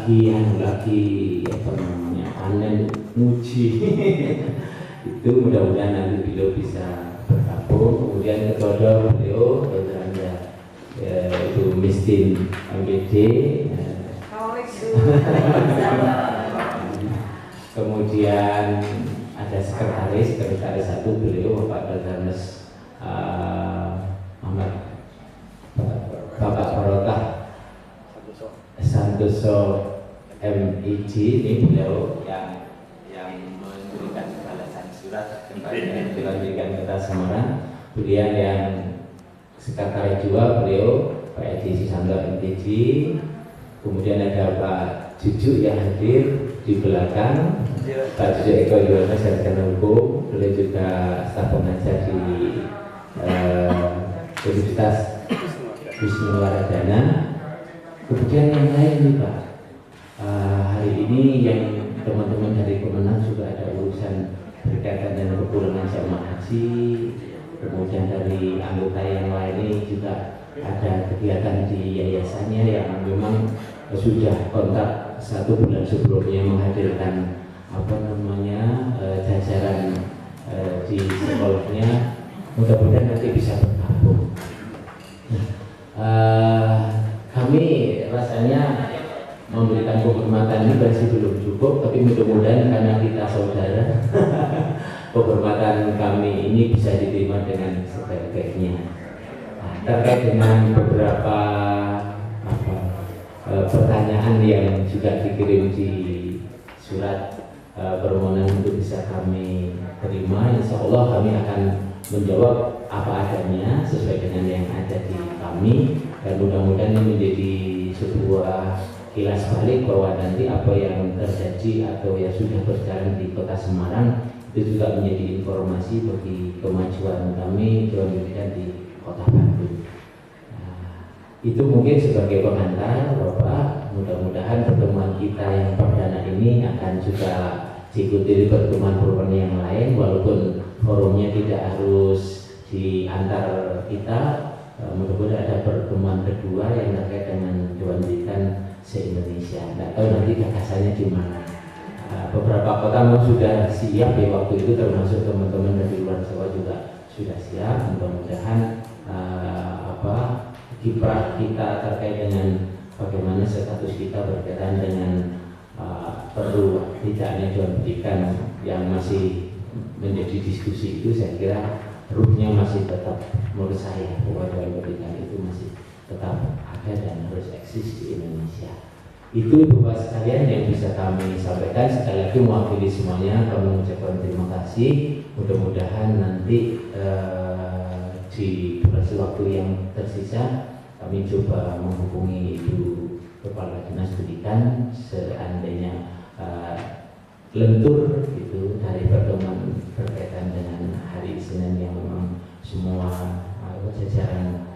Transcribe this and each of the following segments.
lagi apa namanya panen nguji itu mudah-mudahan nanti beliau bisa bergabung. Kemudian ketua beliau Dr. Anda Ibu Mistin MPD, kemudian ada sekretaris satu beliau Bapak Dr. Ahmad Bapak Barokah Santoso MIG, ini beliau yang memberikan balasan surat kepada Dewan Kota Semarang. Kemudian yang sekretaris dua beliau Pak Edi Susanto MTG. Kemudian ada Pak Juju yang hadir di belakang, Pak Juju Eko Yuwono Sarjana Hukum, beliau juga staf pengajar di Universitas Wisnuwardana. Kemudian yang lain nih Pak, hari ini yang teman-teman dari Kemenang juga ada urusan berkaitan dengan kepulangan jamaah haji. Kemudian dari anggota yang lain ini juga ada kegiatan di yayasannya yang memang sudah kontak 1 bulan sebelumnya menghadirkan apa namanya jajaran di sekolahnya. Mudah-mudahan nanti bisa bergabung. Kami rasanya memberikan penghormatan ini masih belum cukup, tapi mudah-mudahan karena kita saudara penghormatan kami ini bisa diterima dengan sebaik-baiknya. Terkait dengan beberapa pertanyaan yang juga dikirim di surat permohonan untuk bisa kami terima, insya Allah kami akan menjawab apa adanya sesuai dengan yang ada di kami, dan mudah-mudahan ini menjadi sebuah kilas balik bahwa nanti apa yang terjadi atau yang sudah berjalan di Kota Semarang itu juga menjadi informasi bagi kemajuan kami Dewan Pimpinan di Kota Bandung. Itu mungkin sebagai pengantar Bapak. Mudah-mudahan pertemuan kita yang perdana ini akan juga diikuti pertemuan-pertemuan yang lain, walaupun forumnya tidak harus di antar kita. Mudah-mudahan ada pertemuan kedua yang terkait dengan Dewan Pimpinan se-Indonesia. Nggak tahu nanti gagasannya di mana. Beberapa kota memang sudah siap ya waktu itu, termasuk teman-teman dari luar Jawa juga sudah siap. Mudah-mudahan kiprah kita terkait dengan bagaimana status kita berkaitan dengan perlu tidaknya Dewan Pendidikan yang masih menjadi diskusi itu, saya kira ruhnya masih tetap, menurut saya bahwa Dewan Pendidikan itu masih tetap ada dan harus eksis di Indonesia. Itu Bapak sekalian yang bisa kami sampaikan. Sekali lagi mewakili semuanya kami mengucapkan terima kasih. Mudah-mudahan nanti di durasi waktu yang tersisa kami coba menghubungi Ibu Kepala Dinas Pendidikan seandainya lentur itu dari pertemuan berkaitan dengan hari Senin yang memang semua jajaran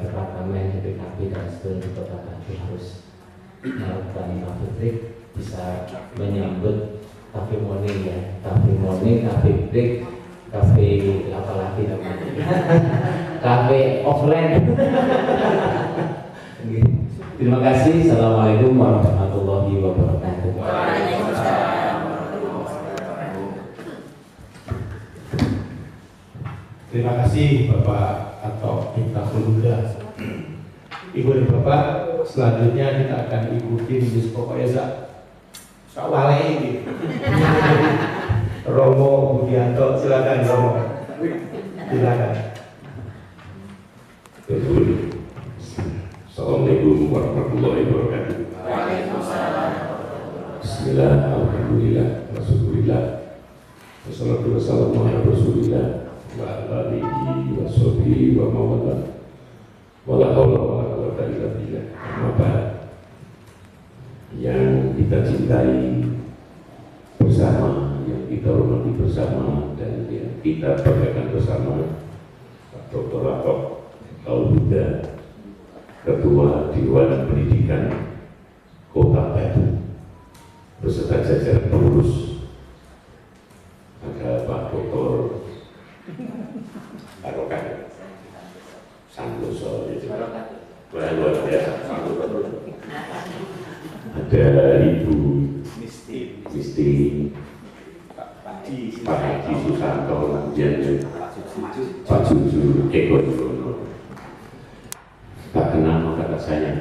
departemen DPKP dan seluruh Kota Bandung harus melakukan break, bisa menyambut cafe morning ya, cafe morning, cafe break, cafe apalagi namanya cafe offline. Terima kasih. Assalamualaikum warahmatullahi wabarakatuh. Terima kasih Bapak atau Miftahul Huda. Ibu dan Bapak, selanjutnya kita akan ikuti Miss Pokoknya Sawale ini. Romo Budianto, silakan Romo. Silakan. Assalamualaikum warahmatullahi wabarakatuh. Bismillah, alhamdulillah, rasulullah, wassalatu wassalamu ala rasulillah wa ala alihi wa sahbihi wa mawala wa la hawla wa la quwwata illa billah. Apa yang kita cintai bersama, yang kita hormati bersama, dan yang kita banggakan bersama, Pak Dr. Atok Al-Huda, Ketua Dewan Pendidikan Kota Bandung beserta jajaran pengurus, ada Pak Dr. Barokah Santoso, luar biasa, ada Ibu Misti, Pak Haji Susanto, kemudian Pak Juju Eko Yuwono. Tak kenal kata saya.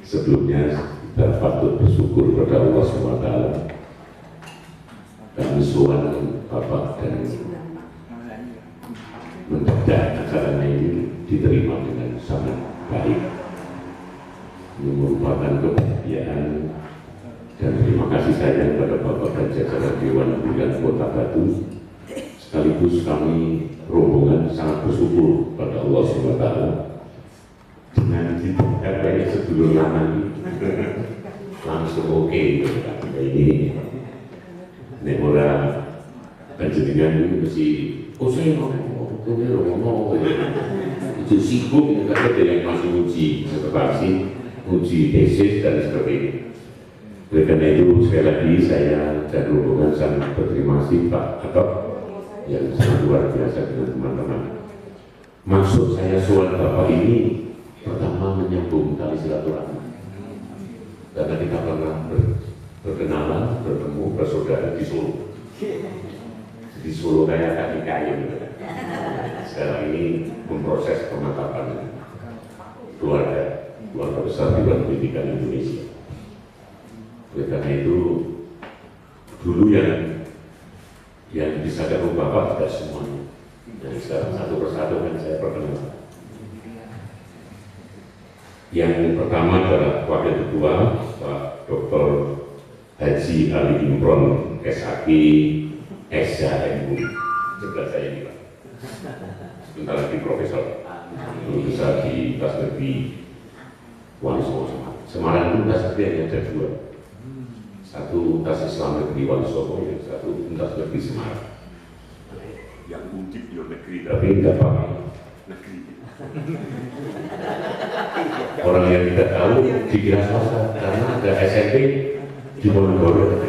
Sebelumnya kita patut bersyukur pada Allah SWT dan usulan Bapak dan mendadak acaranya ini diterima dengan sangat baik. Ini merupakan kebahagiaan dan terima kasih saya kepada Bapak dan jajaran Dewan Pemilihan Kota Batu. Sekaligus kami rombongan sangat bersyukur pada Allah SWT dengan tidak banyak sedulur lama langsung oke ini nek ora panjenengan ini mesti saya ngomong itu sibuk nggak ada yang masih uji seperti uji tesis dan sebagainya. Oleh karena itu sekali lagi saya dan rombongan sangat berterima kasih Pak Atok yang sangat luar biasa dengan teman-teman. Maksud saya soal Bapak ini pertama menyambung tali silaturahmi. Karena kita pernah berkenalan, bertemu, bersaudara di Solo. Di Solo kayak kaki kayu. Sekarang ini memproses pemantapan keluarga besar di luar pendidikan Indonesia. Oleh karena itu dulu yang bisa ketemu Bapak tidak semuanya. Jadi sekarang satu persatu kan saya perkenalkan. Yang pertama adalah Wakil Ketua Pak Dr. Haji Ali Imron SHG SHMU. Sebelah saya ini Pak. Sebentar lagi Profesor. Bisa di Tas Negeri Wali Songo Semarang itu Tas Negeri hanya ada dua. Satu Tas Islam Negeri Wali Songo, yang satu Tas Negeri Semarang. Yang ujib di negeri, tapi tidak pakai negeri. Orang yang tidak tahu dikira swasta karena ada SMP di Ponorogo.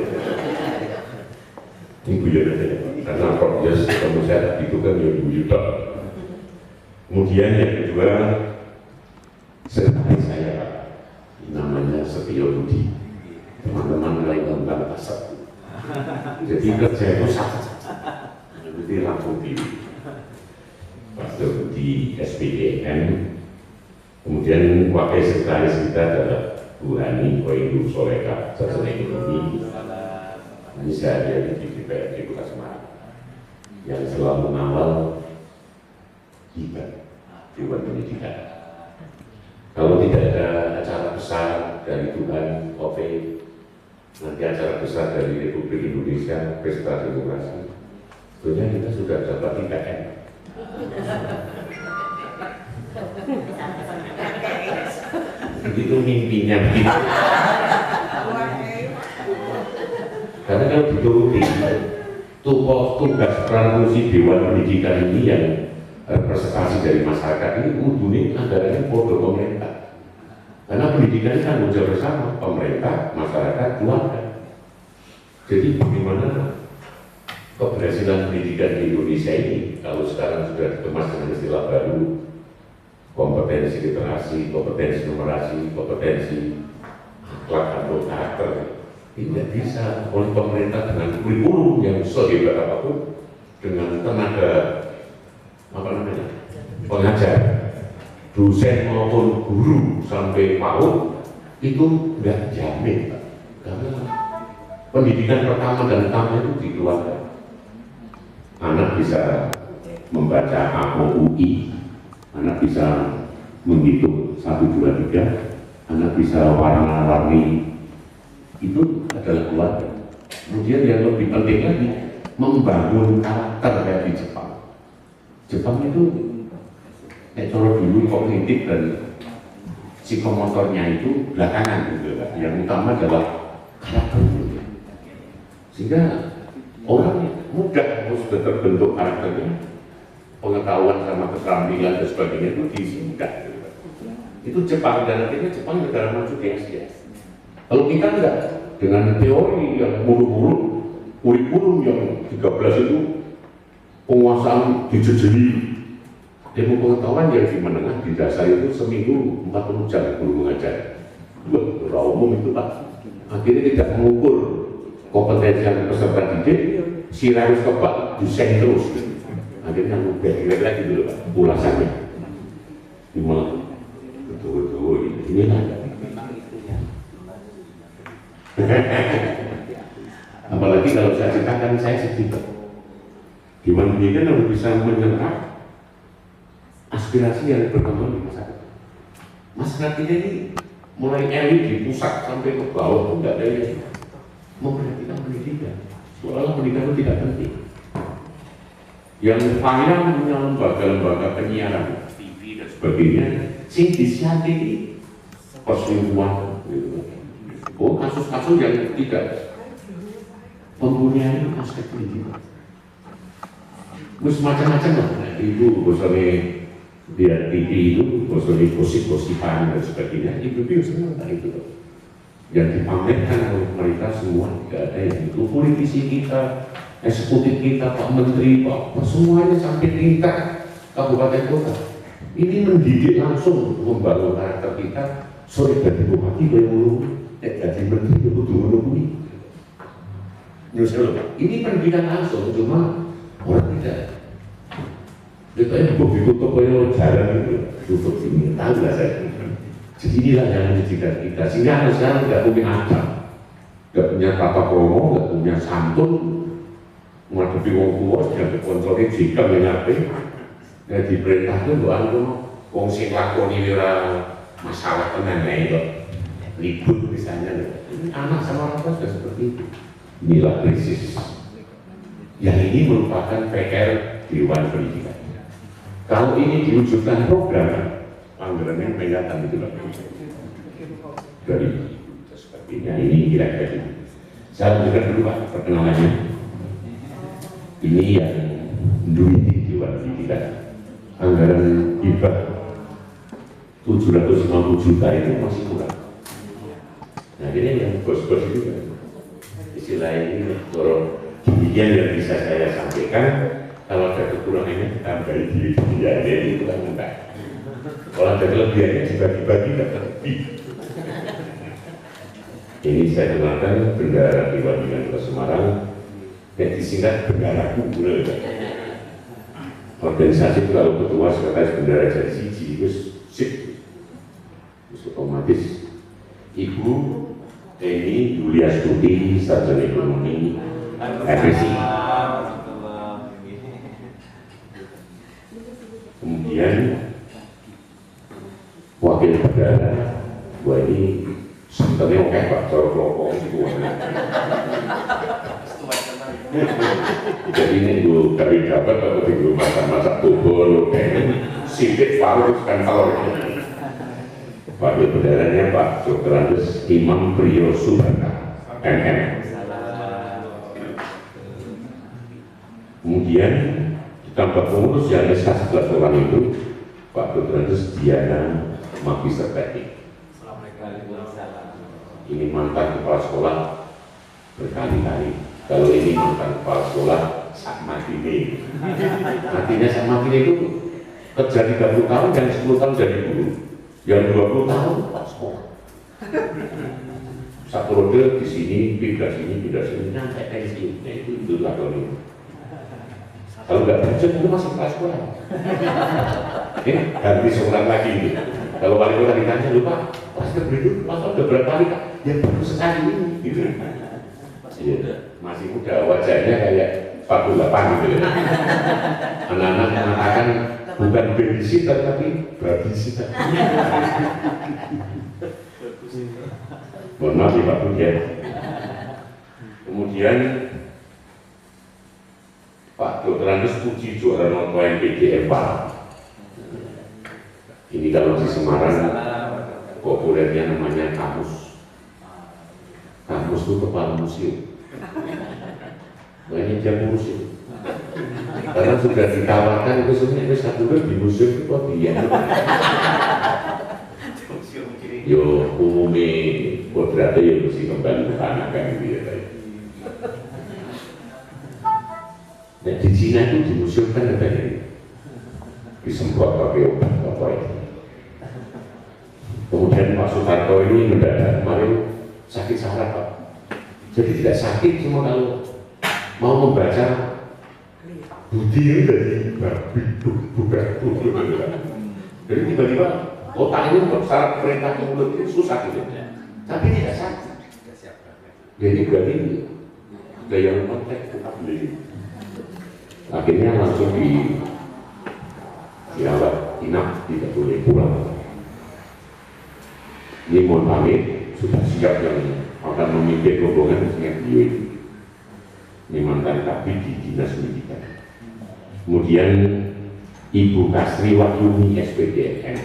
Ini guyon aja, karena Prof. Yos ketemu saya itu kan ya guyon. Kemudian yang kedua, sekretaris saya Pak, namanya Setio Budi. Teman-teman lain tentang pasar. Jadi kerja itu sangat jadi langsung di Pastor di SPDN. Kemudian wakil sekretaris kita adalah Bu Hani Koidu Soleka, Sarjana Ekonomi. Ini saya di DPRD Kota Semarang yang selalu mengawal kita Dewan Pendidikan. Kalau tidak ada acara besar dari Tuhan, nanti acara besar dari Republik Indonesia, Pesta Demokrasi, sebenarnya kita sudah dapat IKN. Begitu mimpinya begitu. Karena kalau dituruti tugas peran fungsi Dewan Pendidikan ini yang representasi dari masyarakat ini kudunya anggarannya bodoh pemerintah. Karena pendidikan ini tanggung jawab bersama pemerintah, masyarakat, keluarga. Jadi bagaimana keberhasilan pendidikan di Indonesia ini kalau sekarang sudah dikemas dengan istilah baru kompetensi literasi, kompetensi numerasi, kompetensi akhlak atau karakter, tidak bisa oleh pemerintah dengan kurikulum yang sehebat apapun, dengan tenaga pengajar, dosen maupun guru sampai PAUD itu nggak jamin, Pak. Karena pendidikan pertama dan utama itu di keluarga. Anak bisa membaca AOUI, anak bisa menghitung 1, 2, 3, anak bisa warna-warni, itu adalah keluarga. Kemudian yang lebih penting lagi, membangun karakter kayak di Jepang. Jepang itu cara dulu kognitif dan psikomotornya itu belakangan gitu, yang utama adalah karakter. Sehingga orang mudah sudah terbentuk karakternya, pengetahuan sama keterampilan dan sebagainya itu dimudah. Itu Jepang, dan akhirnya Jepang negara maju di Asia. Kalau kita enggak, dengan teori yang buruk-buruk, kurikulum yang 13 itu penguasaan dijejeli, ilmu pengetahuan yang di menengah di dasar itu seminggu 40 jam guru mengajar. umum itu Pak. Akhirnya tidak mengukur kompetensi peserta didik, si harus kebak desain terus. Akhirnya udah kira-kira gitu loh Pak, ulasannya. Gimana? Betul-betul ini lah. Apalagi kalau saya ceritakan saya sedih. Gimana pendidikan harus bisa menyerap aspirasi yang berkembang di masyarakat. Masyarakat ini mulai elit di pusat sampai ke bawah pun tidak ada yang memperhatikan pendidikan. Seolah-olah pendidikan itu tidak penting. Yang final punya lembaga-lembaga penyiaran, TV dan sebagainya, sing disiati perselingkuhan, gitu. Oh kasus-kasus yang tidak mempunyai aspek pendidikan. Terus macam-macam lah. Nah, itu bosannya dia TV itu, bosannya gosip-gosipan dan sebagainya. Itu semua itu. Yang dipamerkan oleh mereka semua tidak ada yang itu. Politisi kita, eksekutif kita, Pak Menteri, Pak, semuanya sampai tingkat kabupaten kota. Ini mendidik langsung membangun karakter kita. Sore dari bupati baru jadi menteri dulu ini. Ini pendidikan langsung, cuma orang tidak. Kita ini buku toko jalan itu tutup ini, tahu lah saya. Jadi inilah yang mendidikan kita. Sehingga anak sekarang tidak punya akal, tidak punya tata krama, tidak punya santun, menghadapi wong tua, tidak kontrolnya jika menyape. Ya diperintahkan doang itu, wong sing lakoni ora masalah tenan itu, libur misalnya. Anak sama orang tua sudah seperti itu. Inilah krisis. Yang ini merupakan PR Dewan Pendidikan. Kalau ini diwujudkan program, anggarannya kelihatan itu lah. Dari sepertinya ini kira-kira. Saya tunjukkan dulu Pak perkenalannya. Ini yang duit Dewan Pendidikan. Anggaran hibah 750 juta itu masih kurang. Nah ini yang bos-bos itu kan. Istilah ini dorong demikian yang bisa saya sampaikan. Kalau ada kekurangannya tambahi diri dia itu kan enggak. Kalau ada kelebihannya dibagi-bagi tidak lebih. Ini saya kenalkan bendera Dewan Pendidikan Kota Semarang yang disingkat bendera kumpul. Organisasi itu kalau ketua sekretaris bendera jadi siji terus sip, terus otomatis Ibu Eni Yulia Stuti, sarjana ekonomi, FSI. Kemudian wakil perdana, wah ini sebenarnya oke Pak, cara kelompok itu. Jadi ini gue dari dapat atau gue masak bubur, sipit paru kan kalau wakil perdananya Pak Dr. Andes Imam Priyo Subaka MM. Kemudian ditambah pengurus yang S11 orang itu Pak Dr. Andes Diana Magister Teknik. Ini mantan kepala sekolah berkali-kali. Kalau ini mantan kepala sekolah Sakmatini. Artinya Sakmatini itu kerja 30 tahun dan 10 tahun jadi guru. Yang 20 tahun kepala sekolah. Satu rode di sini, pindah sini, sampai pensiun. Itu lah kalau ini. Kalau nggak pensiun itu masih kepala sekolah. Ganti sekolah lagi ini. Kalau wali kota ditanya lupa, pas keberadaan masa udah berapa kali Pak? Ya baru sekali ini. Gitu. Masih muda, wajahnya kayak 48 gitu. Anak-anak mengatakan bukan babysitter tapi babysitter. Mohon maaf ya Pak Budi ya. Kemudian Pak Dr. Andes Puji juara noto MPG Pak. Ini kalau di Semarang populernya namanya kamus. Kamus itu kepala museum. Banyak yang ngurus itu. Karena sudah ditawarkan itu sebenarnya satu di museum itu kok dia. Yo umumnya kodratnya ya mesti kembali ke tanah kan gitu ya. Nah di Cina itu di museum kan ada yang disemprot pakai obat apa itu. Kemudian Pak Soeharto ini mendadak kemarin sakit saraf Pak. Jadi tidak sakit, cuma kalau mau membaca budi itu dari babi bukan. Jadi tiba-tiba otak ini untuk saraf perintah ke mulut itu susah gitu. Tapi tidak sakit. Jadi berarti ada yang kontak tetap beli. Akhirnya langsung dirawat inap, tidak boleh pulang. Ini mohon pamit, sudah siap yang akan memimpin rombongan dengan beliau itu. Ini mantan kabid di Dinas Pendidikan. Kemudian Ibu Kasri Wahyuni SPDN.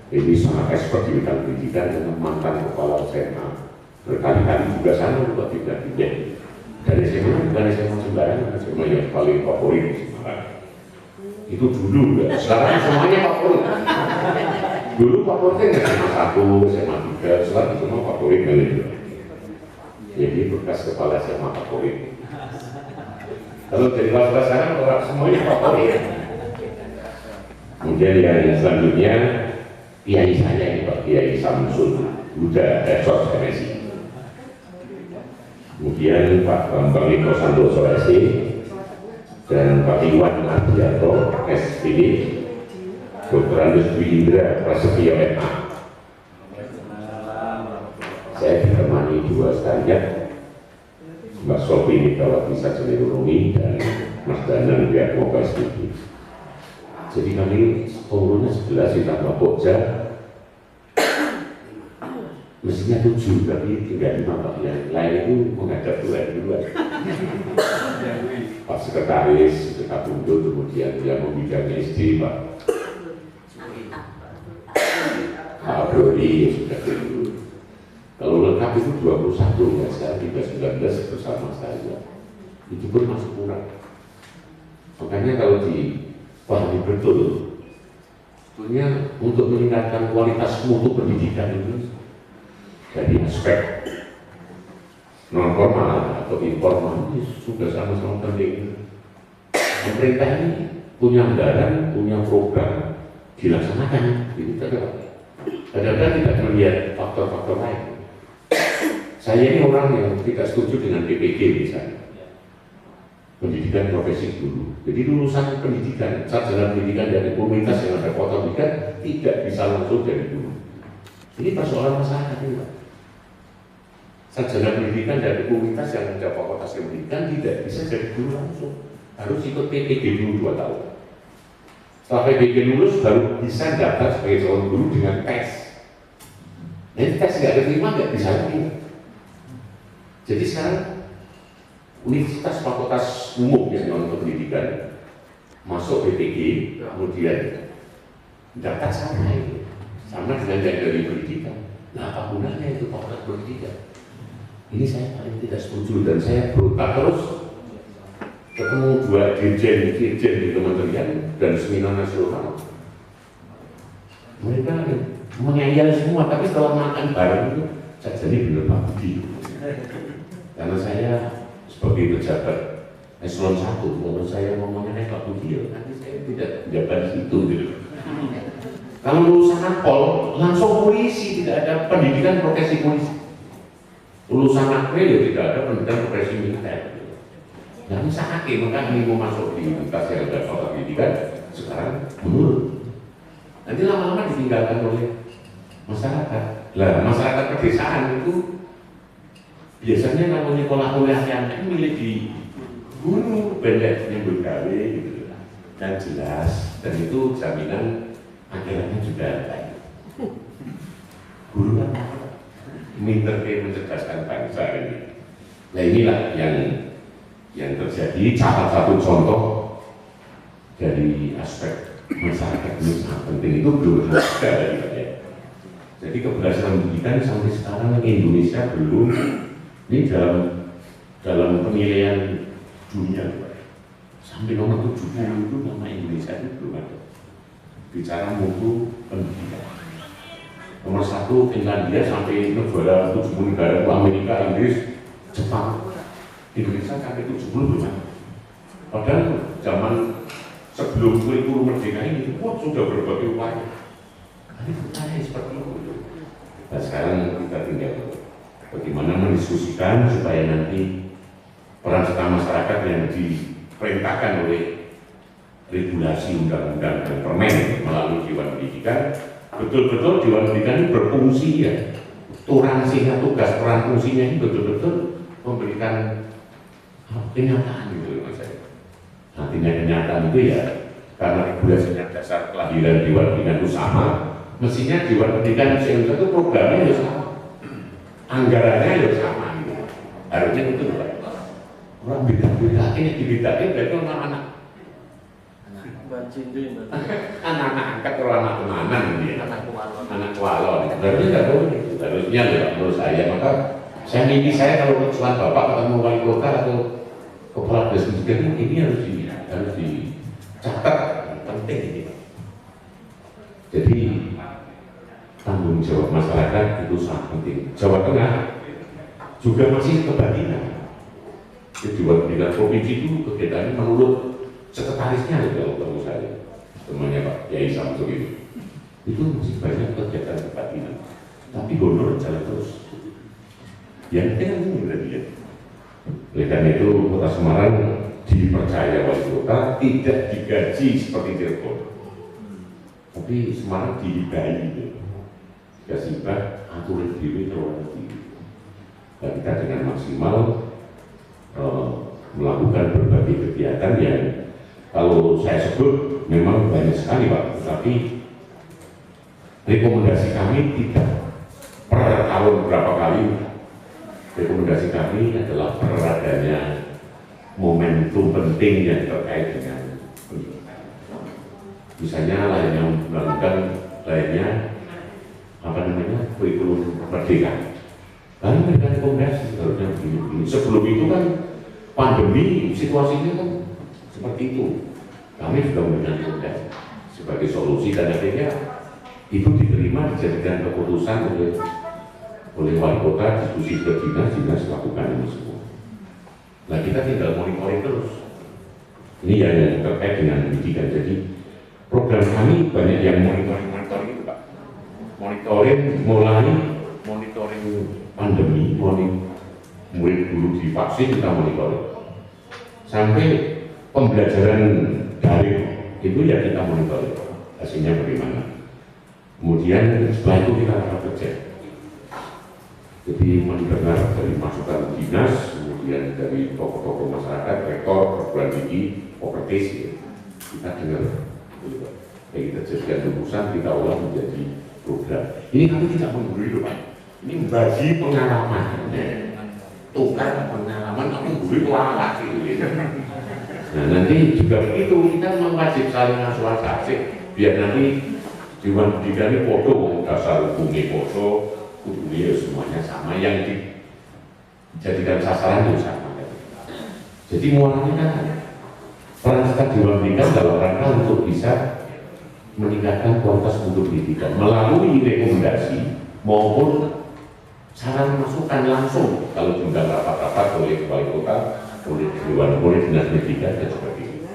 Ini sangat expert di bidang pendidikan dengan mantan kepala SMA. Berkali-kali juga sana buat pindah-pindah. Dan SMA bukan SMA sembarangan, SMA yang paling favorit di Semarang. Itu dulu, sekarang semuanya favorit. Dulu favoritnya SMA 1, SMA 3, sekarang semua favorit kali. Jadi bekas kepala SMA favorit. Kalau dari kelas sekarang orang semuanya favorit. Kemudian yang selanjutnya kiai saya ini Pak Kiai Samsul Huda Sos MSI. Kemudian Pak Bambang Niko Santoso SC dan Pak Iwan Ardianto SPD, Dr. Andus Windra Prasetyo MA. Saya ditemani dua sekalian, Mbak Sofi Megawati Sajenirungi dan Mas Danang Wiatmoko SPD. Jadi kami pengurusnya 11 ditambah Pokja, mestinya 7, tapi tinggal 5 Pak. Yang lain itu menghadap duluan. Pak Sekretaris, Pak Bundut, kemudian yang membidangi SD Pak Brody yang sudah dulu. Kalau lengkap itu 21, ya sekarang 19 bersama saya. Itu pun masih kurang. Makanya kalau dipahami betul, sebetulnya untuk meningkatkan kualitas mutu pendidikan itu dari aspek non formal atau informal ini sudah sama-sama penting. Pemerintah ini punya anggaran, punya program, dilaksanakan. Itu kadang-kadang tidak melihat faktor-faktor lain. Saya ini orang yang tidak setuju dengan PPG misalnya, pendidikan profesi guru. Jadi lulusan pendidikan, sarjana pendidikan dari komunitas yang ada kota pendidikan tidak bisa langsung dari guru. Ini persoalan masyarakat ini Pak. Sarjana pendidikan dari komunitas yang ada fakultas pendidikan tidak bisa jadi guru langsung, harus ikut PPG dulu 2 tahun. Setelah PPG lulus baru bisa daftar sebagai calon guru dengan tes. Nanti tes nggak diterima nggak bisa lagi. Jadi sekarang universitas fakultas umum yang non pendidikan masuk PPG, kemudian daftar sama dengan yang dari pendidikan. Nah apa gunanya itu fakultas pendidikan? Ini saya paling tidak setuju dan saya berutak terus ketemu 2 dirjen di kementerian dan seminar nasional. Mereka mengayal semua, tapi setelah makan bareng itu saya jadi benar Pak Budi. Karena saya sebagai pejabat eselon 1, kalau saya ngomongnya Pak Budi, nanti saya tidak jabat situ gitu. Kalau lulusan Akpol langsung polisi, tidak ada pendidikan profesi polisi. Lulusan Akpol ya tidak ada pendidikan profesi militer. Nah bisa hakim, maka ini mau masuk di universitas yang ada fakultas pendidikan sekarang menurun. Nanti lama-lama ditinggalkan oleh masyarakat. Lah masyarakat pedesaan itu biasanya namanya kuliah yang milih di guru bendek yang bergawe gitu dan jelas, dan itu jaminan akhiratnya juga baik. Guru kan minter mencerdaskan bangsa ini. Nah inilah yang terjadi. Salah satu contoh dari aspek masyarakat ini sangat penting itu belum ada dari. Jadi keberhasilan pendidikan sampai sekarang Indonesia belum ini dalam penilaian dunia sampai nomor 70 itu nama Indonesia itu belum ada bicara mutu pendidikan. Nomor 1 Finlandia sampai negara 70 negara itu Amerika, Inggris, Jepang. Indonesia sampai 70 belum ada. Padahal zaman sebelum kurikulum merdeka ini sudah berbagai upaya. Tapi bukannya seperti itu. Nah sekarang kita tinggal bagaimana mendiskusikan supaya nanti peran serta masyarakat yang diperintahkan oleh regulasi undang-undang dan permen melalui Dewan Pendidikan, betul-betul Dewan Pendidikan ini berfungsi ya, toleransinya, tugas peran fungsinya ini betul-betul memberikan kenyataan gitu mas saya. Nantinya kenyataan itu ya karena regulasinya dasar kelahiran Dewan Pendidikan itu sama, mestinya Dewan Pendidikan Indonesia itu programnya ya sama, anggarannya ya sama gitu. Harusnya itu Pak. Orang beda-beda ini dibedain berarti anak-anak anak-anak angkat atau anak tenanan gitu ya. Anak kualon. Berarti nggak boleh. Harusnya ya menurut saya. Maka saya mimpi saya kalau usulan bapak ketemu wali kota atau kepala dinas pendidikan ini harus dicatat, penting ini. Jadi tanggung jawab masyarakat itu sangat penting. Jawa Tengah juga masih kebatinan. Dewan Pendidikan Provinsi itu kegiatannya menurut sekretarisnya kalau tahu saya, temannya Pak Yai Samsul itu masih banyak kegiatan kebatinan. Tapi honor jalan terus. Yang penting ini berarti ya. Oleh karena itu Kota Semarang dipercaya wali kota tidak digaji seperti Cirebon, tapi Semarang dihibahi gitu. Dikasih hibah aturan diri terlalu tinggi. Dan kita dengan maksimal melakukan berbagai kegiatan yang kalau saya sebut memang banyak sekali Pak, tapi rekomendasi kami tidak per tahun berapa kali. Rekomendasi kami adalah beradanya momentum penting yang terkait dengan pendidikan. Misalnya lainnya melakukan lainnya kurikulum merdeka. Kami memberikan rekomendasi harusnya begini. Sebelum itu kan pandemi situasinya kan seperti itu. Kami sudah memberikan rekomendasi sebagai solusi dan akhirnya itu diterima dijadikan keputusan oleh wali kota, diskusi ke dinas lakukan ini semua. Nah kita tinggal monitoring terus. Ini yang terkait dengan pendidikan. Jadi program kami banyak yang monitoring itu Pak. Monitoring pandemi, mulai dulu divaksin kita monitoring. Sampai pembelajaran daring itu ya kita monitoring hasilnya bagaimana. Kemudian setelah itu kita akan kerja. Jadi mendengar dari masukan dinas, kemudian dari tokoh-tokoh masyarakat, rektor, perguruan tinggi, propertis, kita dengar. Ya, kita jadikan rumusan, kita olah menjadi program. Ini kami tidak menggurui loh Pak. Ini bagi pengalaman. Tukar pengalaman, tapi menggurui pelangak gitu. Nah nanti juga begitu, kita mewajib saling asuransi, biar nanti Dewan Pendidikan ini foto, dasar hukumnya foto, kudunya semuanya sama, yang dijadikan sasaran itu sama. Jadi muaranya kan peran serta Dewan Pendidikan dalam rangka untuk bisa meningkatkan kualitas mutu pendidikan melalui rekomendasi maupun saran masukan langsung kalau diundang rapat-rapat oleh wali kota, oleh Dewan, oleh dinas pendidikan dan sebagainya.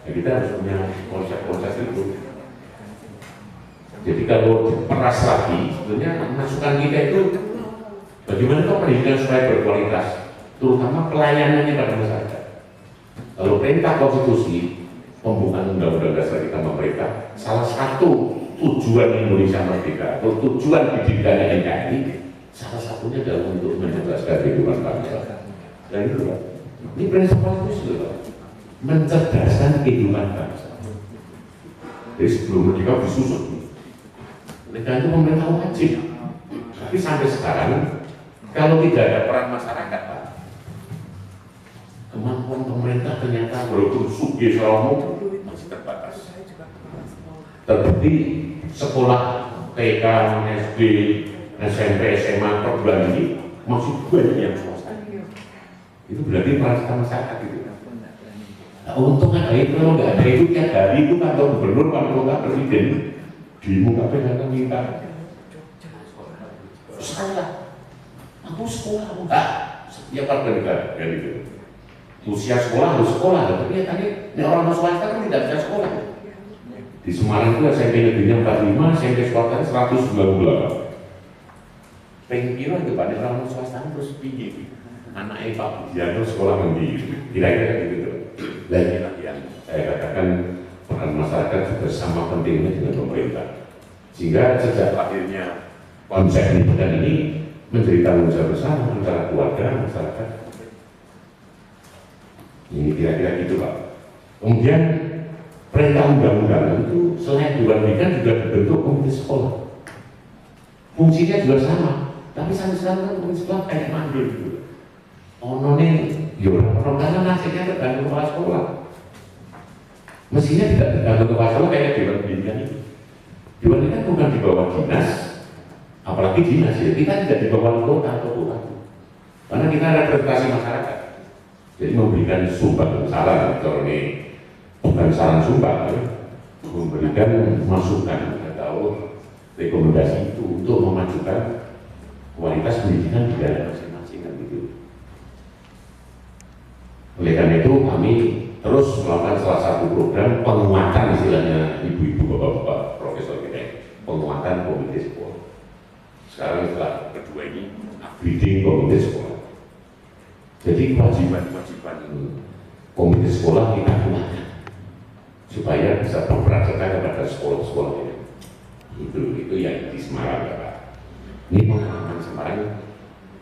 Nah, kita harus punya konsep-konsep itu. Jadi kalau diperas lagi, sebenarnya masukan kita itu bagaimana pendidikan supaya berkualitas, terutama pelayanannya pada masyarakat. Kalau perintah konstitusi, pembukaan undang-undang dasar kita memerintah, salah satu tujuan Indonesia Merdeka atau tujuan pendidikannya NKRI, salah satunya adalah untuk mencerdaskan kehidupan bangsa. Dan itu Pak, ini prinsip konstitusi Pak, mencerdaskan kehidupan bangsa. Jadi sebelum merdeka disusun. Oleh itu pemerintah wajib. Tapi sampai sekarang kalau tidak ada peran masyarakat Pak, kemampuan pemerintah ternyata walaupun sugih selama masih terbatas. Terbukti sekolah TK, SD, SMP, SMA, perguruan tinggi masih banyak yang swasta. Itu berarti peran serta masyarakat itu. Nah, untung ada itu, kalau nggak ada itu tiap hari itu kantor gubernur, kantor kota presiden di muka PKK minta saya, aku sekolah enggak, ya Pak Negara kan itu. Usia sekolah harus sekolah, tapi ya tadi ini orang swasta kan tidak bisa sekolah. Di Semarang itu SMP negerinya 45, SMP swasta 198. Pengen kira itu Pak, orang swasta terus piye? Anaknya Pak Budiano sekolah nanti, kira-kira gitu. Dan inilah yang saya katakan peran masyarakat juga sama pentingnya dengan pemerintah. Sehingga sejak lahirnya konsep pendidikan ini menjadi tanggung jawab bersama antara keluarga masyarakat. Ini kira-kira gitu Pak. Kemudian perintah undang-undang itu selain diwantikan juga dibentuk komite sekolah. Fungsinya juga sama, tapi sampai sekarang kan komite sekolah kayak mandul gitu. Ono nih, yaudah, karena nasibnya tergantung kepala sekolah. Mestinya tidak tergantung kepala sekolah kayak dewan pendidikan ini. Dewan ini kan bukan di bawah dinas, apalagi dinas ya, kita tidak di bawah kota atau bupati. Karena kita representasi masyarakat. Jadi memberikan sumbang saran, kalau ini bukan saran sumbang, ya, memberikan masukan atau rekomendasi itu untuk memajukan kualitas pendidikan di daerah masing-masing kan gitu. Oleh karena itu kami terus melakukan salah satu program penguatan istilahnya ibu-ibu bapak-bapak profesor kita, penguatan komite sekolah. Sekarang setelah kedua ini upgrading komite sekolah. Jadi kewajiban-kewajiban komite sekolah kita kuatkan supaya bisa berperan serta kepada sekolah-sekolah ini. Itu yang di Semarang ya Pak. Ini pengalaman Semarang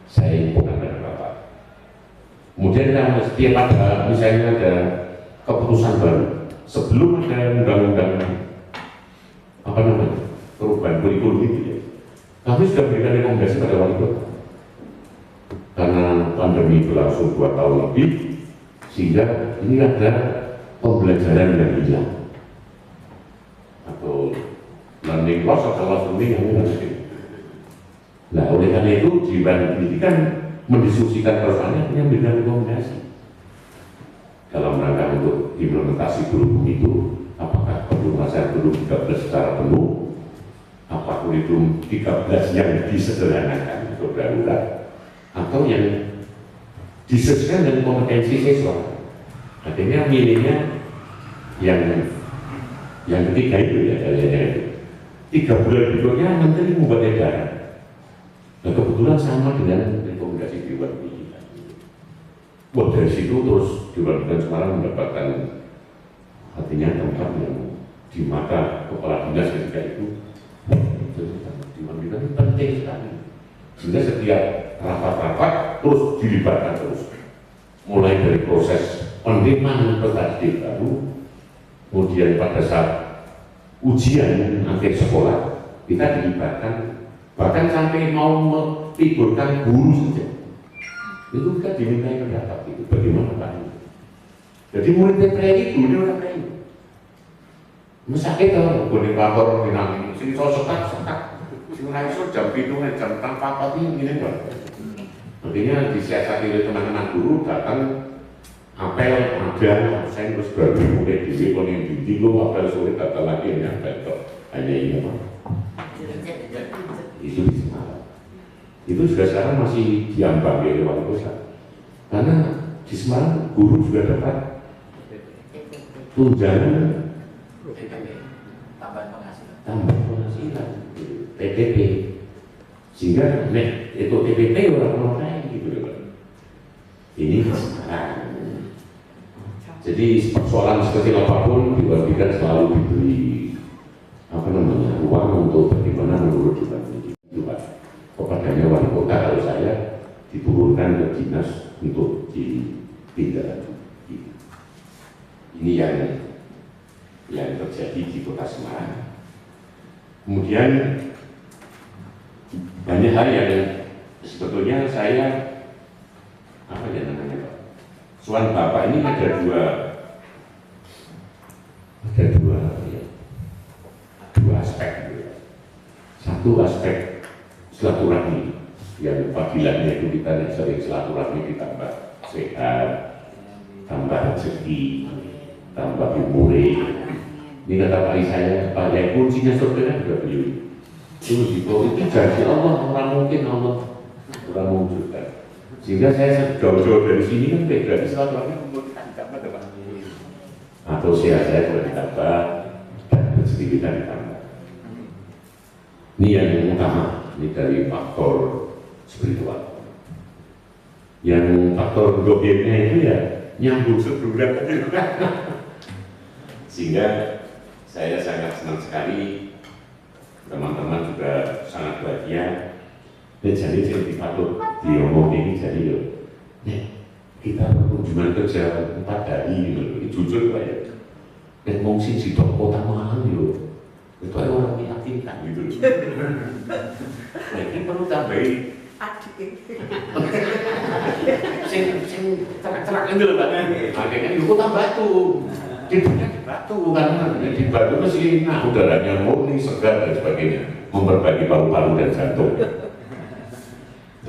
saya infokan kepada Bapak. Kemudian kalau setiap ada misalnya ada keputusan baru sebelum ada undang-undang apa namanya perubahan kurikulum itu ya, kami sudah berikan rekomendasi pada wali kota. Karena pandemi berlangsung 2 tahun lebih, sehingga ini ada pembelajaran yang hilang atau learning loss atau loss learning yang hilang. Nah, oleh karena itu Dewan Pendidikan mendiskusikan persoalannya yang memberikan rekomendasi dalam rangka untuk implementasi kurikulum itu, apakah perlu masa kurikulum 13 secara penuh, apa kurikulum 13 yang disederhanakan atau darurat, atau yang disesuaikan dengan kompetensi siswa. Artinya milihnya yang ketiga itu ya, kayaknya itu 3 bulan berikutnya menteri membuat edaran. Nah kebetulan sama dengan rekomendasi Dewan Pendidikan. Wah dari situ terus Dewan Pendidikan Semarang mendapatkan artinya tempat yang di mata kepala dinas ketika itu. Dewan Pendidikan itu penting sekali. Sehingga setiap rapat-rapat terus dilibatkan terus. Mulai dari proses penerimaan peserta didik baru, kemudian pada saat ujian akhir sekolah kita dilibatkan, bahkan sampai mau meliburkan guru saja itu kita dimintai pendapat itu bagaimana Pak ini. Jadi muridnya prei, gurunya orang prei. Mesake to gone lapor nang sing iso setak sing ora iso jam 7 jam 4 ini Pak. Artinya disiasati oleh teman-teman guru datang apel ada saya terus baru mulai di kon yang bimbing lo apel sore datang lagi yang apel kok hanya ini Pak. Itu di Semarang. Itu juga sekarang masih diambang oleh wali kota. Karena di Semarang guru juga dapat tunjangan tambahan penghasilan TPP, sehingga itu TPP orang lain gitu loh. Ini Semarang. Jadi persoalan seperti apapun diwajibkan selalu diberi ruang untuk bagaimana menurut Dewan Pendidikan itu Pak. Kepadanya wali kota kalau saya diturunkan ke dinas untuk ditindak. Ini yang terjadi di Kota Semarang. Kemudian banyak hal yang sebetulnya saya namanya Pak. Soal Bapak ini ada dua aspek. Satu aspek silaturahmi yang panggilannya itu kita sering silaturahmi ditambah sehat, tambah rezeki, tambah umur. Ini kata Pak saya, Pak yang kuncinya surga kan juga beliau. Itu janji Allah, orang mungkin Allah orang mewujudkan. Sehingga saya jauh-jauh dari sini kan beda silaturahmi umur kita ditambah Pak. Atau sehat saya boleh ditambah, dan kita ditambah. Ini yang utama, ini dari faktor spiritual. Yang faktor gohirnya itu ya nyambung sedulur sehingga saya sangat senang sekali, teman-teman juga sangat bahagia. Dan jadi faktor diomong ini jadi yo, kita kunjungan kerja 4 hari ini jujur Pak ya. Dan mongsi di kota Malang yo, itu orang meyakinkan gitu. Nah ini perlu tambahin sing terang-terang itu loh Pak. Akhirnya di kota Batu, tidurnya di Batu karena di Batu masih udaranya murni, segar dan sebagainya, memperbaiki paru-paru dan jantung.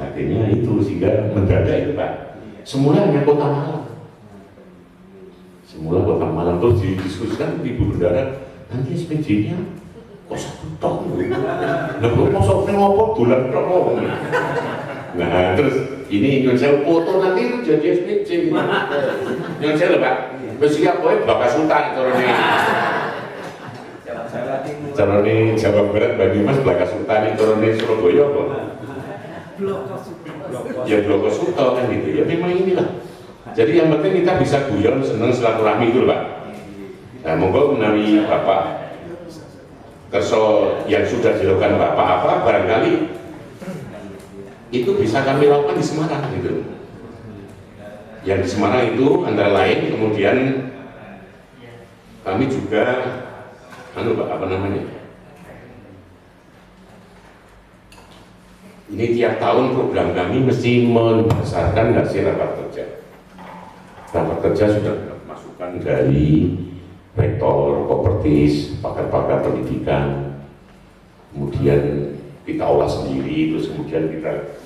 Akhirnya itu sehingga mendadak itu Pak. Semula hanya kota Malang. Semula kota Malang terus didiskusikan di Ibu Bendara, nanti SPJ-nya kok 1 ton. Nah kok masuknya ngopo bulan tok. Nah terus ini Indonesia foto nanti itu jadi SPJ. Indonesia loh Pak. Wis siap kowe Bapak Sultan carane Jawa Barat Banyumas Bapak Sultan carane Surabaya apa? Ya Bloko Suto kan gitu ya, memang inilah. Jadi yang penting kita bisa guyon, seneng silaturahmi itu Pak. Nah monggo menawi Bapak kerso yang sudah dilakukan Bapak apa barangkali itu bisa kami lakukan di Semarang gitu. Yang di Semarang itu antara lain kemudian kami juga apa namanya? Ini tiap tahun program kami mesti mendasarkan hasil rapat kerja. Rapat kerja sudah masukkan dari rektor, kopertis, pakar-pakar pendidikan, kemudian kita olah sendiri, terus kemudian kita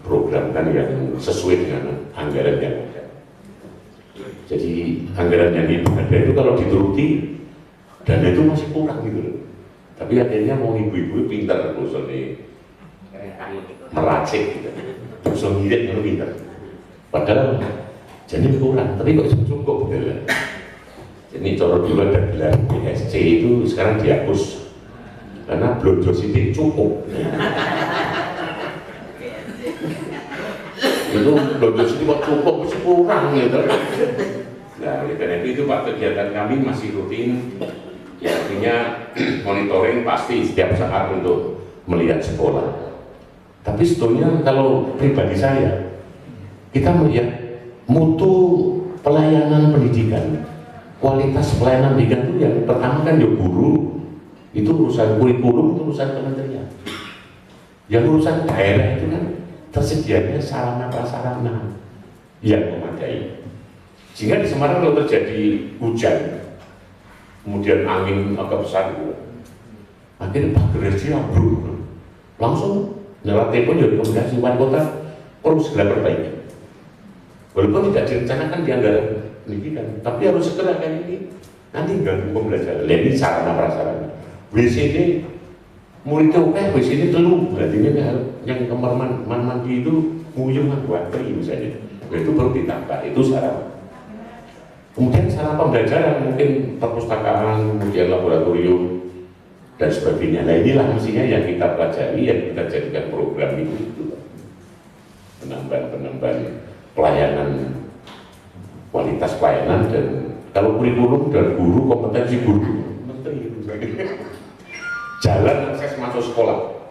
programkan yang sesuai dengan anggaran yang ada. Jadi anggaran yang ada itu kalau dituruti, dana itu masih kurang gitu. Tapi akhirnya mau ibu-ibu pintar usulnya meracik gitu, bisa ngirit yang pintar. Padahal jadi kurang, tapi kok cukup gitu lah. Jadi cara dulu ada gelar BSC itu sekarang dihapus karena belum sidik cukup. Itu belum sidik kok cukup masih kurang gitu. Nah, oleh karena itu Pak, kegiatan kami masih rutin. Ya artinya monitoring pasti setiap saat untuk melihat sekolah. Tapi sebetulnya kalau pribadi saya, kita melihat mutu pelayanan pendidikan, kualitas pelayanan pendidikan itu yang pertama kan ya guru, itu urusan kurikulum, itu urusan kementerian. Yang urusan daerah itu kan tersedianya sarana prasarana yang memadai. Sehingga di Semarang kalau terjadi hujan, kemudian angin agak besar itu, akhirnya pagar ambruk, langsung lewat telepon dari Komunikasi Wali Kota perlu segera perbaiki. Walaupun tidak direncanakan di anggaran pendidikan, tapi harus segera kan ini nanti ganggu pembelajaran. Ini sarana prasarana. WCD muridnya WCD telu, berarti ini yang kamar mandi itu nguyungan buat misalnya. Itu perlu ditambah, itu sarana. Kemudian sarana pembelajaran mungkin perpustakaan, kemudian laboratorium dan sebagainya. Nah inilah mestinya yang kita pelajari, yang kita jadikan program itu penambahan pelayanan, kualitas pelayanan, dan kalau kurikulum dan guru, kompetensi guru, menteri jalan akses masuk sekolah.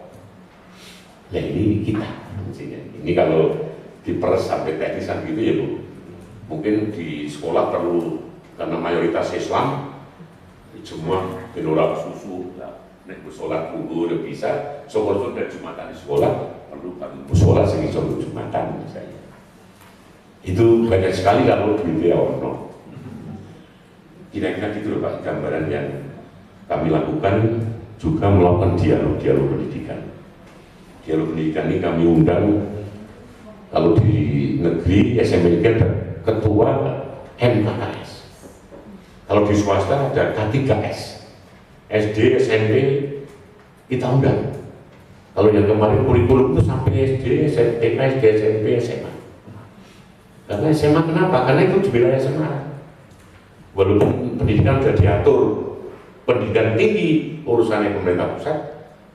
Nah ini kita mestinya. Ini kalau diperes sampai teknisan gitu ya Bu, mungkin di sekolah perlu, karena mayoritas Islam semua menolak susu, nek sholat dulu udah bisa, syukur dan jumatan di sekolah perlu kan sholat sing iso jumatan misalnya. Itu banyak sekali kalau duitnya ono. Kira-kira gitu loh Pak, gambaran yang kami lakukan, juga melakukan dialog pendidikan. Dialog pendidikan ini kami undang, kalau di negeri SMK ada ketua MKKS, kalau di swasta ada K3S. SD, SMP kita undang. Kalau yang kemarin kurikulum itu sampai SD, SMP, SD, SMP, SMA. Karena SMA kenapa? Karena itu di wilayah Semarang. Walaupun pendidikan sudah diatur pendidikan tinggi urusannya pemerintah pusat,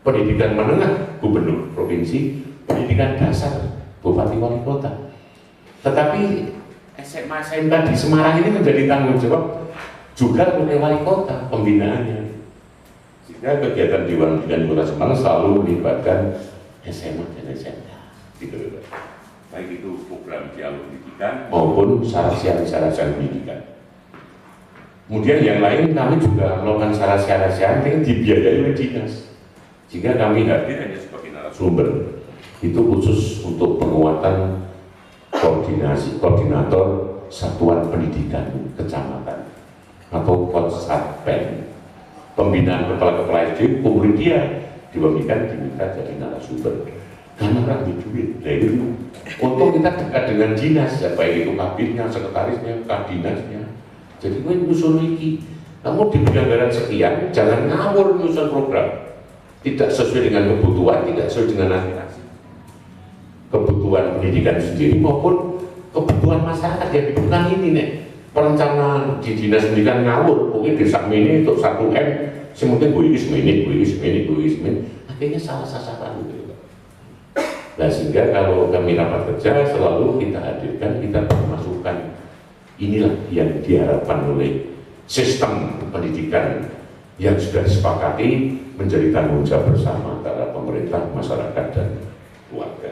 pendidikan menengah gubernur provinsi, pendidikan dasar bupati wali kota. Tetapi SMA SMK di Semarang ini menjadi tanggung jawab juga oleh wali kota pembinaannya. Sehingga kegiatan Dewan Pendidikan Kota Semarang selalu melibatkan SMA dan SMK. Gitu, baik itu program dialog pendidikan maupun syarat-syarat pendidikan. Kemudian yang lain kami juga melakukan syarat-syarat yang dibiayai oleh dinas. Jika kami hadir hanya sebagai narasumber, itu khusus untuk penguatan koordinator satuan pendidikan kecamatan atau Kotsatpen. Pembinaan kepala-kepala SD, kemudian dia diminta jadi narasumber. Karena ragu duit, nah itu untuk kita dekat dengan dinas, ya, baik itu kabinnya, sekretarisnya, kadinasnya. Jadi gue nyusun iki, kamu diberi anggaran sekian, jangan ngawur nyusun program. Tidak sesuai dengan kebutuhan, tidak sesuai dengan aspirasi. Kebutuhan pendidikan sendiri maupun kebutuhan masyarakat yang dibutuhkan ini nih. Perencanaan di dinas pendidikan ngawur, mungkin desa ini untuk 1M, semuanya gue ini, akhirnya salah sasaran gitu. Nah sehingga kalau kami rapat kerja selalu kita hadirkan, kita masukkan inilah yang diharapkan oleh sistem pendidikan yang sudah disepakati menjadi tanggung jawab bersama antara pemerintah, masyarakat, dan keluarga.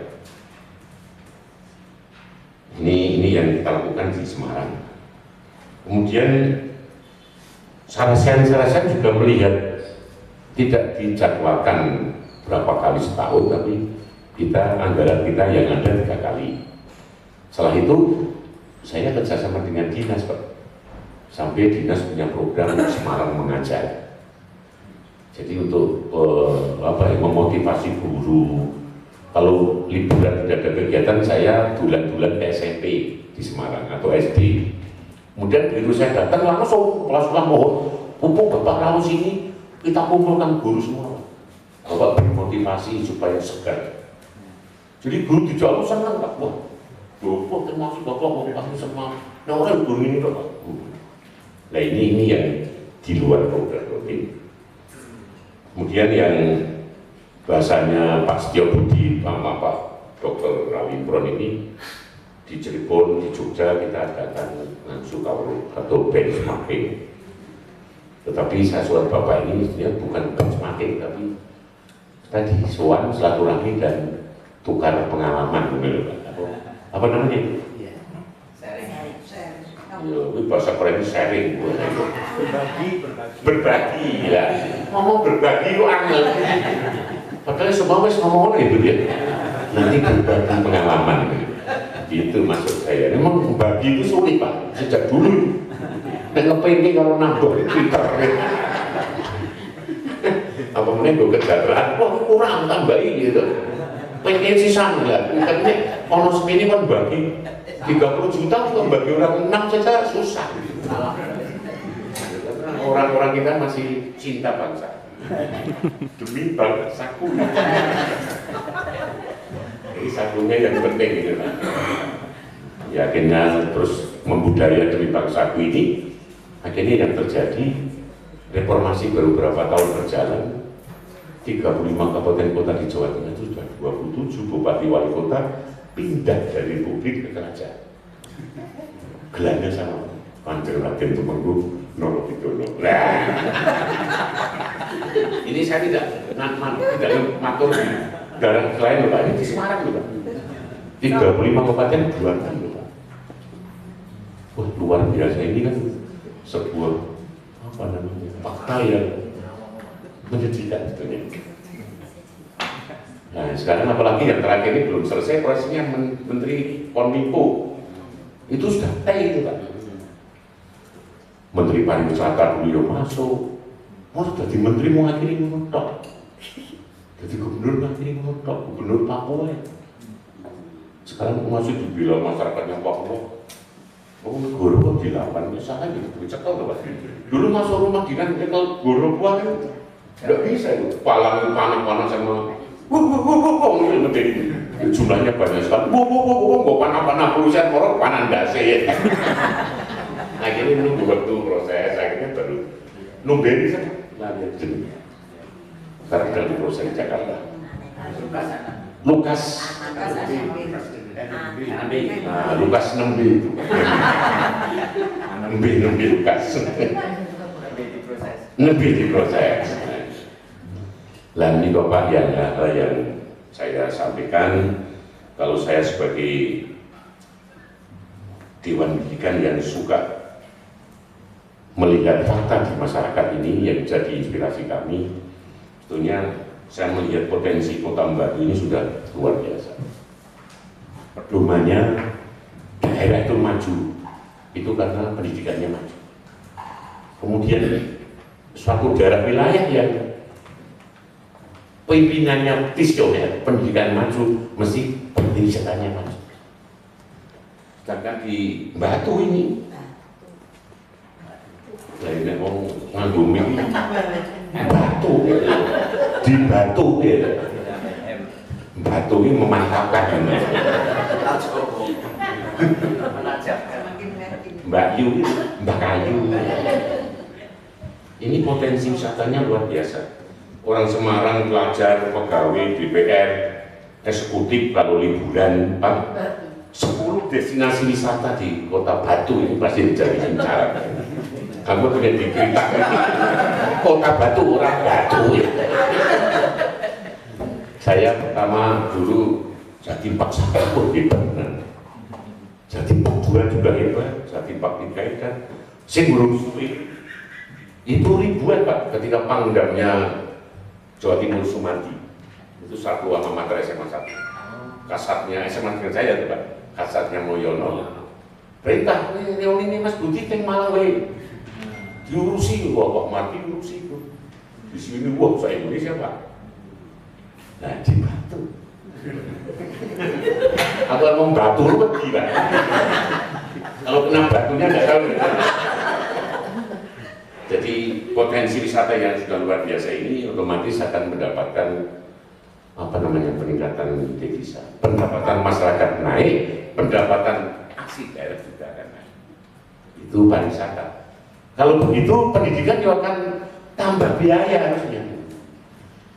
Ini yang kita lakukan di Semarang. Kemudian Sarasen juga melihat tidak dijadwalkan berapa kali setahun, tapi anggaran kita yang ada 3 kali. Setelah itu saya kerjasama dengan dinas, Pak. Sampai dinas punya program Semarang Mengajar. Jadi untuk memotivasi guru. Kalau liburan tidak ada kegiatan, saya bulan-bulan ke SMP di Semarang atau SD. Kemudian begitu saya datang langsung kelas-kelas mohon, mumpung Bapak kalau sini kita kumpulkan guru semua. Bapak bermotivasi supaya segar. Jadi guru di Jawa senang, Pak. Wah, Bapak termasuk Bapak mau pasti semua. Nah orang guru ini Pak. Nah ini yang di luar program ini. Kemudian yang bahasanya Pak Setio Budi sama Pak Dr. Rawimron ini di Cirebon, di Jogja kita adakan Sukawro atau benchmarking. Tetapi saya surat Bapak ini sebenarnya bukan benchmarking, tapi tadi soal silaturahmi dan tukar pengalaman, apa namanya? Sharing. Bahasa keren sharing. Berbagi ya. Ngomong berbagi itu angel. Padahal semua wis ngomong itu dia. Nanti berbagi pengalaman. Gitu maksud saya. Memang berbagi itu sulit, Pak. Sejak dulu. Dan ngepengen kalau nambah Twitter. Apa meneh gue kejaran, wah kurang tambahin gitu. Pengen sisaan lah, katanya ono semini kan bagi 30 juta untuk bagi orang 6 saja susah. Orang-orang kita masih cinta bangsa demi bangsa saku. Jadi sakunya yang penting gitu kan. Ya akhirnya terus membudaya demi bangsaku ini. Akhirnya yang terjadi reformasi baru beberapa tahun berjalan. 35 kabupaten kota di Jawa Tengah itu sudah 27 bupati wali kota pindah dari republik ke kerajaan. Gelarnya sama Panjer Raden Tumenggung Norovidono. Ini saya tidak matur di daerah lain loh Pak, ini di Semarang loh Pak. 35 kabupaten 2 kali loh Pak. Wah luar biasa, ini kan sebuah apa namanya fakta yang menyedihkan sebetulnya. Nah sekarang apalagi yang terakhir ini belum selesai prosesnya Menteri Kominfo itu sudah itu Pak. Menteri Pariwisata beliau masuk, jadi menteri mau akhiri mengutuk, jadi gubernur akhiri mengutuk, gubernur Papua. Sekarang masih dibilang masyarakatnya Papua. Oh, guru kok dilawan, misalnya gitu, dicekal Pak. Dulu masuk rumah dinas kalau guru buah kan nggak bisa itu, palang panas sama jumlahnya banyak sekali, nggak panah-panah perusahaan orang panan dasi. Akhirnya nunggu waktu proses, akhirnya baru numberi Sekarang sedang diproses di Jakarta. Lukas Lukas 6B itu. 6B Lukas. Lebih diproses. Lah ini Bapak yang saya sampaikan, kalau saya sebagai Dewan Pendidikan yang suka melihat fakta di masyarakat ini yang jadi inspirasi kami, sebetulnya saya melihat potensi Kota Batu ini sudah luar biasa. Pedomannya daerah itu maju, itu karena pendidikannya maju. Kemudian suatu daerah wilayah yang pimpinannya visioner, pendidikan maju, mesti pendidikannya maju. Sedangkan di Batu ini, lainnya mau ngagumi Batu, di Batu ya. Batu ini memantapkan. Mbak Yu, Mbak Kayu. Ini potensi wisatanya luar biasa. Orang Semarang, pelajar, pegawai, DPR, eksekutif, lalu liburan, 10 destinasi wisata di Kota Batu ini pasti menjadi incaran. Kamu punya diceritakan Kota Batu, orang Batu ya. Saya pertama dulu jadi Pak Sapur hebat, jadi Pak 2 juga hebat, jadi Pak 3 kan sing belum suwi. Itu ribuan Pak ketika Pangdamnya Jawa Timur Sumardi. Itu satu alma mater SMA 1. Kasatnya SMA dengan saya tuh Pak. Kasatnya Moyono. Perintah ini Mas Budi teng Malang wae. Diurusi kok mati diurusi itu. Di sini wah saya Indonesia Pak. Nah di Batu. Aku ngomong Batu lu kan gila. Kalau kena batunya nggak tahu. Jadi potensi wisata yang sudah luar biasa ini otomatis akan mendapatkan peningkatan devisa, pendapatan masyarakat naik, pendapatan asli daerah juga akan naik. Itu pariwisata. Kalau begitu pendidikan juga akan tambah biaya harusnya.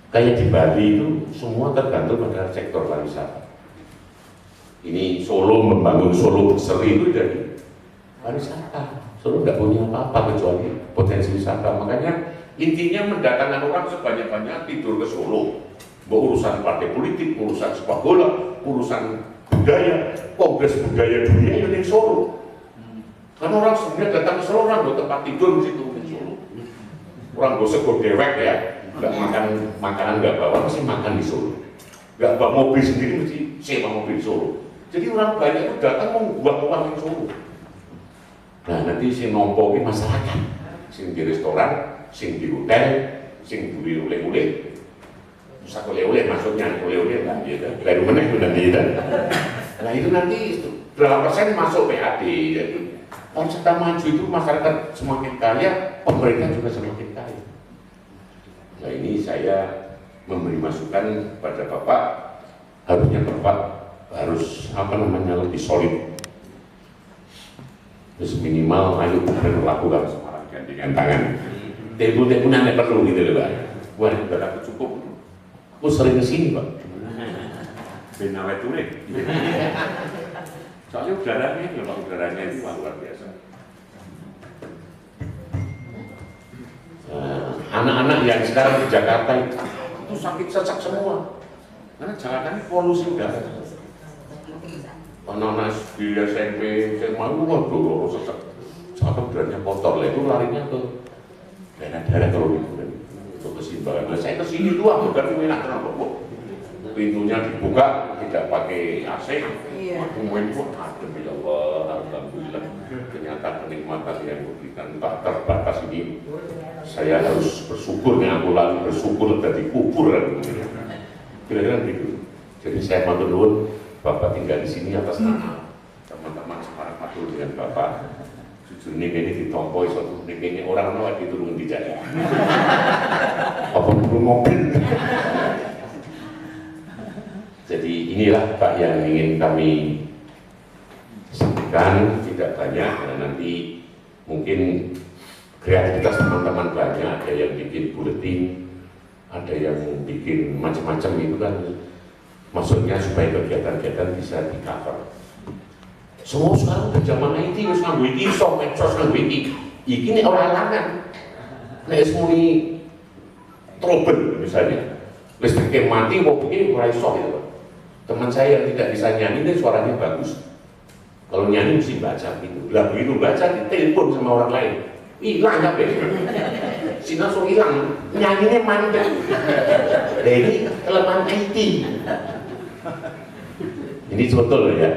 Kayak di Bali itu semua tergantung pada sektor pariwisata. Ini Solo membangun Solo Berseri itu dari pariwisata. Solo nggak punya apa-apa kecuali potensi wisata. Makanya intinya mendatangkan orang sebanyak-banyak tidur ke Solo. Mau urusan partai politik, urusan sepak bola, urusan budaya, kongres budaya dunia yang di Solo. Karena orang sebenarnya datang ke Solo, orang buat tempat tidur di situ di Solo. Orang gue sego dewek ya, nggak makan makanan nggak bawa, mesti makan di Solo. Nggak bawa mobil sendiri, mesti sewa mobil di Solo. Jadi orang banyak itu datang mau buang uang di Solo. Nah nanti si nompokin masyarakat, sing di restoran, sing di hotel, sing di oleh-oleh, pusat oleh-oleh maksudnya oleh-oleh lah, gitu. Baru meneh nanti gitu. Nah itu nanti berapa persen masuk PAD. Jadi pariwisata maju itu masyarakat semakin kaya, pemerintah juga semakin kaya. Nah ini saya memberi masukan pada Bapak, harusnya Bapak harus lebih solid. Terus minimal ayo berlakukan Semarang gandengan tangan. Telepon aneh perlu gitu loh Pak. Wah ini udah aku cukup. Aku sering kesini Pak. Benawet tuh nih. Soalnya udaranya itu luar biasa. Anak-anak yang sekarang di Jakarta itu sakit sesak semua. Karena Jakarta ini polusi udara. Anak-anak di SMP, SMA itu waduh sesak. Soalnya udaranya kotor lah, itu larinya ke daerah-daerah kalau liburan. Untuk kesimbangan. Nah, saya kesini doang, bukan enak kenapa kok. Pintunya dibuka, tidak pakai AC. Aku main pun adem ya Allah, alhamdulillah. Ternyata kenikmatan yang diberikan tak terbatas ini. Saya harus bersyukur, yang aku lalu bersyukur dari kubur. Kira-kira gitu. Jadi saya matur nuwun. Bapak tinggal di sini atas nama teman-teman sepakat matur dengan Bapak. Jujur ini ditompoi suatu ini orang nawat diturun di jalan. Apa perlu mobil? Jadi inilah Pak yang ingin kami sampaikan, tidak banyak dan nanti mungkin kreativitas teman-teman banyak, ada yang bikin buletin, ada yang bikin macam-macam itu kan, maksudnya supaya kegiatan-kegiatan bisa di cover. Semua sekarang udah zaman IT, harus nganggo iki, iso medsos nganggo iki. Iki nek ora lanang. Nek semuni trouble misalnya, listriknya mati, mau begini ora iso gitu. Teman saya yang tidak bisa nyanyi ini suaranya bagus. Kalau nyanyi mesti baca gitu. Lah begitu baca ditelepon sama orang lain. Hilang ya, si langsung hilang, nyanyinya mandek. Nah ini kelemahan IT. Ini contoh ya.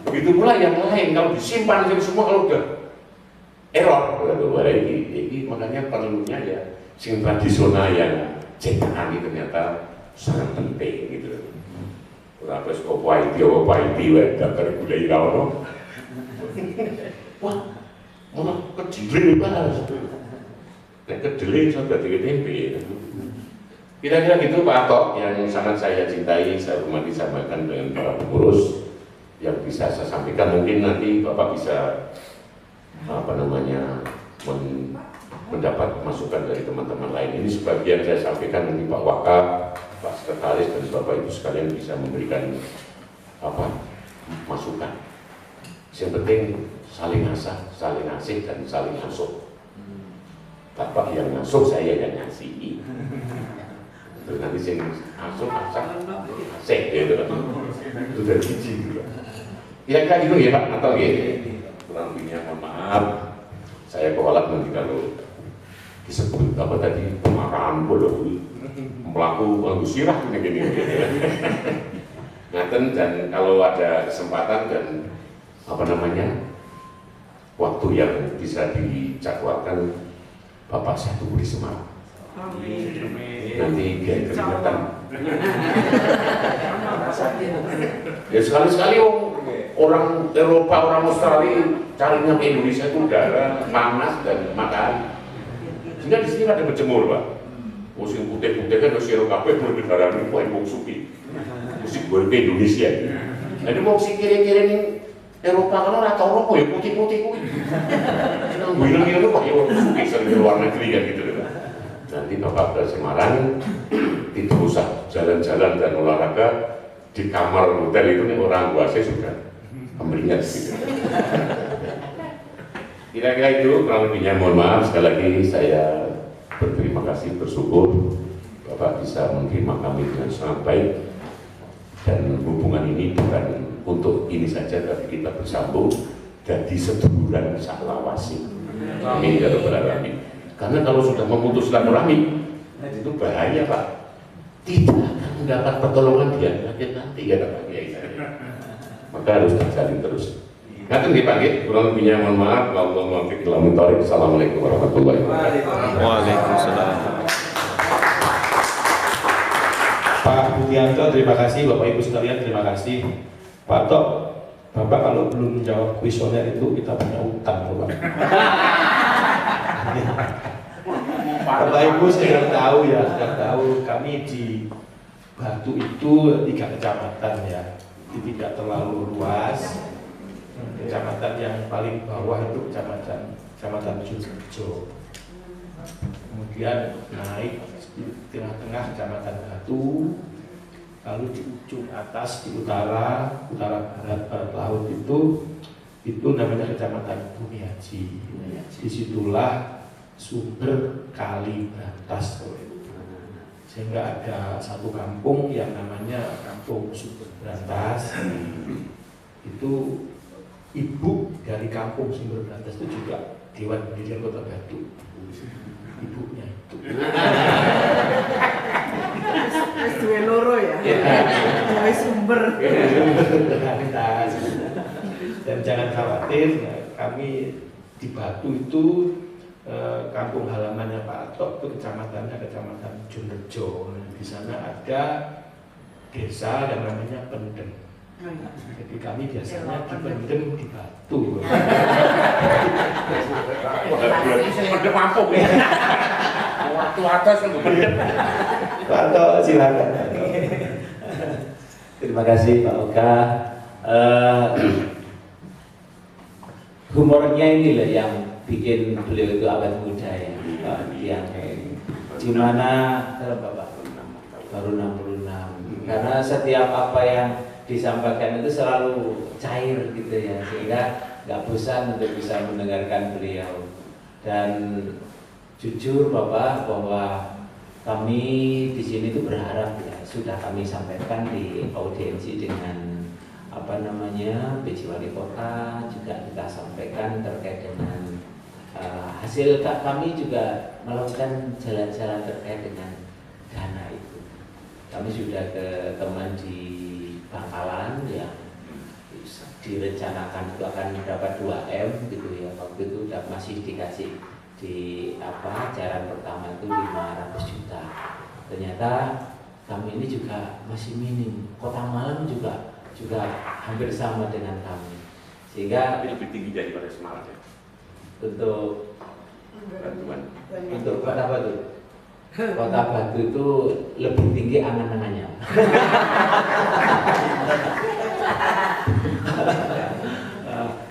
Begitu pula yang lain, kalau disimpan semua kalau udah error, ini makanya perlunya ya sing tradisional yang cetakan ini ternyata sangat penting gitu. Berapa skop IT, daftar budaya kau wah, mana kedelai banget. Nek kedelai sudah tempe. Kira-kira gitu Pak Atok yang sangat saya cintai, saya hormati, sampaikan dengan para pengurus yang bisa saya sampaikan. Mungkin nanti Bapak bisa mendapat masukan dari teman-teman lain. Ini sebagian saya sampaikan, nanti Pak Wakaf, Pak Sekretaris dan Bapak Ibu sekalian bisa memberikan masukan. Yang penting saling asah, saling asih dan saling asuh. Bapak yang ngasuh, saya yang ngasihi. Terus nanti sing asuh, asah, asih gitu kan. Itu dari biji gitu. Kira-kira gitu ya Pak, atau ya? Kurang lebihnya mohon maaf. Saya kewalahan nanti kalau disebut apa tadi pemarahan bodoh melaku anggu sirah gini. Ngaten, dan kalau ada kesempatan dan waktu yang bisa dijadwalkan, Bapak saya tunggu di Semarang. Nanti biar kelihatan. Ya sekali-sekali orang Eropa, orang Australia carinya ke Indonesia itu udara panas dan matahari. Sehingga di sini ada berjemur Pak. Musim putih-putih kan siro kabeh bernegara ini kok ibu suki. Musim gue ke Indonesia. Jadi mau si kira-kira Eropa kan ora tau apa ya putih-putih kuwi. Seneng bilang-bilang tuh kok ya suki sering luar negeri kan gitu loh. Nanti Bapak ke Semarang tidak usah jalan-jalan dan olahraga di kamar hotel itu nih orang puasa sudah kemeringat gitu. Kira-kira itu kurang lebihnya mohon maaf. Sekali lagi saya berterima kasih, bersyukur Bapak bisa menerima kami dengan sangat baik, dan hubungan ini bukan untuk ini saja, tapi kita bersambung jadi seduluran saklawasi. Amin ya rabbal alamin. Karena kalau sudah memutus silaturahmi itu bahaya Pak, tidak akan mendapat pertolongan di akhir nanti ya Pak Kiai. Maka harus terjalin terus. Nanti dipanggil, kurang lebihnya mohon maaf. Assalamualaikum warahmatullahi wabarakatuh. Waalaikumsalam. Pak Budianto, terima kasih. Bapak Ibu sekalian, terima kasih. Pak Tok, Bapak kalau belum menjawab kuesioner itu kita punya utang Bapak. Bapak Ibu sudah tahu ya, kami di Batu itu 3 kecamatan ya, tidak terlalu luas. Kecamatan yang paling bawah itu kecamatan Jurjo. Kemudian naik di tengah-tengah kecamatan Batu, lalu di ujung atas di utara barat laut itu namanya kecamatan Bumiaji. Disitulah sumber Kali Brantas, sehingga ada satu kampung yang namanya Kampung Sumber Brantas. Itu ibu dari Kampung Sumber Brantas itu juga Dewan Pendidikan Kota Batu, ibunya itu. Dua loro ya, dua sumber. Dan jangan khawatir, kami di Batu itu kampung halamannya Pak Atok itu kecamatannya Kecamatan Junrejo. Di sana ada desa yang namanya Pendem. Jadi kami biasanya di Pendem di Batu. Pendem apa ya? Waktu atas kan pendem. Pak Atok silakan. Terima kasih Pak Oka. Humornya ini loh yang bikin beliau itu awet muda ya, yang di mana Bapak baru 66. Karena setiap apa yang disampaikan itu selalu cair gitu ya, sehingga nggak bosan untuk bisa mendengarkan beliau. Dan jujur Bapak bahwa kami di sini itu berharap ya, sudah kami sampaikan di audiensi dengan apa namanya PJ Wali Kota, juga kita sampaikan terkait dengan hasil kami juga melakukan jalan-jalan terkait dengan dana itu. Kami sudah ke teman di Bangkalan yang direncanakan itu akan dapat 2M gitu ya, waktu itu masih dikasih di jaran pertama itu 500 juta. Ternyata kami ini juga masih minim. Kota Malang juga hampir sama dengan kami. Sehingga lebih tinggi daripada Semarang ya. Untuk bantuan. Untuk Kota Batu. Kota Batu itu lebih tinggi angan-angannya.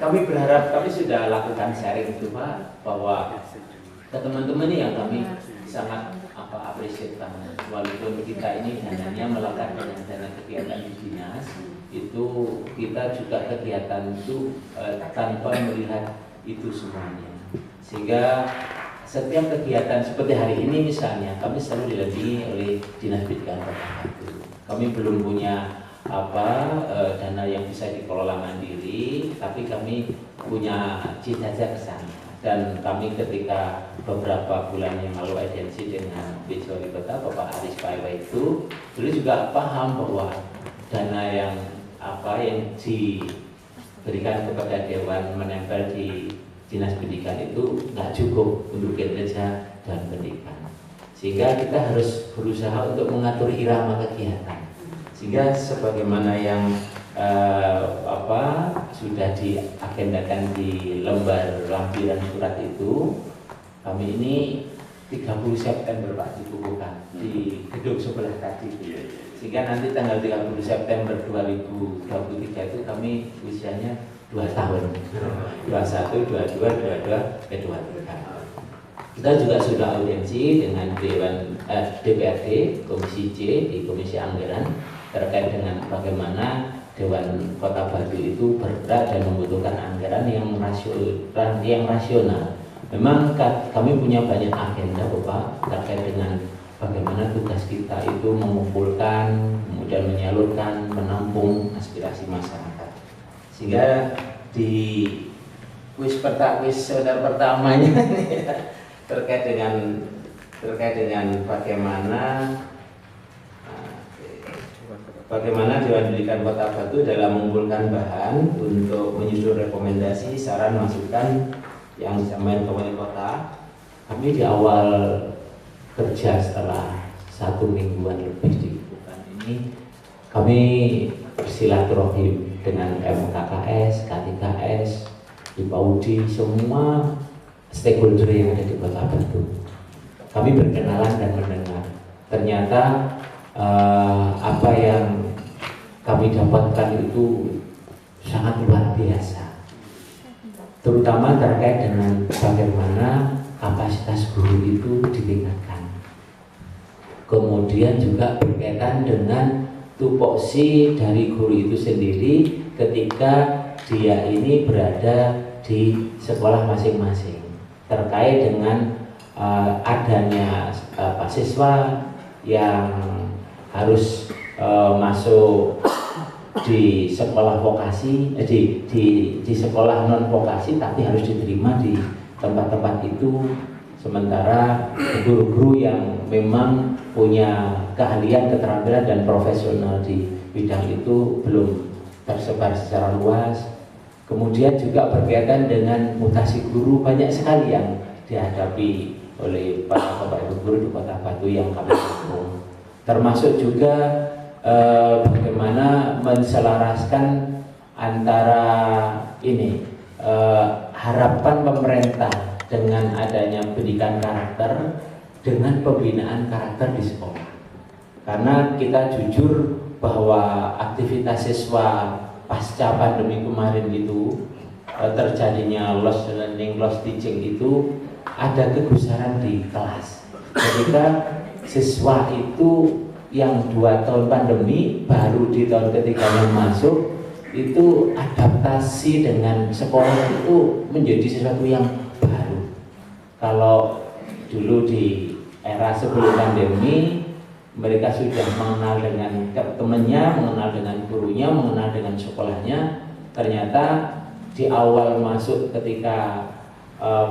Kami berharap, kami sudah lakukan sharing itu Pak, bahwa ke teman-teman yang kami sangat appreciate banget, walaupun kita ini dananya melekat dengan dana kegiatan di dinas, itu kita juga kegiatan itu tanpa melihat itu semuanya, sehingga setiap kegiatan seperti hari ini misalnya kami selalu didampingi oleh Dinas Pendidikan Kota Batu. Kami belum punya dana yang bisa dikelola mandiri, tapi kami punya cita-cita ke sana. Dan kami ketika beberapa bulan yang lalu audiensi dengan PJ Wali Kota Bapak Aris Paiwa itu, beliau juga paham bahwa dana yang diberikan kepada Dewan menempel di Dinas Pendidikan itu nggak cukup untuk kinerja dan pendidikan. Sehingga kita harus berusaha untuk mengatur irama kegiatan. Sehingga sebagaimana yang sudah diagendakan di lembar lampiran surat itu, kami ini 30 September Pak dibukukan di gedung sebelah tadi. Sehingga nanti tanggal 30 September 2023 itu kami usianya 2 tahun, 21, 22, 22, 23. Kita juga sudah audiensi dengan DPRD Komisi C di Komisi Anggaran terkait dengan bagaimana Dewan Kota Batu itu bergerak dan membutuhkan anggaran yang rasional. Memang kami punya banyak agenda Bapak terkait dengan bagaimana tugas kita itu mengumpulkan, kemudian menyalurkan, menampung aspirasi masyarakat. Sehingga di kuis saudara pertamanya terkait dengan bagaimana Dewan Pendidikan Kota Batu dalam mengumpulkan bahan untuk menyusun rekomendasi, saran, masukan yang disampaikan ke Wali Kota. Kami di awal kerja setelah 1 mingguan lebih dilakukan ini, kami bersilaturahim dengan MKKS, K3S, Paudi, semua stakeholder yang ada di Kota Batu. Kami berkenalan dan mendengar. Ternyata apa yang kami dapatkan itu sangat luar biasa, terutama terkait dengan bagaimana kapasitas guru itu ditingkatkan. Kemudian juga berkaitan dengan tupoksi dari guru itu sendiri ketika dia ini berada di sekolah masing-masing, terkait dengan adanya siswa yang harus masuk di sekolah vokasi, di sekolah non vokasi, tapi harus diterima di tempat-tempat itu. Sementara guru-guru yang memang punya keahlian, keterampilan dan profesional di bidang itu belum tersebar secara luas. Kemudian juga berkaitan dengan mutasi guru, banyak sekali yang dihadapi oleh para bapak ibu guru di Kota Batu yang kami dukung. Termasuk juga bagaimana menselaraskan antara harapan pemerintah dengan adanya pendidikan karakter dengan pembinaan karakter di sekolah. Karena kita jujur bahwa aktivitas siswa pasca pandemi kemarin itu terjadinya lost learning, lost teaching itu ada kegusaran di kelas. Ketika siswa itu yang 2 tahun pandemi baru di tahun ketiganya masuk, itu adaptasi dengan sekolah itu menjadi sesuatu yang baru. Kalau dulu di era sebelum pandemi, mereka sudah mengenal dengan temannya, mengenal dengan gurunya, mengenal dengan sekolahnya. Ternyata di awal masuk ketika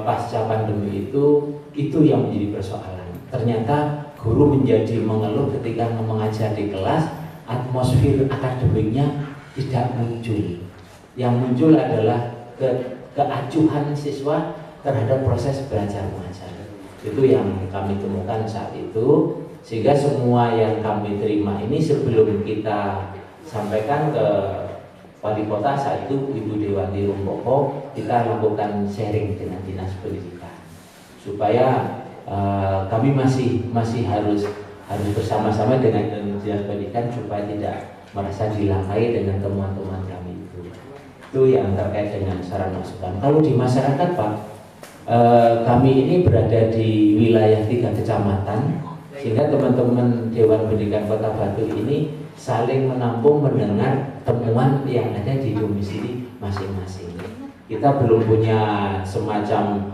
pasca pandemi itu yang menjadi persoalan. Ternyata guru menjadi mengeluh ketika mengajar di kelas, atmosfer akademiknya tidak muncul. Yang muncul adalah keacuhan siswa terhadap proses belajar mengajar. Itu yang kami temukan saat itu, sehingga semua yang kami terima ini sebelum kita sampaikan ke wali kota saat itu Ibu Dewanti Rumpoko, kita lakukan sharing dengan Dinas Pendidikan supaya kami masih harus bersama-sama dengan Dinas Pendidikan supaya tidak merasa dilangkai dengan temuan-temuan kami itu. Itu yang terkait dengan saran masukan. Kalau di masyarakat Pak, kami ini berada di wilayah 3 kecamatan, sehingga teman-teman Dewan Pendidikan Kota Batu ini saling menampung mendengar temuan yang ada di domisili masing-masing. Kita belum punya semacam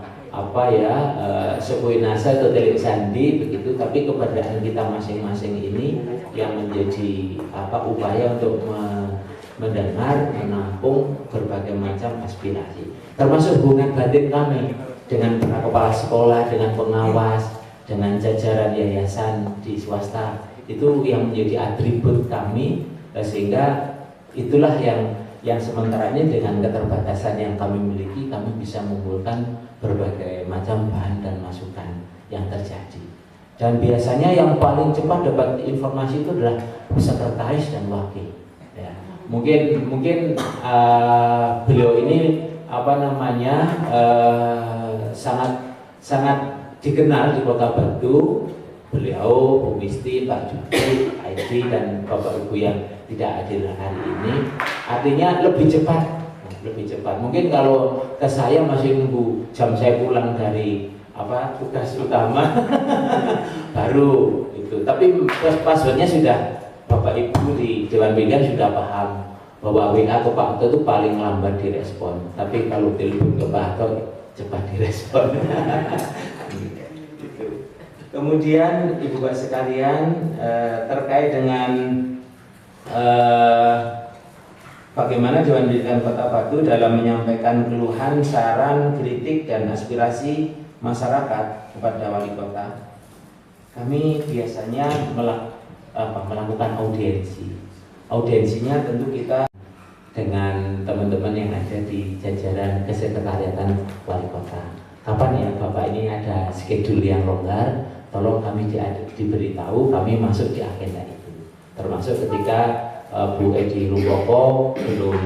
sekuinasa atau telik sandi begitu, tapi keberadaan kita masing-masing ini yang menjadi upaya untuk mendengar, menampung berbagai macam aspirasi, termasuk hubungan batin kami dengan para kepala sekolah, dengan pengawas, dengan jajaran yayasan di swasta. Itu yang menjadi atribut kami, sehingga itulah yang sementaranya dengan keterbatasan yang kami miliki, kami bisa mengumpulkan berbagai macam bahan dan masukan yang terjadi. Dan biasanya yang paling cepat dapat informasi itu adalah sekretaris dan wakil. Ya. Mungkin beliau ini sangat dikenal di Kota Batu. Beliau, Bu Misti, Pak Judi, Aidi, dan Bapak Ibu yang tidak hadir hari ini, artinya lebih cepat. Mungkin kalau ke saya masih nunggu jam saya pulang dari tugas utama baru itu. Tapi passwordnya sudah Bapak Ibu di Dewan Pendidikan sudah paham bahwa WA ke Pak Anto itu paling lambat direspon. Tapi kalau telepon ke Pak Anto cepat direspon. Kemudian Ibu Bapak sekalian, terkait dengan bagaimana Dewan Pendidikan Kota Batu dalam menyampaikan keluhan, saran, kritik, dan aspirasi masyarakat kepada wali kota, kami biasanya melakukan audiensi. Audiensinya tentu kita dengan teman-teman yang ada di jajaran kesekretariatan wali kota. Kapan ya Bapak ini ada schedule yang longgar, tolong kami diberitahu, kami masuk di agenda itu. Termasuk ketika Bu Edi Rumpoko belum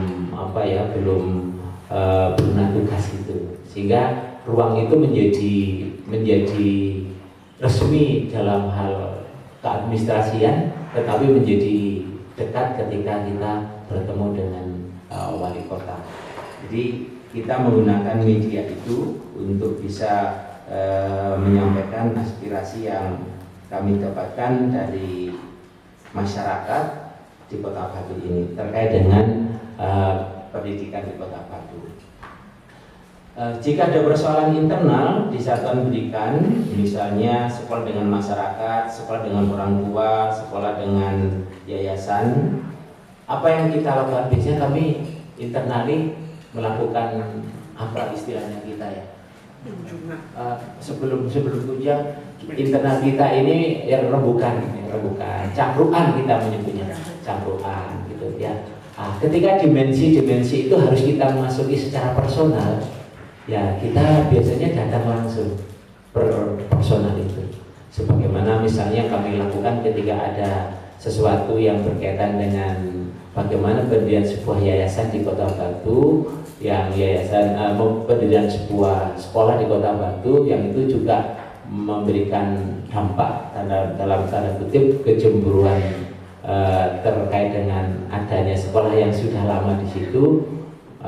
tugas itu, sehingga ruang itu menjadi resmi dalam hal keadministrasian, tetapi menjadi dekat ketika kita bertemu dengan wali kota. Jadi kita menggunakan media itu untuk bisa menyampaikan aspirasi yang kami dapatkan dari masyarakat di Kota Batu ini terkait dengan pendidikan di Kota Batu. Jika ada persoalan internal di satuan pendidikan, misalnya sekolah dengan masyarakat, sekolah dengan orang tua, sekolah dengan yayasan, apa yang kita lakukan? Biasanya kami internali melakukan apa istilahnya kita ya? Sebelum kunjungan internal kita ini rembukan, cangkruan kita menyebutnya, cangkruan gitu ya. Ketika dimensi itu harus kita masuki secara personal, ya kita biasanya datang langsung personal itu. Sebagaimana misalnya kami lakukan ketika ada sesuatu yang berkaitan dengan bagaimana pendirian sebuah yayasan di Kota Batu, yang yayasan pendirian sebuah sekolah di Kota Batu yang itu juga memberikan dampak dalam tanda kutip kecemburuan terkait dengan adanya sekolah yang sudah lama di situ.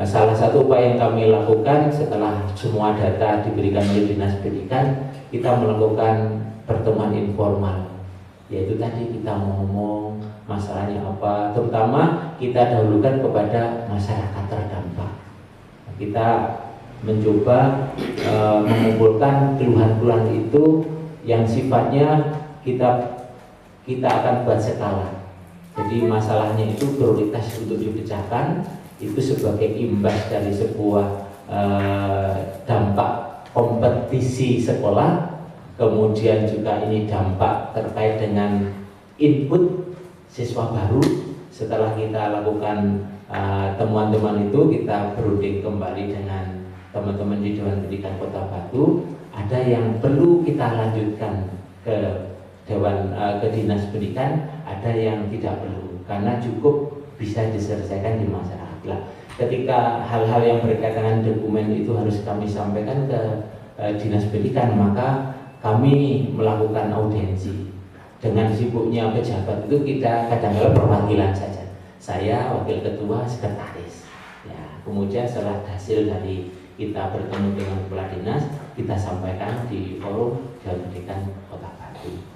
salah satu upaya yang kami lakukan setelah semua data diberikan oleh Dinas Pendidikan, kita melakukan pertemuan informal, yaitu tadi kita ngomong masalahnya apa, terutama kita dahulukan kepada masyarakat terdampak. Kita mencoba mengumpulkan keluhan-keluhan itu yang sifatnya kita akan buat skala. Jadi masalahnya itu prioritas untuk dipecahkan, itu sebagai imbas dari sebuah dampak kompetisi sekolah, kemudian juga ini dampak terkait dengan input siswa baru. Setelah kita lakukan temuan-temuan itu, kita berunding kembali dengan teman-teman di Dewan Pendidikan Kota Batu. Ada yang perlu kita lanjutkan ke ke Dinas Pendidikan, ada yang tidak perlu karena cukup bisa diselesaikan di masyarakat. Lah, ketika hal-hal yang berkaitan dengan dokumen itu harus kami sampaikan ke Dinas Pendidikan, maka kami melakukan audiensi. Dengan sibuknya pejabat itu kita kadang-kadang perwakilan saja. Saya wakil ketua, sekretaris. Ya, kemudian setelah hasil dari kita bertemu dengan kepala dinas, kita sampaikan di forum Dewan Pendidikan Kota Batu.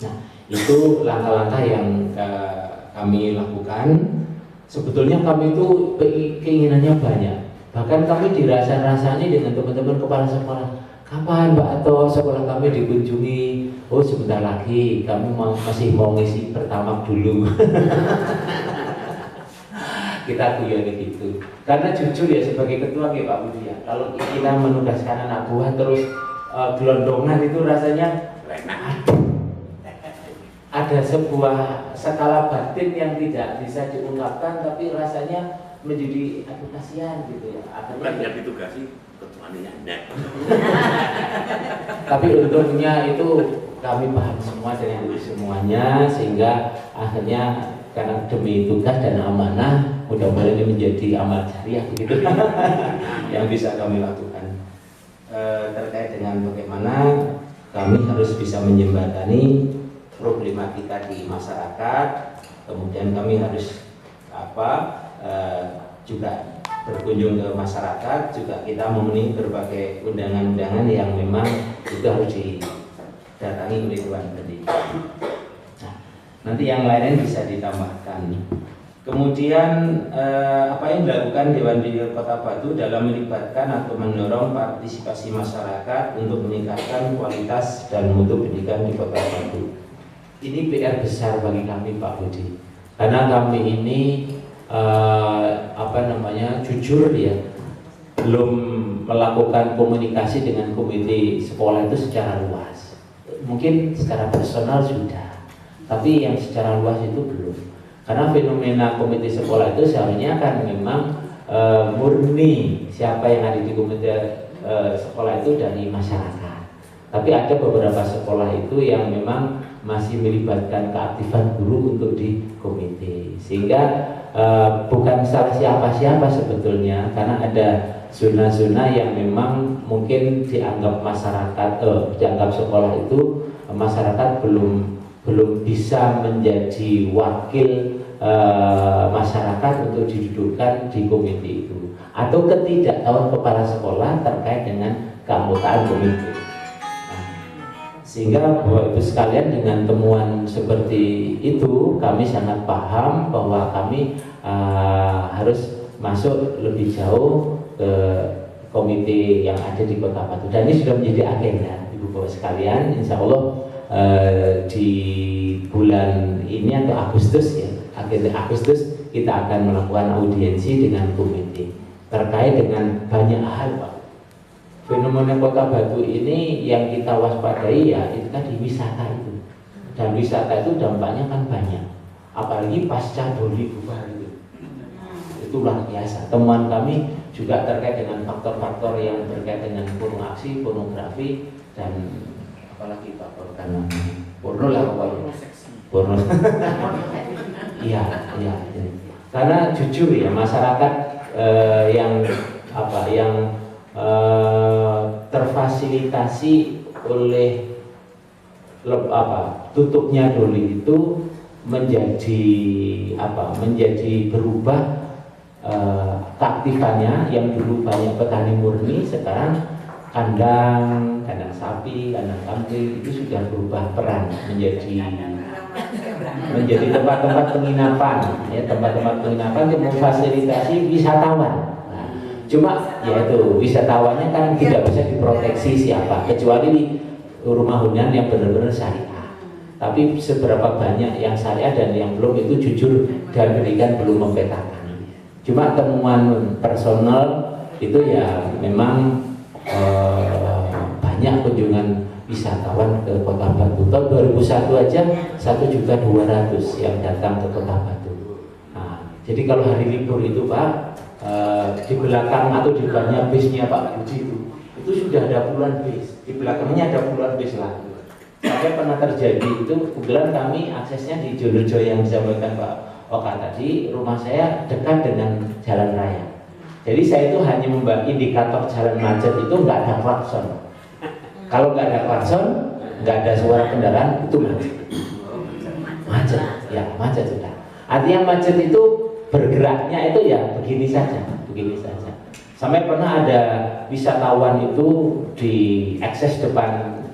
Nah, itu langkah-langkah yang kami lakukan. Sebetulnya kami itu keinginannya banyak. Bahkan kami dirasa-rasani dengan teman-teman kepala sekolah. Kapan Mbak Ato sekolah kami dikunjungi? Oh, sebentar lagi, kami masih mau ngisi pertamax dulu. Kita guyoni gitu. Karena jujur ya sebagai ketua ya Pak Budi ya, kalau kita menugaskan anak buah terus gelondongan itu rasanya ada sebuah skala batin yang tidak bisa diungkapkan, tapi rasanya menjadi aduh kasihan gitu ya. Bukan yang ditugasi ketuanya. Tapi untungnya itu kami paham semua dengan semuanya, sehingga akhirnya karena demi tugas dan amanah, mudah-mudahan ini menjadi amal jariah begitu yang bisa kami lakukan terkait dengan bagaimana kami harus bisa menjembatani problematika di masyarakat. Kemudian kami harus juga berkunjung ke masyarakat, juga kita memenuhi berbagai undangan-undangan yang memang itu harus didatangi oleh Dewan Pendidikan. Nah, nanti yang lain bisa ditambahkan. Kemudian apa yang dilakukan Dewan Pendidikan Kota Batu dalam melibatkan atau mendorong partisipasi masyarakat untuk meningkatkan kualitas dan mutu pendidikan di Kota Batu. Ini PR besar bagi kami Pak Budi, karena kami ini jujur ya, belum melakukan komunikasi dengan komite sekolah itu secara luas. Mungkin secara personal sudah, tapi yang secara luas itu belum. Karena fenomena komite sekolah itu seharusnya kan memang murni siapa yang ada di komite sekolah itu dari masyarakat. Tapi ada beberapa sekolah itu yang memang masih melibatkan keaktifan guru untuk di komite, sehingga bukan salah siapa-siapa sebetulnya, karena ada zona-zona yang memang mungkin dianggap masyarakat, dianggap sekolah itu masyarakat belum bisa menjadi wakil masyarakat untuk didudukkan di komite itu, atau ketidaktahuan kepala sekolah terkait dengan keanggotaan komite. Sehingga Bapak Ibu sekalian, dengan temuan seperti itu kami sangat paham bahwa kami harus masuk lebih jauh ke komite yang ada di Kota Batu, dan ini sudah menjadi agenda Ibu Bapak sekalian. Insya Allah di bulan ini atau Agustus ya, akhir Agustus kita akan melakukan audiensi dengan komite terkait dengan banyak hal Pak. Fenomena Kota Batu ini yang kita waspadai ya itu tadi wisata itu, dan wisata itu dampaknya kan banyak, apalagi pasca Doli bubar itu luar biasa. Temuan kami juga terkait dengan faktor-faktor yang berkaitan dengan pornografi dan apalagi Pak porno lah pokoknya porno. Iya. Karena jujur ya masyarakat yang terfasilitasi oleh tutupnya Doli itu menjadi berubah keaktifannya yang dulu banyak petani murni, sekarang kandang sapi, kandang kambing itu sudah berubah peran menjadi tempat-tempat penginapan, ya, tempat-tempat penginapan untuk memfasilitasi wisatawan. Nah, cuma yaitu wisatawannya kan tidak bisa diproteksi siapa kecuali rumah hunian yang benar-benar syariah. Tapi seberapa banyak yang syariah dan yang belum itu jujur dan pendidikan belum memetakan. Cuma temuan personal itu ya memang banyak kunjungan wisatawan ke Kota Batu. Tahun 2001 aja 1.200.000 yang datang ke Kota Batu. Nah, jadi kalau hari libur itu Pak, di belakang atau di depannya bisnya Pak Budi itu sudah ada puluhan bis. Di belakangnya ada puluhan bis lagi. Sampai pernah terjadi itu, kebetulan kami aksesnya di Jondojo yang disampaikan Pak Oka tadi, rumah saya dekat dengan jalan raya. Jadi saya itu hanya membagi indikator jalan macet itu nggak ada klakson. Kalau nggak ada klakson, nggak ada suara kendaraan, itu macet. Macet, ya macet sudah. Artinya macet itu bergeraknya itu ya begini saja, begini saja. Sampai pernah ada wisatawan itu di akses depan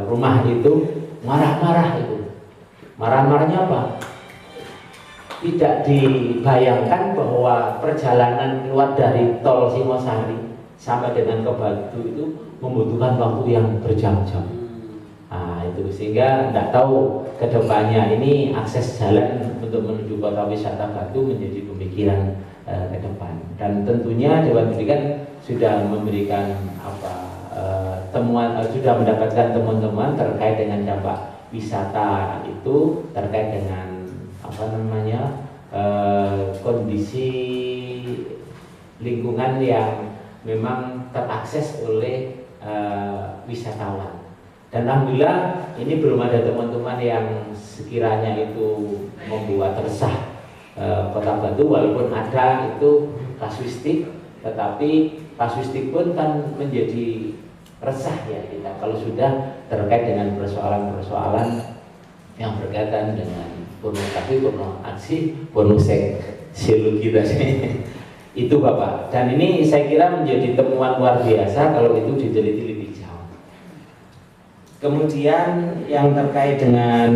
rumah itu marah-marah itu. Marah-marahnya apa? Tidak dibayangkan bahwa perjalanan keluar dari tol Singosari sampai dengan ke Batu itu membutuhkan waktu yang berjam-jam. Nah, itu sehingga tidak tahu kedepannya ini akses jalan untuk menuju kota wisata Batu menjadi pemikiran ke depan. Dan tentunya Dewan Pendidikan sudah memberikan temuan, sudah mendapatkan temuan-temuan terkait dengan dampak wisata itu, terkait dengan kondisi lingkungan yang memang terakses oleh wisatawan. Dan alhamdulillah ini belum ada teman-teman yang sekiranya itu membuat resah Kota Batu, walaupun ada itu kasuistik, tetapi kasuistik pun kan menjadi resah ya kita kalau sudah terkait dengan persoalan-persoalan yang berkaitan dengan pornografi, porno aksi, pornoseksiologi tadi. Itu Bapak. Dan ini saya kira menjadi temuan luar biasa kalau itu diteliti lebih jauh. Kemudian yang terkait dengan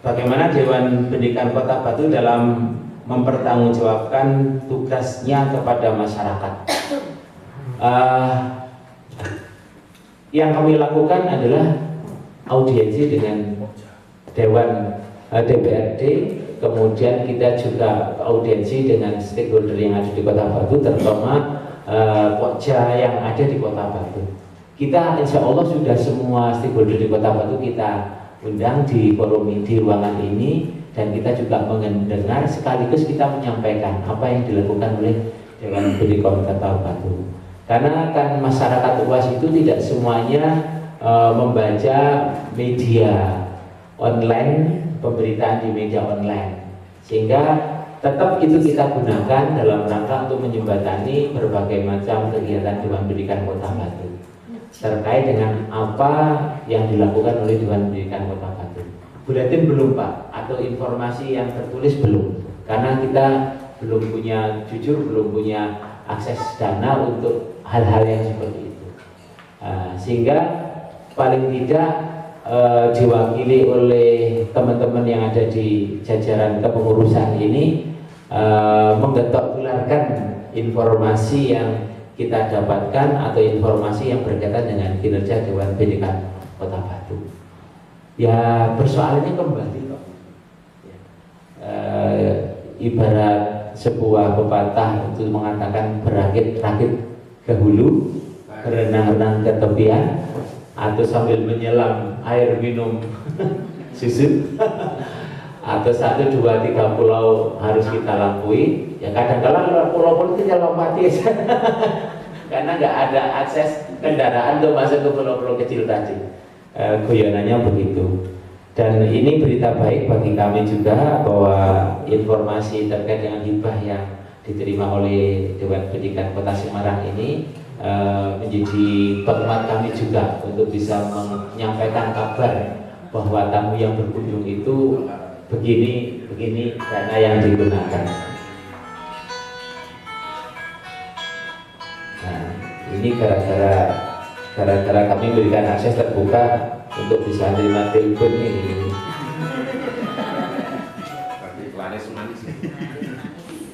bagaimana Dewan Pendidikan Kota Batu dalam mempertanggungjawabkan tugasnya kepada masyarakat. Yang kami lakukan adalah audiensi dengan Dewan DPRD, kemudian kita juga audiensi dengan stakeholder yang ada di Kota Batu, terutama Pokja yang ada di Kota Batu. Kita insya Allah sudah semua stakeholder di Kota Batu kita undang di forum di ruangan ini, dan kita juga mendengar sekaligus kita menyampaikan apa yang dilakukan oleh Dewan Pendidikan Kota Batu. Karena kan masyarakat luas itu tidak semuanya membaca media online, pemberitaan di media online, sehingga tetap itu kita gunakan dalam rangka untuk menjembatani berbagai macam kegiatan Dewan Pendidikan Kota Batu terkait dengan apa yang dilakukan oleh Dewan Pendidikan Kota Batu. Buletin belum Pak, atau informasi yang tertulis belum, karena kita belum punya, jujur belum punya akses dana untuk hal-hal yang seperti itu. Sehingga paling tidak diwakili oleh teman-teman yang ada di jajaran kepengurusan ini menggetok gelarkan informasi yang kita dapatkan atau informasi yang berkaitan dengan kinerja Dewan Pendidikan Kota Batu. Ya persoalannya kembali kok. Ibarat sebuah pepatah itu mengatakan berakit-rakit ke hulu, berenang-renang ke tepian, atau sambil menyelam air minum susu, atau 1, 2, 3 pulau harus kita lampaui. Ya kadang-kadang pulau-pulau kita lompati karena nggak ada akses kendaraan untuk masuk ke pulau-pulau kecil tadi. Guyonannya begitu. Dan ini berita baik bagi kami juga bahwa informasi terkait dengan hibah yang diterima oleh Dewan Pendidikan Kota Semarang ini menjadi penguat kami juga untuk bisa menyampaikan kabar bahwa tamu yang berkunjung itu begini dana yang digunakan. Nah, ini gara-gara kami berikan akses terbuka untuk bisa menerima telepon ini.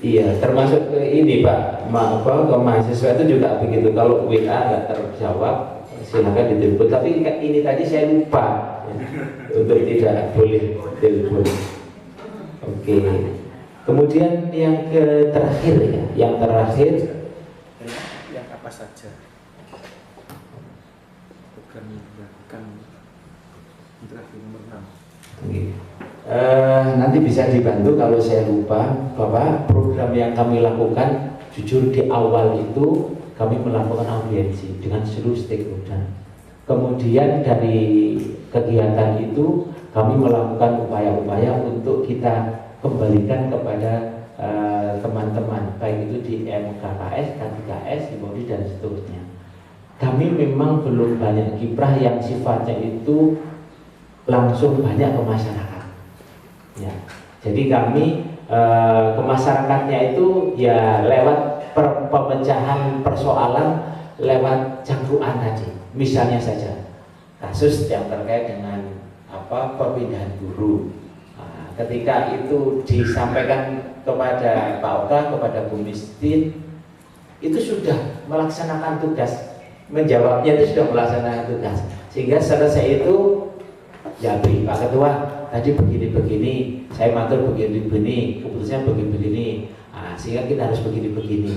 Iya, termasuk ini Pak, ke mahasiswa itu juga begitu. Kalau WA nggak terjawab, silakan ditelepon. Tapi ini tadi saya lupa ya, untuk tidak boleh telepon. Oke. Kemudian yang terakhir ya, yang apa saja program yang dilakukan terakhir nomor 6. Nanti bisa dibantu kalau saya lupa bahwa program yang kami lakukan, jujur di awal itu kami melakukan audiensi dengan seluruh stakeholder. Kemudian dari kegiatan itu kami melakukan upaya-upaya untuk kita kembalikan kepada teman-teman, baik itu di MKKS, K3S, Himodi dan seterusnya. Kami memang belum banyak kiprah yang sifatnya itu langsung banyak ke masyarakat. Ya, jadi kami ke masyarakatnya itu ya lewat pemecahan persoalan lewat jangkauan tadi. Misalnya saja kasus yang terkait dengan perpindahan guru. Nah, ketika itu disampaikan kepada Pak Oka, kepada Bu Mistin, itu sudah melaksanakan tugas, menjawabnya itu sudah melaksanakan tugas. Sehingga selesai itu ya Pak Ketua tadi begini-begini, saya matur begini-begini, keputusannya begini-begini, sehingga kita harus begini-begini.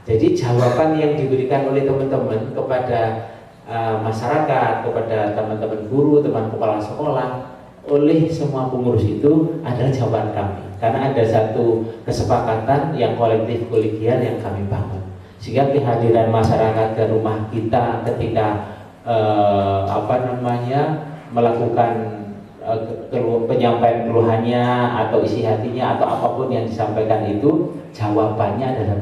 Jadi jawaban yang diberikan oleh teman-teman kepada masyarakat, kepada teman-teman guru, teman kepala sekolah, oleh semua pengurus itu adalah jawaban kami. Karena ada satu kesepakatan yang kolektif kolegial yang kami bangun. Sehingga kehadiran masyarakat ke rumah kita ketika melakukan penyampaian keluhannya atau isi hatinya atau apapun yang disampaikan itu, jawabannya adalah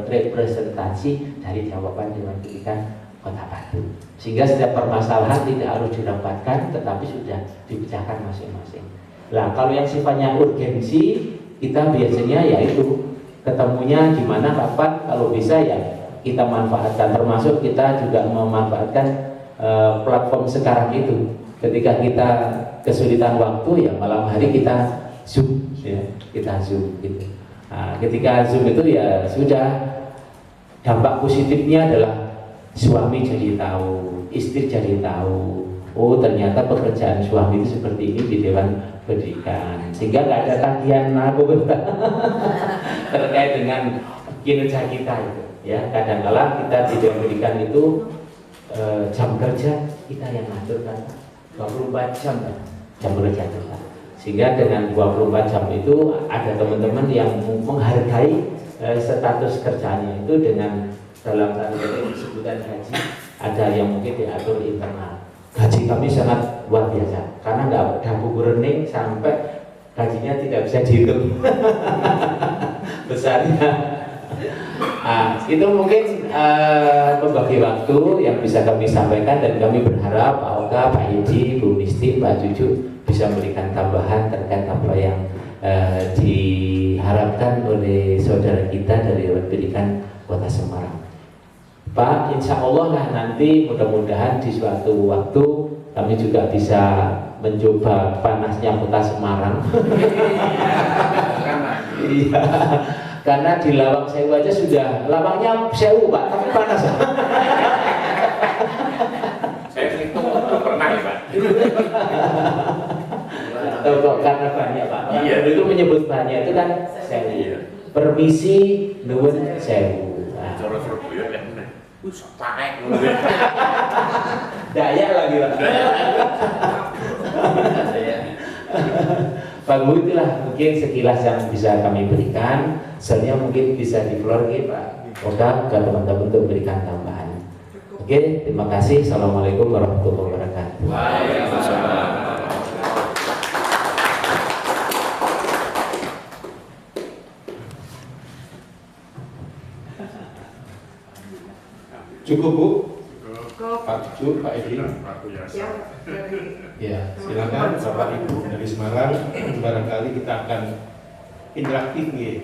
representasi dari jawaban Dewan Pendidikan Kota Batu. Sehingga setiap permasalahan tidak harus dirapatkan, tetapi sudah dipecahkan masing-masing. Nah, kalau yang sifatnya urgensi, kita biasanya yaitu ketemunya gimana, kapan, kalau bisa ya kita manfaatkan. Termasuk kita juga memanfaatkan platform sekarang itu. Ketika kita kesulitan waktu ya malam hari kita Zoom ya, kita Zoom gitu. Nah, ketika Zoom itu ya sudah, dampak positifnya adalah suami jadi tahu, istri jadi tahu, oh ternyata pekerjaan suami itu seperti ini di Dewan Pendidikan, sehingga nggak ada tagihan terkait dengan kinerja kita itu ya. Kadang-kala kita di Dewan Pendidikan itu jam kerja kita yang ngatur kan 24 jam kan jam kerja kita, sehingga dengan 24 jam itu ada teman-teman yang menghargai status kerjanya itu dengan dalam tanda kutip sebutan gaji, ada yang mungkin diatur internal. Gaji kami sangat luar biasa karena nggak ada buku rekening sampai gajinya tidak bisa dihitung besarnya. Itu mungkin membagi waktu yang bisa kami sampaikan, dan kami berharap Pak Oka, Pak Hiji, Bu Misti, Pak Cucu bisa memberikan tambahan terkait apa yang diharapkan oleh saudara kita dari Dewan Pendidikan Kota Semarang. Pak, insya Allah lah nanti mudah-mudahan di suatu waktu kami juga bisa mencoba panasnya Kota Semarang. Iya. Karena di Lawang Sewu aja sudah, lawangnya sewu Pak, tapi panas. Saya itu pernah ya Pak. Atau kok karena banyak Pak. Iya. Itu menyebut banyak itu kan sewu. Iya. Permisi nuwun sewu. Nah. Cara Surabaya ya bener. Pakai. Daya lagi Pak. Pak Guru, itulah mungkin sekilas yang bisa kami berikan. Sebenarnya mungkin bisa di-floor Pak Oka ke teman-teman untuk berikan tambahan. Oke, terima kasih. Assalamualaikum warahmatullahi wabarakatuh. Waalaikumsalam. Cukup Bu? Cukup. Cuk, Pak Edi. Ya, dari Ya, silakan Bapak Ibu dari Semarang. Barangkali kita akan interaktif ya.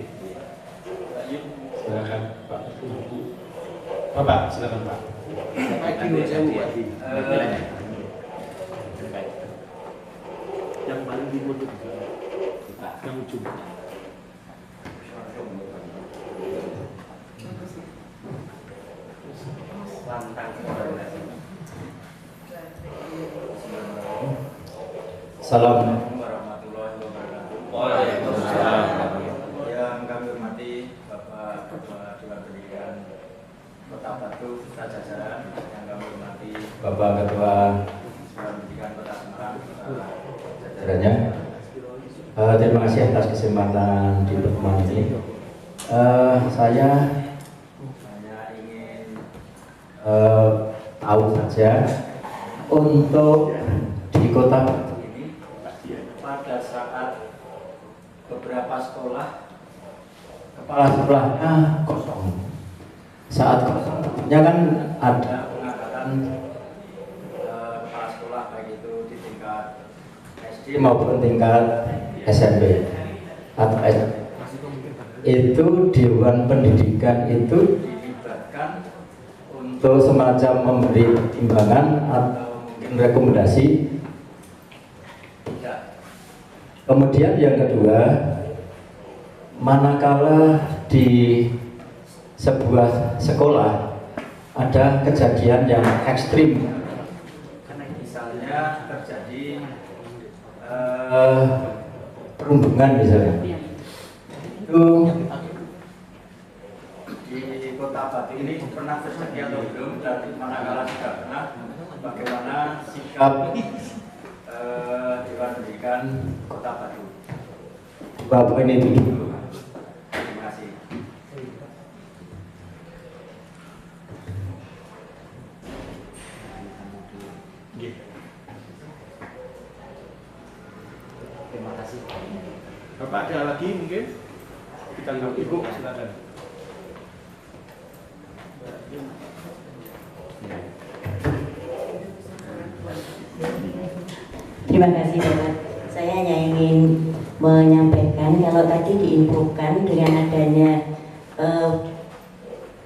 Silakan Pak Ibu. Bapak, silakan Pak. Pak Edi, saya Pak Edi. Yang paling timur itu yang ujung. Assalamualaikum warahmatullahi wabarakatuh. Waalaikumsalam. Yang kami hormati Bapak Ketua Dewan Pendidikan Kota Batu beserta jajaran, yang kami hormati Bapak Ketua Dewan Pendidikan Kota Semarang beserta jajarannya. Terima kasih atas kesempatan di pertemuan ini. Saya ingin tahu saja untuk di Kota Batu ini pada saat beberapa sekolah kepala sekolahnya kosong. Saat kosongnya kan ada pengangkatan kepala sekolah baik itu di tingkat SD maupun tingkat SMP atau SMP. Itu Dewan Pendidikan itu dilibatkan untuk semacam memberi pertimbangan atau mungkin rekomendasi. Kemudian yang kedua, manakala di sebuah sekolah ada kejadian yang ekstrim, misalnya terjadi perundungan misalnya, itu di Kota Batu ini pernah terjadi atau belum, dan manakala tidak pernah, bagaimana sikap Dewan Pendidikan Kota Batu. Bapak ini dulu. Terima kasih. Terima kasih. Bapak ada lagi mungkin? Kita lihat Ibu, silakan. Terima kasih Bapak. Saya hanya ingin menyampaikan kalau tadi diinfokan dengan adanya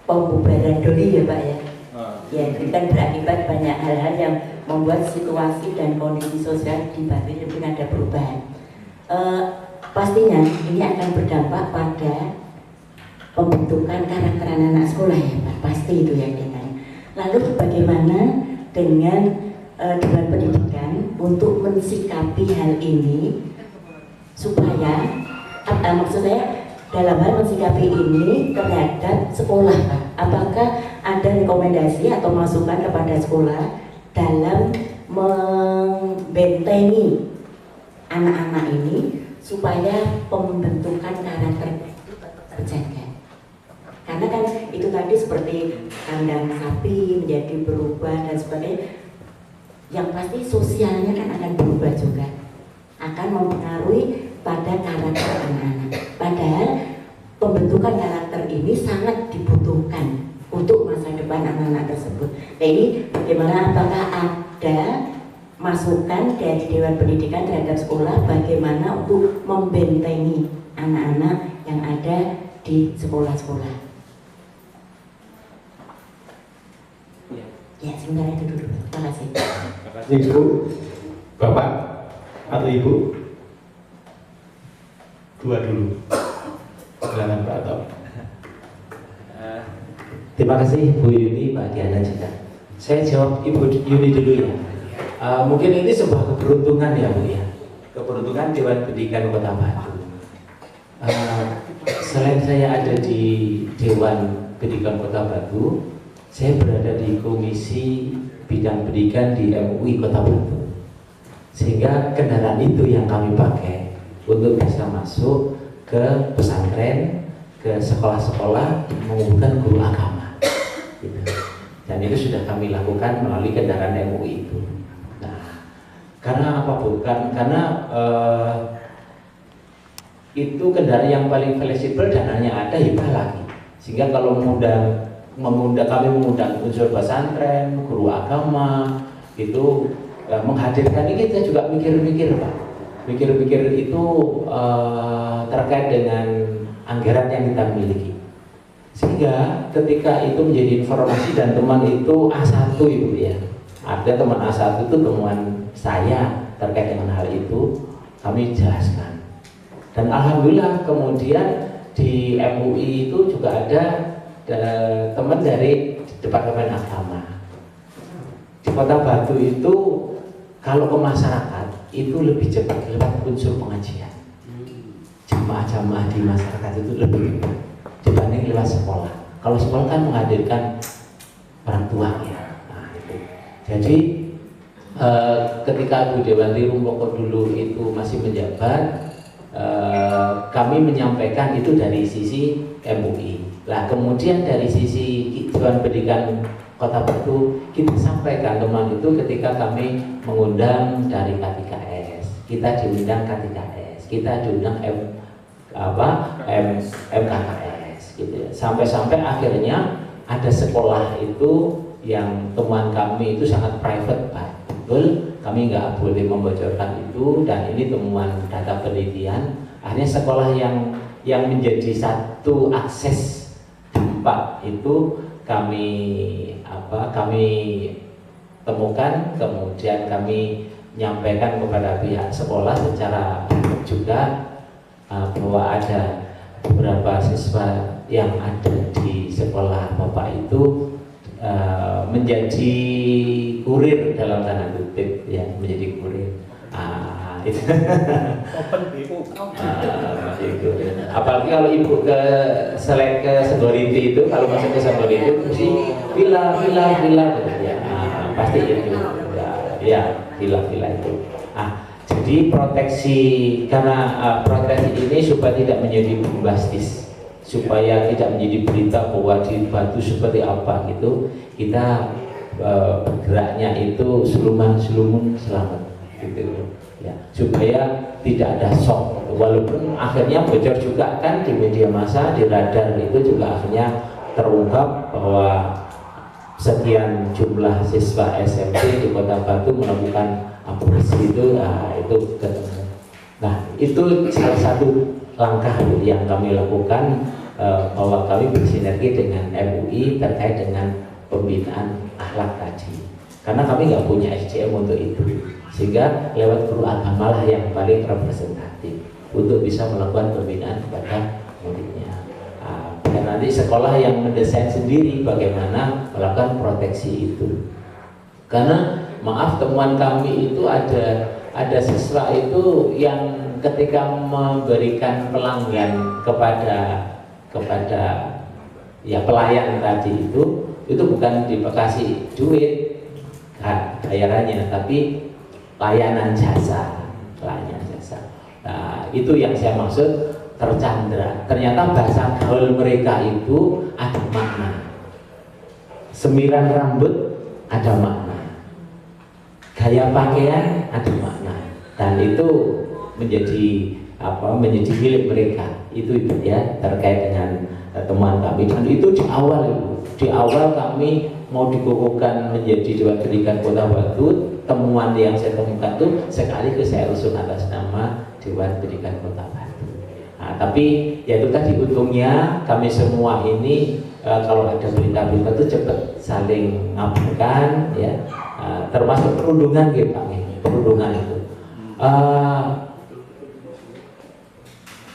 pembubaran doli ya Pak ya. Ya itu kan berakibat banyak hal-hal yang membuat situasi dan kondisi sosial di Batu itu ada perubahan. Pastinya ini akan berdampak pada pembentukan karakter anak-anak sekolah ya Pak. Pasti itu ya kita. Lalu bagaimana dengan Dewan Pendidikan untuk mensikapi hal ini supaya maksud saya dalam hal mensikapi ini terhadap sekolah Pak, apakah ada rekomendasi atau masukan kepada sekolah dalam membentengi anak-anak ini supaya pembentukan karakter itu tetap terjaga? Karena kan itu tadi seperti kandang sapi menjadi berubah dan sebagainya. Yang pasti sosialnya kan akan berubah juga, akan mempengaruhi pada karakter anak-anak. Padahal pembentukan karakter ini sangat dibutuhkan untuk masa depan anak-anak tersebut. Nah ini bagaimana, apakah ada masukan dari Dewan Pendidikan terhadap sekolah bagaimana untuk membentengi anak-anak yang ada di sekolah-sekolah? Ya, sebentar itu dulu. Terima kasih. Terima kasih Ibu. Bapak atau Ibu? Dua dulu. Silakan Pak Atom. Terima kasih Bu Yuni, Pak Diana juga. Saya jawab Ibu Yuni dulu ya. Mungkin ini sebuah keberuntungan ya Bu ya. Keberuntungan Dewan Pendidikan Kota Batu. Selain saya ada di Dewan Pendidikan Kota Batu, saya berada di Komisi Bidang Pendidikan di MUI Kota Batu. Sehingga kendaraan itu yang kami pakai untuk bisa masuk ke pesantren, ke sekolah-sekolah mengumpulkan guru agama. Gitu. Dan itu sudah kami lakukan melalui kendaraan MUI itu. Nah, karena apa bukan? Karena itu kendaraan yang paling fleksibel dan hanya ada hibah lagi. Sehingga kalau mudah kami mengundang unsur pesantren, guru agama, itu menghadirkan ini kita juga mikir-mikir Pak. Mikir-mikir itu terkait dengan anggaran yang kita miliki. Sehingga ketika itu menjadi informasi dan teman itu A1 Ibu ya. Artinya teman A1 itu temuan saya terkait dengan hal itu, kami jelaskan. Dan alhamdulillah kemudian di MUI itu juga ada teman dari Departemen Agama. Di Kota Batu itu kalau ke masyarakat itu lebih cepat lewat unsur pengajian. Jamaah-jamaah di masyarakat itu lebih cepat dibanding lewat sekolah. Kalau sekolah kan menghadirkan orang tua ya. Nah, itu. Jadi ketika Bu Dewanti Rumpoko dulu itu masih menjabat, kami menyampaikan itu dari sisi MUI. Lah kemudian dari sisi Dewan Pendidikan Kota Batu kita sampaikan teman itu ketika kami mengundang dari K3S, kita diundang K3S, kita diundang MKKS gitu ya. Sampai-sampai akhirnya ada sekolah itu yang teman kami itu sangat private Pak. Betul, kami nggak boleh membocorkan itu dan ini temuan data penelitian. Akhirnya sekolah yang menjadi satu akses dampak itu kami temukan, kemudian kami menyampaikan kepada pihak sekolah secara juga bahwa ada beberapa siswa yang ada di sekolah Bapak itu menjadi kurir dalam tanda kutip ya, menjadi kurir. Itu. Open BO. Itu. Apalagi kalau ibu ke Segoriti itu, kalau masuk ke Segoriti itu mesti villa gitu ya. Pasti itu. Ya, villa itu. Jadi proteksi karena proteksi ini supaya tidak menjadi bombastis, supaya tidak menjadi berita bahwa di Batu seperti apa gitu, kita bergeraknya itu suluman selamat gitu ya, supaya tidak ada shock, walaupun akhirnya bocor juga kan di media massa, di radar itu juga akhirnya terungkap bahwa sekian jumlah siswa SMP di Kota Batu melakukan aborsi itu, itu ketemu. Nah itu salah satu langkah yang kami lakukan, bahwa kami bersinergi dengan MUI terkait dengan pembinaan akhlak tadi, karena kami nggak punya SDM untuk itu, sehingga lewat guru agama lah yang paling representatif untuk bisa melakukan pembinaan kepada muridnya. Dan nanti sekolah yang mendesain sendiri bagaimana melakukan proteksi itu. Karena maaf, temuan kami itu ada siswa itu yang ketika memberikan pelanggan kepada ya pelayan tadi itu bukan dikasih duit bayarannya, tapi layanan jasa. Nah, itu yang saya maksud tercandra. Ternyata bahasa gaul mereka itu ada makna. Semiran rambut ada makna, gaya pakaian ada makna, dan itu menjadi milik mereka. Itu ya terkait dengan teman kami, dan itu di awal kami mau dikukuhkan menjadi Dewan Pendidikan Kota Batu. Temuan yang saya temukan itu sekaligus saya usung atas nama Dewan Pendidikan Kota Batu. Nah, tapi ya itu tadi untungnya kami semua ini kalau ada berita-berita itu cepat saling ngabarkan ya, termasuk perundungan gitu Pak, perundungan itu.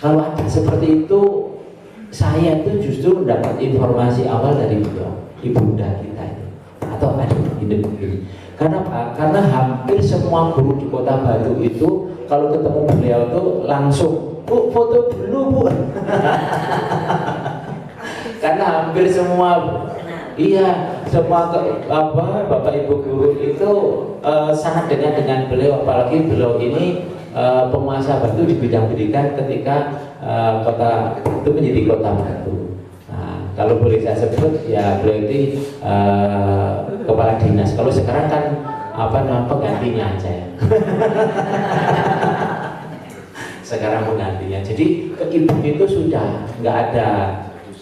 Kalau ada seperti itu, saya tuh justru mendapat informasi awal dari ibunda kita itu, atau ada begini. Karena hampir semua guru di Kota Batu itu kalau ketemu beliau tuh langsung, Bu, foto dulu Bu. Karena hampir semua, Bapak Ibu guru itu sangat dekat dengan beliau, apalagi beliau ini penguasa Batu di bidang pendidikan ketika kota itu menjadi Kota Batu. Nah, kalau boleh saya sebut ya beliau itu kepala dinas. Kalau sekarang kan penggantinya aja ya. Sekarang penggantinya. Jadi ke ibu itu sudah nggak ada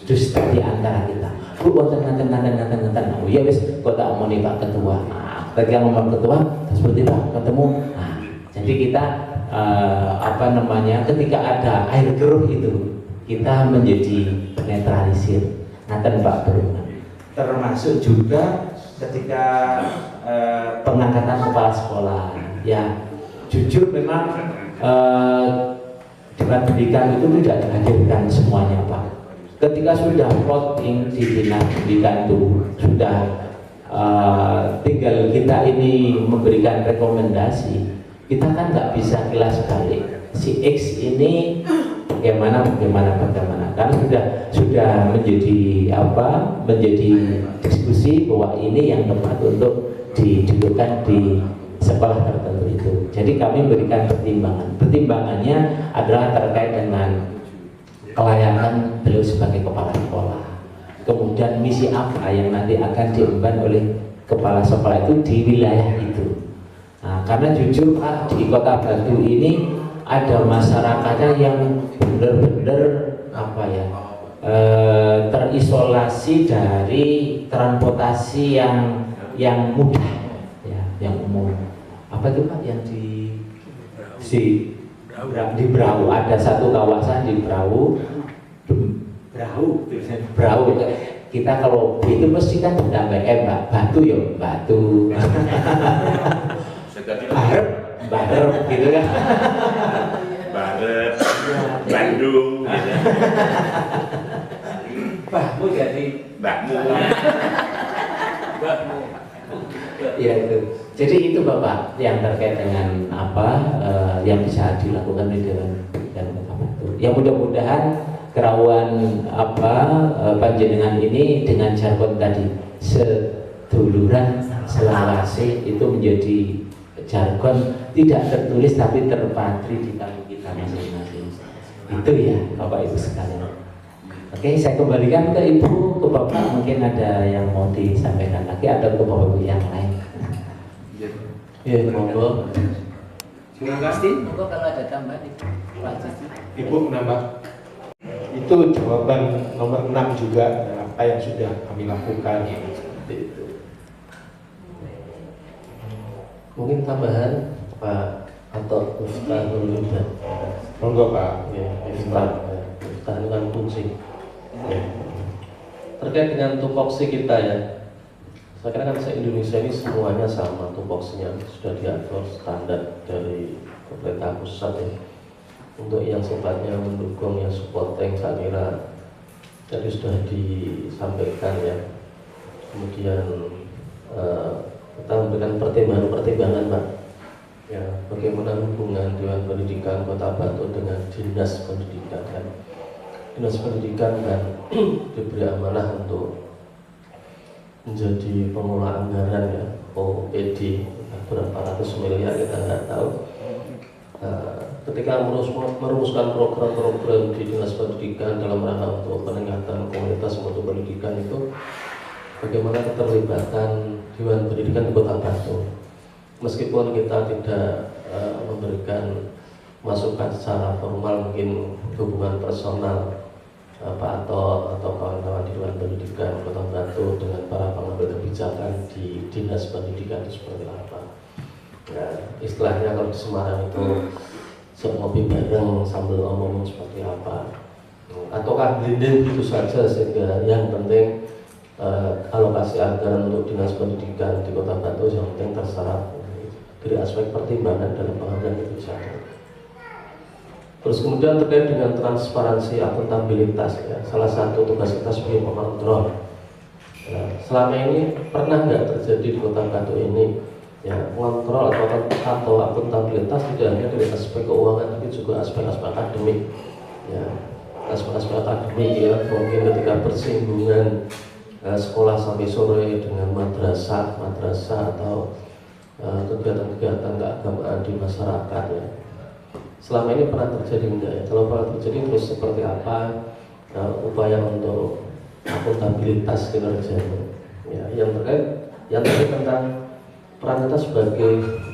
dusta di antara kita. Bu, ngaten. Oh ya wis, kok tak omoni Pak Ketua. Nah, ketika ngomong Ketua, seperti Pak ketemu. Nah, jadi kita ketika ada air keruh itu kita menjadi netralisir. Ngaten Pak Bro. Termasuk juga ketika pengangkatan kepala sekolah. Ya, jujur memang Dewan Pendidikan itu tidak dihadirkan semuanya Pak. Ketika sudah voting di dinas pendidikan itu sudah tinggal kita ini memberikan rekomendasi, kita kan nggak bisa kilas balik si X ini bagaimana karena sudah menjadi diskusi bahwa ini yang tepat untuk didudukkan di sekolah tertentu itu. Jadi kami memberikan pertimbangannya adalah terkait dengan kelayakan beliau sebagai kepala sekolah, kemudian misi apa yang nanti akan diemban oleh kepala sekolah itu di wilayah itu. Nah, karena jujur Pak, di Kota Batu ini ada masyarakatnya yang benar-benar terisolasi dari transportasi yang mudah, ya, yang umum. Apa itu Pak yang di Brau, ada satu kawasan di Brau, kita kalau itu mesti kan benda BM Pak, Batu ya Batu, Barep gitu kan, Barep, Bandung, Bahmu jadi Bakmu, ya itu. Jadi itu Bapak yang terkait dengan yang bisa dilakukan di Dewan Kota Batu. Yang mudah-mudahan kerawan panjenengan ini dengan jargon tadi seduluran selawase itu menjadi jargon tidak tertulis tapi terpatri di kalung kita masing-masing. Itu ya Bapak Ibu sekalian. Oke, saya kembalikan ke Ibu, ke Bapak, mungkin ada yang mau disampaikan lagi atau ke Bapak Ibu yang lain. Ya, monggo. Terima kasih. Monggo kalau ada tambahan Ibu menambah. Itu jawaban nomor 6 juga apa yang sudah kami lakukan. Mungkin tambahan Pak atau Miftahul Huda. Monggo Pak. Ya, Miftah itu kan fungsi. Ya. Terkait dengan tupoksi kita ya, saya kira kan se-Indonesia ini semuanya sama tupoksinya, sudah diatur standar dari pemerintah pusat ya. Untuk yang sifatnya mendukung, yang supporting, saya kira jadi sudah disampaikan ya. Kemudian kita memberikan pertimbangan Pak ya, bagaimana hubungan Dewan Pendidikan Kota Batu dengan Dinas Pendidikan kan. Dinas Pendidikan kan diberi amanah untuk menjadi pengelola anggaran ya, OPD berapa ratus miliar kita nggak tahu. Ketika merumuskan program-program di Dinas Pendidikan dalam rangka untuk peningkatan kualitas mutu pendidikan itu, bagaimana keterlibatan Dewan Pendidikan di Kota Batu. Meskipun kita tidak memberikan masukan secara formal, mungkin hubungan personal Pak Ato atau kawan-kawan di Dewan Pendidikan Kota Batu dengan para pengambil kebijakan di Dinas Pendidikan itu seperti apa. Ya, istilahnya kalau di Semarang itu ngopi bareng sambil ngomong seperti apa, ataukah blending gitu saja, sehingga yang penting alokasi anggaran untuk Dinas Pendidikan di Kota Batu yang penting terserap dari aspek pertimbangan dalam pengambilan kebijakan. Terus kemudian terkait dengan transparansi akuntabilitas ya, salah satu tugas kita sebagai pengontrol. Ya, selama ini pernah nggak terjadi di Kota Batu ini ya, mengontrol atau akuntabilitas tidak hanya dari aspek keuangan tapi juga aspek-aspek akademik ya, aspek-aspek akademik ya, mungkin ketika bersinggungan sekolah sampai sore dengan madrasah atau kegiatan-kegiatan keagamaan di masyarakat ya. Selama ini pernah terjadi enggak ya? Kalau pernah terjadi, terus seperti apa upaya untuk akuntabilitas kinerja ya, yang terkait tentang peran kita sebagai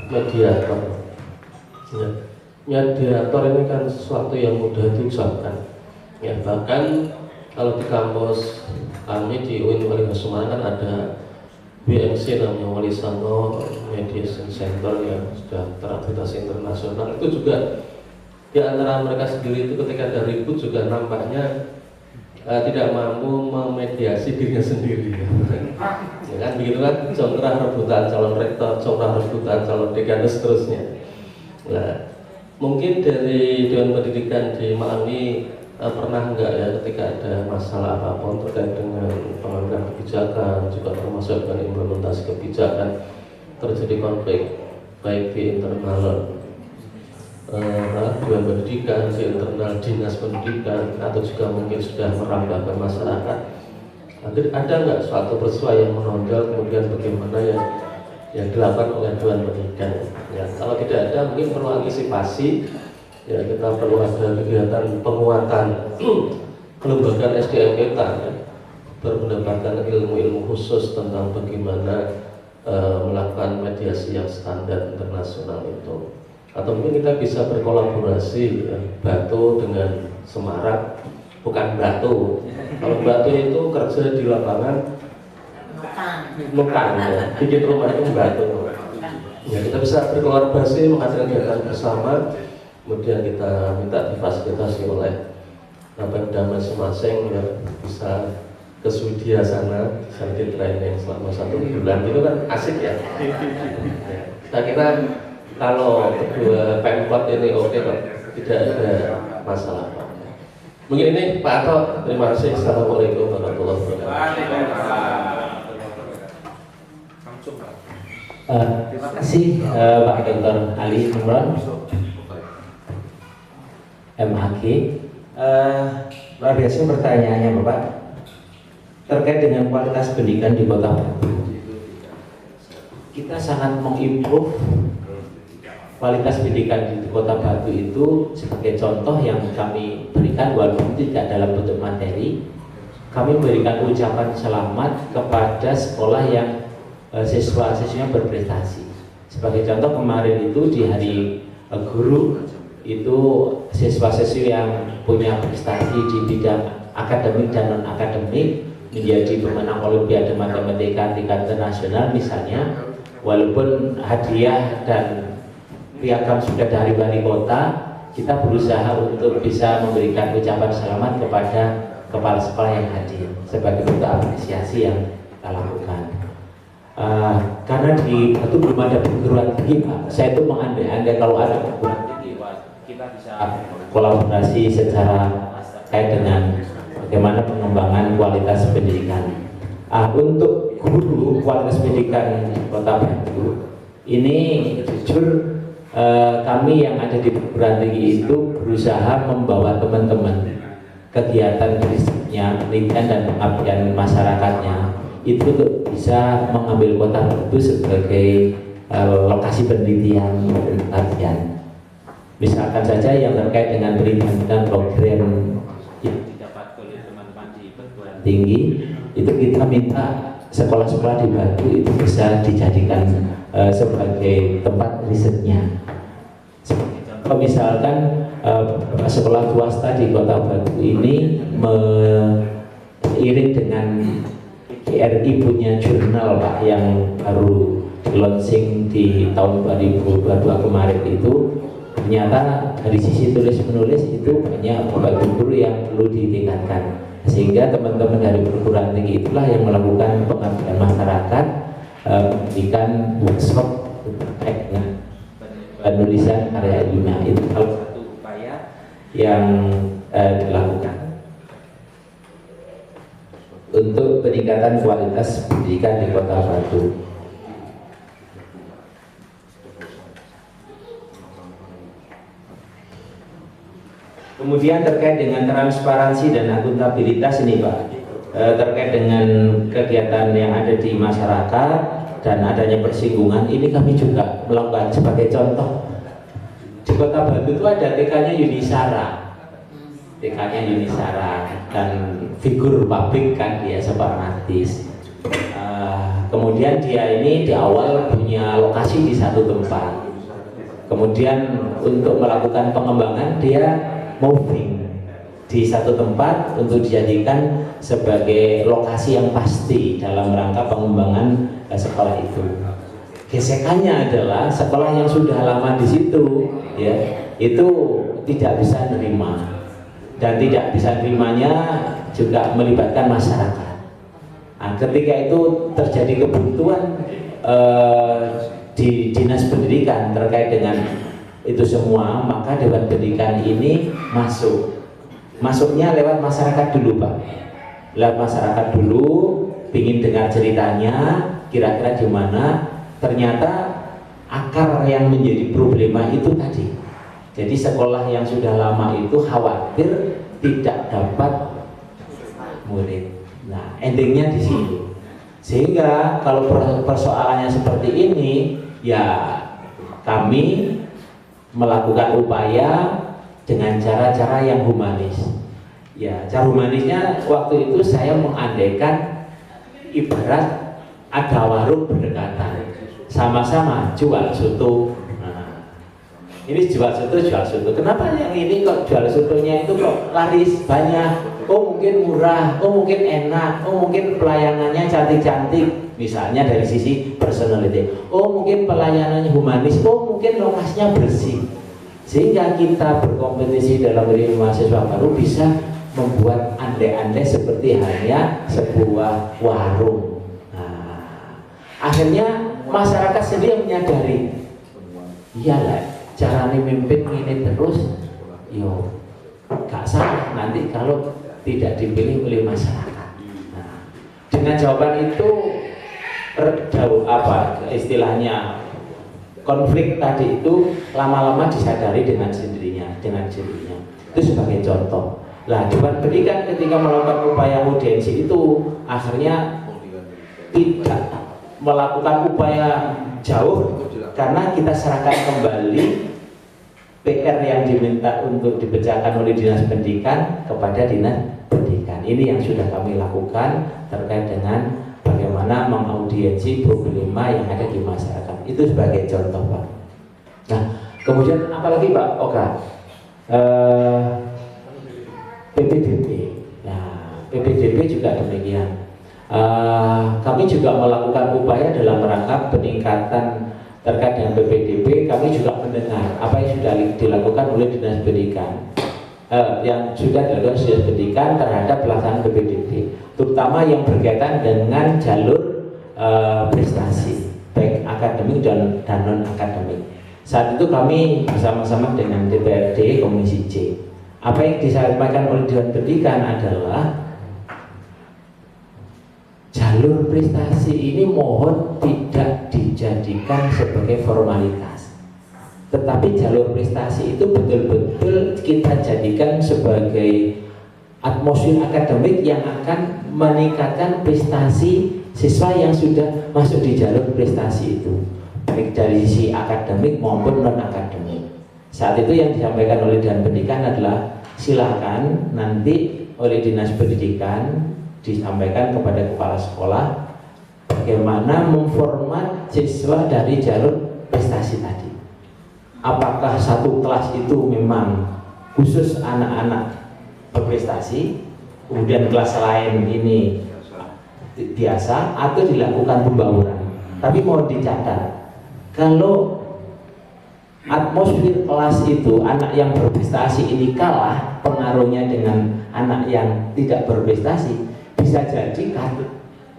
mediator ya. Mediator ini kan sesuatu yang mudah diucapkan ya, bahkan Kalau di kampus kami di UIN Wali Semarang kan ada WMC namanya Wali Songo Mediation Center yang sudah terakreditasi internasional. Itu juga di antara mereka sendiri itu ketika ada ribut juga nampaknya tidak mampu memediasi dirinya sendiri. Ya kan begitu kan, contoh rebutan calon rektor, contoh rebutan calon dekan dan seterusnya. Nah, mungkin dari Dewan Pendidikan di Malang ini pernah enggak ya ketika ada masalah apapun terkait dengan pengambilan kebijakan, juga termasuk dengan implementasi kebijakan, terjadi konflik baik di internal Dewan Pendidikan, di internal Dinas Pendidikan, atau juga mungkin sudah merambah ke masyarakat. Ada nggak suatu peristiwa yang menonjol kemudian bagaimana yang dilakukan oleh Dewan Pendidikan? Ya, kalau tidak ada mungkin perlu antisipasi. Ya, kita perlu ada kegiatan penguatan kelembagaan SDM kita, ya, mendapatkan ilmu-ilmu khusus tentang bagaimana melakukan mediasi yang standar internasional itu. Atau mungkin kita bisa berkolaborasi, ya, Batu dengan Semarang, bukan Batu. Kalau Batu itu kerja di lapangan Mekan, ya, bikin rumah itu Batu. Ya, kita bisa berkolaborasi menghasilkan kegiatan bersama. Kemudian kita minta difasilitasi oleh Pemda masing-masing yang bisa ke Swedia sana, di training selama 1 bulan, itu kan asik ya. Saya kira kalau kedua Pemkot ini oke kok, tidak ada masalah. Mungkin ini Pak Ato, terima kasih. Assalamualaikum warahmatullahi wabarakatuh. Terima kasih Pak Dr. Ali Imran MAG. Luar biasa pertanyaannya Bapak terkait dengan kualitas pendidikan di Kota Batu. Kita sangat mengimprove kualitas pendidikan di Kota Batu itu. Sebagai contoh yang kami berikan, walaupun tidak dalam bentuk materi, kami memberikan ucapan selamat kepada sekolah yang siswa-siswanya berprestasi. Sebagai contoh kemarin itu di hari guru itu siswa-siswi yang punya prestasi di bidang akademik dan non-akademik menjadi pemenang Olimpiade Matematika tingkat internasional misalnya, walaupun hadiah dan piagam sudah dari wali kota, kita berusaha untuk bisa memberikan ucapan selamat kepada kepala sekolah yang hadir sebagai bentuk apresiasi yang kita lakukan. Karena di Batu belum ada perguruan tinggi Pak, saya itu mengandai-andai kalau ada perguruan tinggi kita bisa kolaborasi secara terkait dengan bagaimana pengembangan kualitas pendidikan. Untuk guru kualitas pendidikan Kota Batu ini jujur kami yang ada di perguruan tinggi itu berusaha membawa teman-teman kegiatan risetnya, penelitian dan pengabdian masyarakatnya itu untuk bisa mengambil Kota Batu sebagai lokasi penelitian dan pengabdian. Misalkan saja yang terkait dengan penelitian dan program yang didapat oleh teman-teman di perguruan tinggi itu kita minta sekolah-sekolah di Batu itu bisa dijadikan sebagai tempat risetnya. Sebagai contoh misalkan sekolah swasta di Kota Batu ini seiring dengan GRI punya jurnal Pak yang baru launching di tahun 2022 kemarin itu, ternyata dari sisi tulis menulis itu banyak bapak guru yang perlu ditingkatkan, sehingga teman-teman dari perguruan tinggi itulah yang melakukan pengabdian masyarakat, memberikan workshop terkait dengan penulisan karya ilmiah. Itu salah satu upaya yang dilakukan untuk peningkatan kualitas pendidikan di Kota Batu. Kemudian terkait dengan transparansi dan akuntabilitas ini Pak, terkait dengan kegiatan yang ada di masyarakat dan adanya persinggungan, ini kami juga melakukan. Sebagai contoh, di Kota Batu itu ada TK-nya Yunisara, TK-nya Yunisara, dan figur pabrik kan dia separmatis. Kemudian dia ini di awal punya lokasi di satu tempat, kemudian untuk melakukan pengembangan dia moving di satu tempat untuk dijadikan sebagai lokasi yang pasti dalam rangka pengembangan sekolah itu. Gesekannya adalah sekolah yang sudah lama di situ, ya, itu tidak bisa nerima, dan tidak bisa nerimanya juga melibatkan masyarakat. Nah, ketika itu terjadi kebutuhan di dinas pendidikan terkait dengan itu semua, maka Dewan Pendidikan ini masuknya lewat masyarakat dulu, Pak. Lewat masyarakat dulu, ingin dengar ceritanya, kira-kira di mana. Ternyata akar yang menjadi problema itu tadi. Jadi sekolah yang sudah lama itu khawatir tidak dapat murid. Nah, endingnya di sini. Sehingga kalau persoalannya seperti ini, ya kami melakukan upaya dengan cara-cara yang humanis. Ya, cara humanisnya waktu itu saya mengandaikan ibarat ada warung berdekatan, sama-sama jual soto. Nah, ini jual soto. Kenapa yang ini kok jual sotonya itu kok laris banyak? Oh mungkin murah, oh mungkin enak, oh mungkin pelayanannya cantik-cantik. Misalnya dari sisi personality. Oh mungkin pelayanannya humanis, oh mungkin lokasinya bersih. Sehingga kita berkompetisi dalam diri mahasiswa baru bisa membuat andai-andai seperti hanya sebuah warung. Nah, akhirnya masyarakat sendiri menyadari, iyalah caranya mimpin ini terus, yo gak salah nanti kalau tidak dipilih oleh masyarakat. Nah, dengan jawaban itu istilahnya konflik tadi itu lama-lama disadari dengan sendirinya. Itu sebagai contoh. Lah, Dewan Pendidikan ketika melakukan upaya audiensi itu akhirnya tidak melakukan upaya jauh karena kita serahkan kembali PR yang diminta untuk dipecahkan oleh Dinas Pendidikan kepada Dinas Pendidikan. Ini yang sudah kami lakukan terkait dengan bagaimana mengaudiensi problema yang ada di masyarakat. Itu sebagai contoh, Pak. Nah, kemudian apalagi Pak Oka? PPDB. Nah, PPDB juga demikian. Kami juga melakukan upaya dalam rangka peningkatan terkait dengan PPDB. Kami juga mendengar apa yang sudah dilakukan oleh Dinas Pendidikan, terhadap pelaksanaan PPDB, terutama yang berkaitan dengan jalur prestasi, baik akademik dan non akademik. Saat itu kami bersama-sama dengan DPRD Komisi C. Apa yang disampaikan oleh Dewan Pendidikan adalah jalur prestasi ini mohon tidak dijadikan sebagai formalitas, tetapi jalur prestasi itu betul-betul kita jadikan sebagai atmosfer akademik yang akan meningkatkan prestasi siswa yang sudah masuk di jalur prestasi itu, baik dari sisi akademik maupun non akademik. Saat itu yang disampaikan oleh Dewan Pendidikan adalah silakan nanti oleh Dinas Pendidikan disampaikan kepada kepala sekolah bagaimana memformat siswa dari jalur prestasi tadi. Apakah satu kelas itu memang khusus anak-anak berprestasi, kemudian kelas lain ini biasa, atau dilakukan pembauran. Tapi mau dicatat, kalau atmosfer kelas itu anak yang berprestasi ini kalah pengaruhnya dengan anak yang tidak berprestasi, bisa jadi katut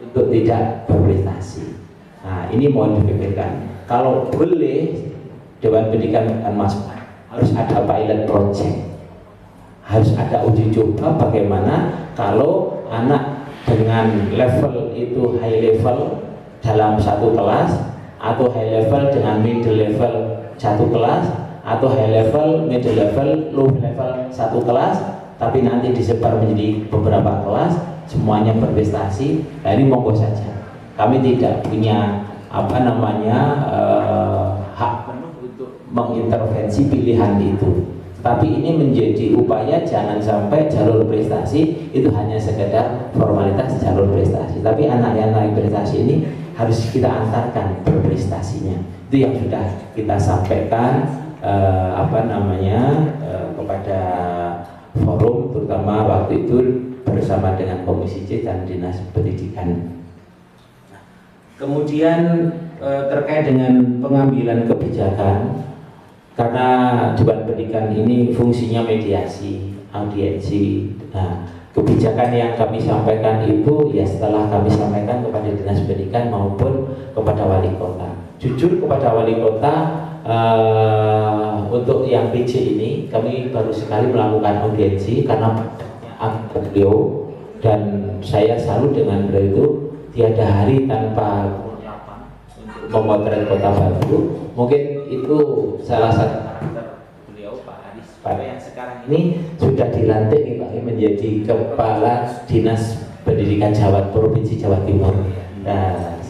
untuk tidak berprestasi. Nah, ini mohon dipikirkan. Kalau boleh, Dewan Pendidikan akan masuk, harus ada pilot project, harus ada uji coba bagaimana kalau anak dengan level itu high level dalam satu kelas, atau high level dengan middle level satu kelas, atau high level, middle level, low level satu kelas, tapi nanti disebar menjadi beberapa kelas, semuanya berprestasi. Nah, ini monggo saja. Kami tidak punya hak untuk mengintervensi pilihan itu. Tapi ini menjadi upaya jangan sampai jalur prestasi itu hanya sekedar formalitas jalur prestasi. Tapi anak yang naik prestasi ini harus kita antarkan berprestasinya. Itu yang sudah kita sampaikan kepada forum, terutama bersama dengan Komisi C dan Dinas Pendidikan. Kemudian terkait dengan pengambilan kebijakan, karena Dewan Pendidikan ini fungsinya mediasi, audiensi. Nah, kebijakan yang kami sampaikan itu ya setelah kami sampaikan kepada Dinas Pendidikan maupun kepada Wali Kota. Jujur kepada Wali Kota, untuk yang PJ ini kami baru sekali melakukan audiensi karena beliau, dan saya salut dengan beliau itu tiada hari tanpa memotret Kota Batu. Mungkin itu salah satu karakter beliau, Pak Aris, yang sekarang ini sudah dilantik nih, Pak, menjadi Kepala Dinas Pendidikan Provinsi Jawa Timur. Nah,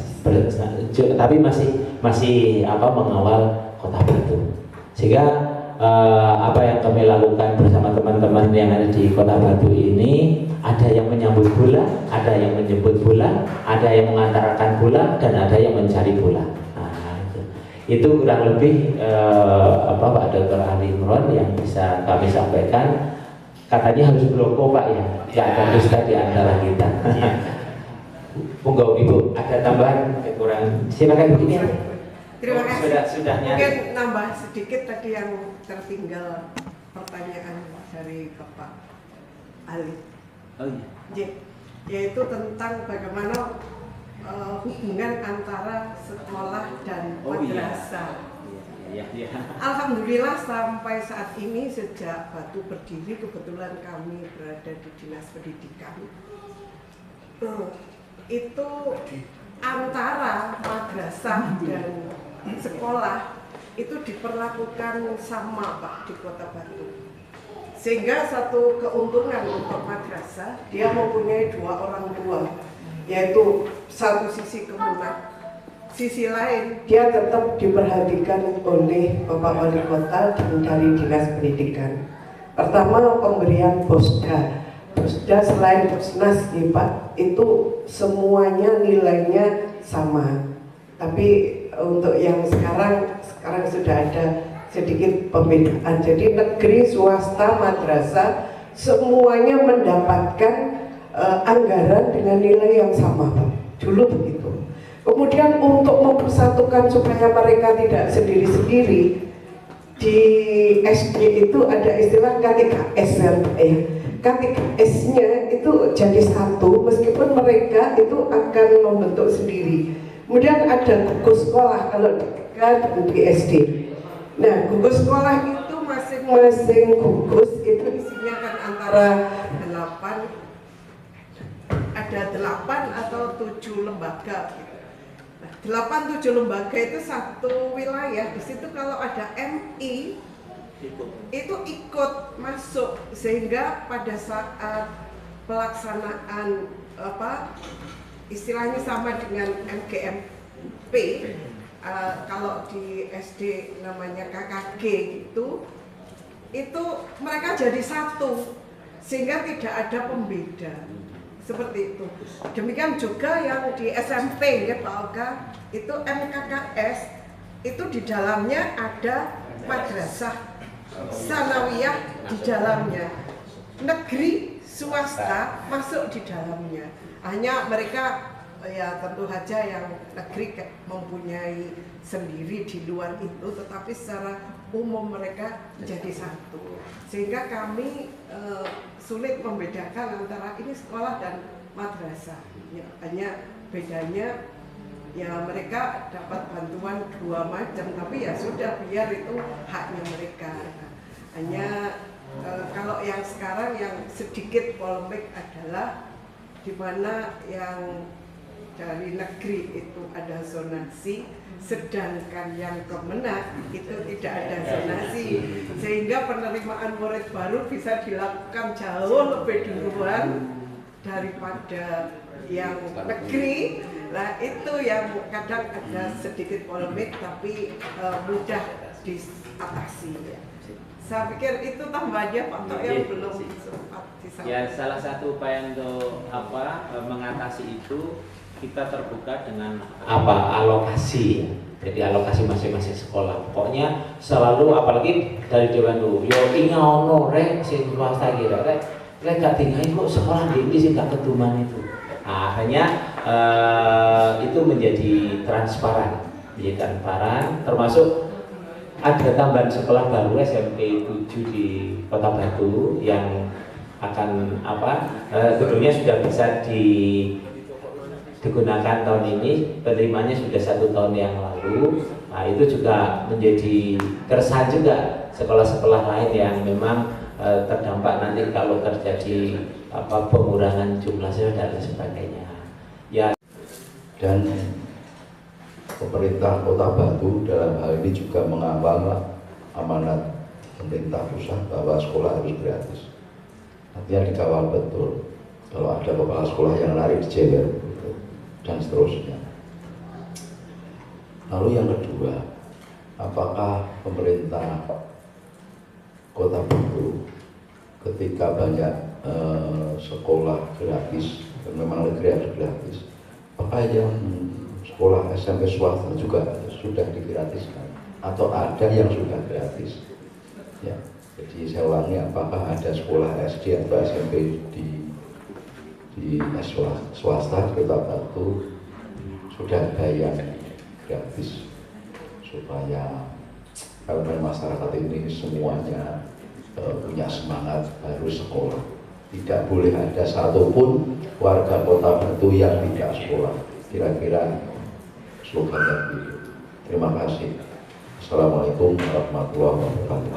tapi masih mengawal Kota Batu, sehingga apa yang kami lakukan bersama teman-teman yang ada di Kota Batu ini, ada yang menyambut bola, ada yang menjemput bola, ada yang mengantarkan bola, dan ada yang mencari bola. Nah, itu kurang lebih Pak Dr. Ali Imron yang bisa kami sampaikan. Katanya harus berloko, Pak, ya, nggak ada dusta di antara kita. Monggo Ibu, ada tambahan kekurangan? Silakan begini. Terima kasih. Sudah Mungkin nambah sedikit tadi yang tertinggal pertanyaan dari Bapak Ali. Oh iya. Yaitu tentang bagaimana hubungan antara sekolah dan madrasah. Iya. Alhamdulillah sampai saat ini sejak Batu berdiri, kebetulan kami berada di Dinas Pendidikan. Itu antara madrasah dan sekolah itu diperlakukan sama, Pak, di Kota Batu. Sehingga satu keuntungan untuk madrasah, dia mempunyai 2 orang tua, yaitu satu sisi kemenang, sisi lain dia tetap diperhatikan oleh Bapak Wali Kota dan dari Dinas Pendidikan. Pertama, pemberian posda. Posda selain Posnas, ya Pak, itu semuanya nilainya sama. Tapi untuk yang sekarang sudah ada sedikit pembedaan. Jadi negeri, swasta, madrasah semuanya mendapatkan anggaran dengan nilai yang sama, Pak. Dulu begitu. Kemudian untuk mempersatukan supaya mereka tidak sendiri-sendiri, di SD itu ada istilah K3S, K3S-nya itu jadi satu, meskipun mereka itu akan membentuk sendiri. Kemudian ada gugus sekolah kalau di TK dan di SD. Nah, gugus sekolah itu masing-masing gugus itu isinya kan antara 8 atau 7 lembaga. Nah, 8-7 lembaga itu satu wilayah. Di situ kalau ada MI itu ikut masuk, sehingga pada saat pelaksanaan istilahnya sama dengan MGMP, kalau di SD namanya KKG gitu, itu mereka jadi satu sehingga tidak ada pembeda seperti itu. Demikian juga yang di SMP ya Pak Oka, itu MKKS itu di dalamnya ada madrasah sanawiyah di dalamnya, negeri swasta masuk di dalamnya. Hanya mereka ya tentu saja yang negeri mempunyai sendiri di luar itu, tetapi secara umum mereka jadi satu, sehingga kami sulit membedakan antara ini sekolah dan madrasah. Ya, hanya bedanya ya mereka dapat bantuan 2 macam, tapi ya sudah, biar itu haknya mereka. Hanya kalau yang sekarang yang sedikit polemik adalah di mana yang dari negeri itu ada zonasi, sedangkan yang kemenang itu tidak ada zonasi, sehingga penerimaan murid baru bisa dilakukan jauh lebih duluan daripada yang negeri. Nah, itu yang kadang ada sedikit polemik, tapi mudah diatasi. Saya pikir itu tambahnya Pak Tok yang belum sempat disampaikan. Ya, salah satu upaya untuk mengatasi itu, kita terbuka dengan alokasi. Jadi alokasi masing-masing sekolah. Pokoknya selalu, apalagi dari Dewan dulu, yo inga ono rek sing swasta kira rek mereka tinggal kok sekolah di sih gak keduman itu. Nah, akhirnya itu menjadi transparan, termasuk ada tambahan sekolah baru SMP 7 di Kota Batu yang akan gedungnya sudah bisa digunakan tahun ini, penerimanya sudah 1 tahun yang lalu. Nah, itu juga menjadi keresahan juga sekolah-sekolah lain yang memang terdampak nanti kalau terjadi pengurangan jumlah siswa dan sebagainya. Ya. Dan pemerintah Kota Batu dalam hal ini juga mengawal amanat pemerintah pusat bahwa sekolah harus gratis. Artinya dikawal betul. Kalau ada kepala sekolah yang lari dijewer dan seterusnya. Lalu yang kedua, apakah pemerintah Kota Batu ketika banyak sekolah gratis, dan memang negeri harus gratis, apakah yang sekolah SMP swasta juga sudah digratiskan atau ada yang sudah gratis? Ya, jadi saya ulangi, apakah ada sekolah SD atau SMP di swasta Kota Batu sudah ada yang gratis, supaya elemen masyarakat ini semuanya punya semangat harus sekolah. Tidak boleh ada satupun warga Kota Batu yang tidak sekolah. Kira-kira slogannya begitu. Terima kasih. Assalamualaikum warahmatullahi wabarakatuh.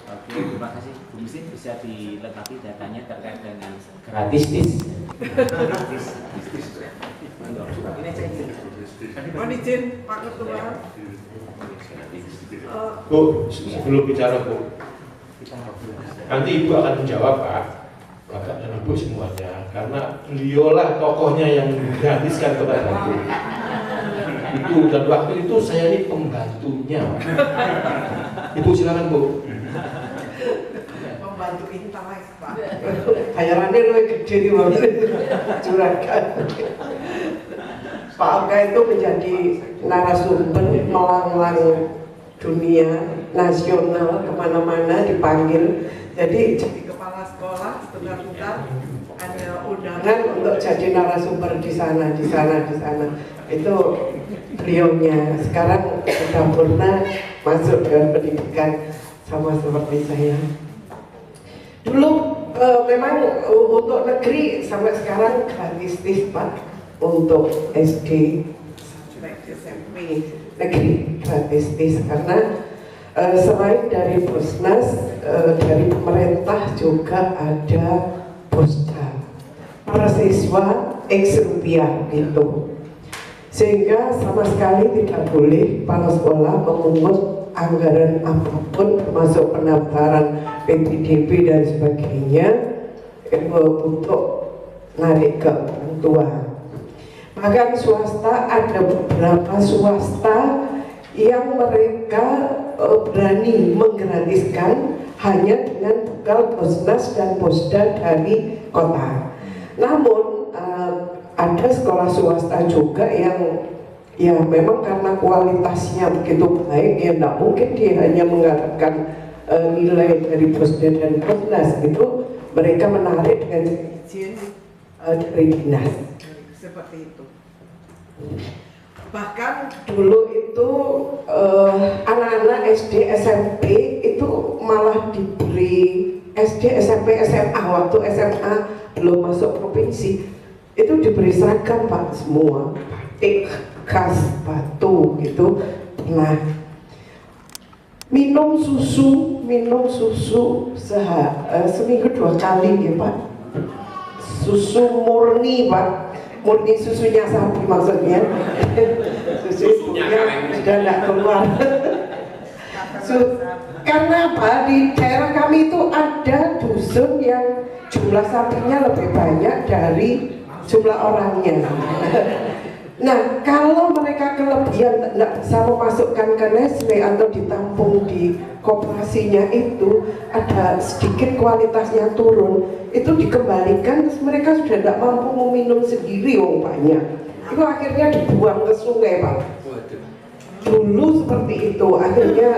Oke, terima kasih Bu Mesin, bisa dilengkapi datanya terkait dengan gratis. Mohon izin Pak Ketua. Bu, sebelum bicara Bu, nanti Ibu akan menjawab Pak, Bapak dan Ibu semuanya, karena beliaulah tokohnya yang menggratiskan Kota Batu. Itu dan waktu itu saya ini pembantunya. Ibu silakan Bu. Pembantu intelek Pak. Bayarannya lebih gede di waktu itu, juragan. Pak Oka itu menjadi narasumber melanglang dunia nasional, kemana-mana dipanggil. Jadi Kepala sekolah sebentar-bentar ada undangan untuk jadi narasumber di sana. Itu beliaunya. Sekarang sudah purna masuk dengan pendidikan sama seperti saya. Dulu memang untuk negeri sampai sekarang gratis Pak. Untuk SD SMP negeri gratis karena selain dari Posnas, dari pemerintah juga ada Posda para siswa X rupiah gitu, sehingga sama sekali tidak boleh para sekolah memungut anggaran apapun termasuk pendaftaran PPDB dan sebagainya untuk narik ke orang tua. Bahkan swasta, ada beberapa swasta yang mereka berani menggratiskan hanya dengan bekal Posnas dan Posda dari kota. Namun ada sekolah swasta juga yang ya memang karena kualitasnya begitu baik, ya tidak mungkin dia hanya mengharapkan nilai dari Posda dan Posnas, itu mereka menarik dengan izin dari dinas. Seperti itu. Bahkan dulu itu anak-anak SD SMP itu malah diberi SD SMP SMA, waktu SMA belum masuk provinsi itu diberi seragam Pak, semua batik khas Batu gitu. Nah, minum susu seminggu 2 kali ya Pak, susu murni Pak, murni susunya sapi maksudnya. Susunya sudah tidak keluar. Karena apa, di daerah kami itu ada dusun yang jumlah sapinya lebih banyak dari jumlah orangnya. Nah, kalau mereka kelebihan tidak bisa memasukkan ke Nestle atau ditampung di koperasinya, itu ada sedikit kualitasnya turun, itu dikembalikan, terus mereka sudah tidak mampu meminum sendiri, banyak itu akhirnya dibuang ke sungai Pak. Dulu seperti itu, akhirnya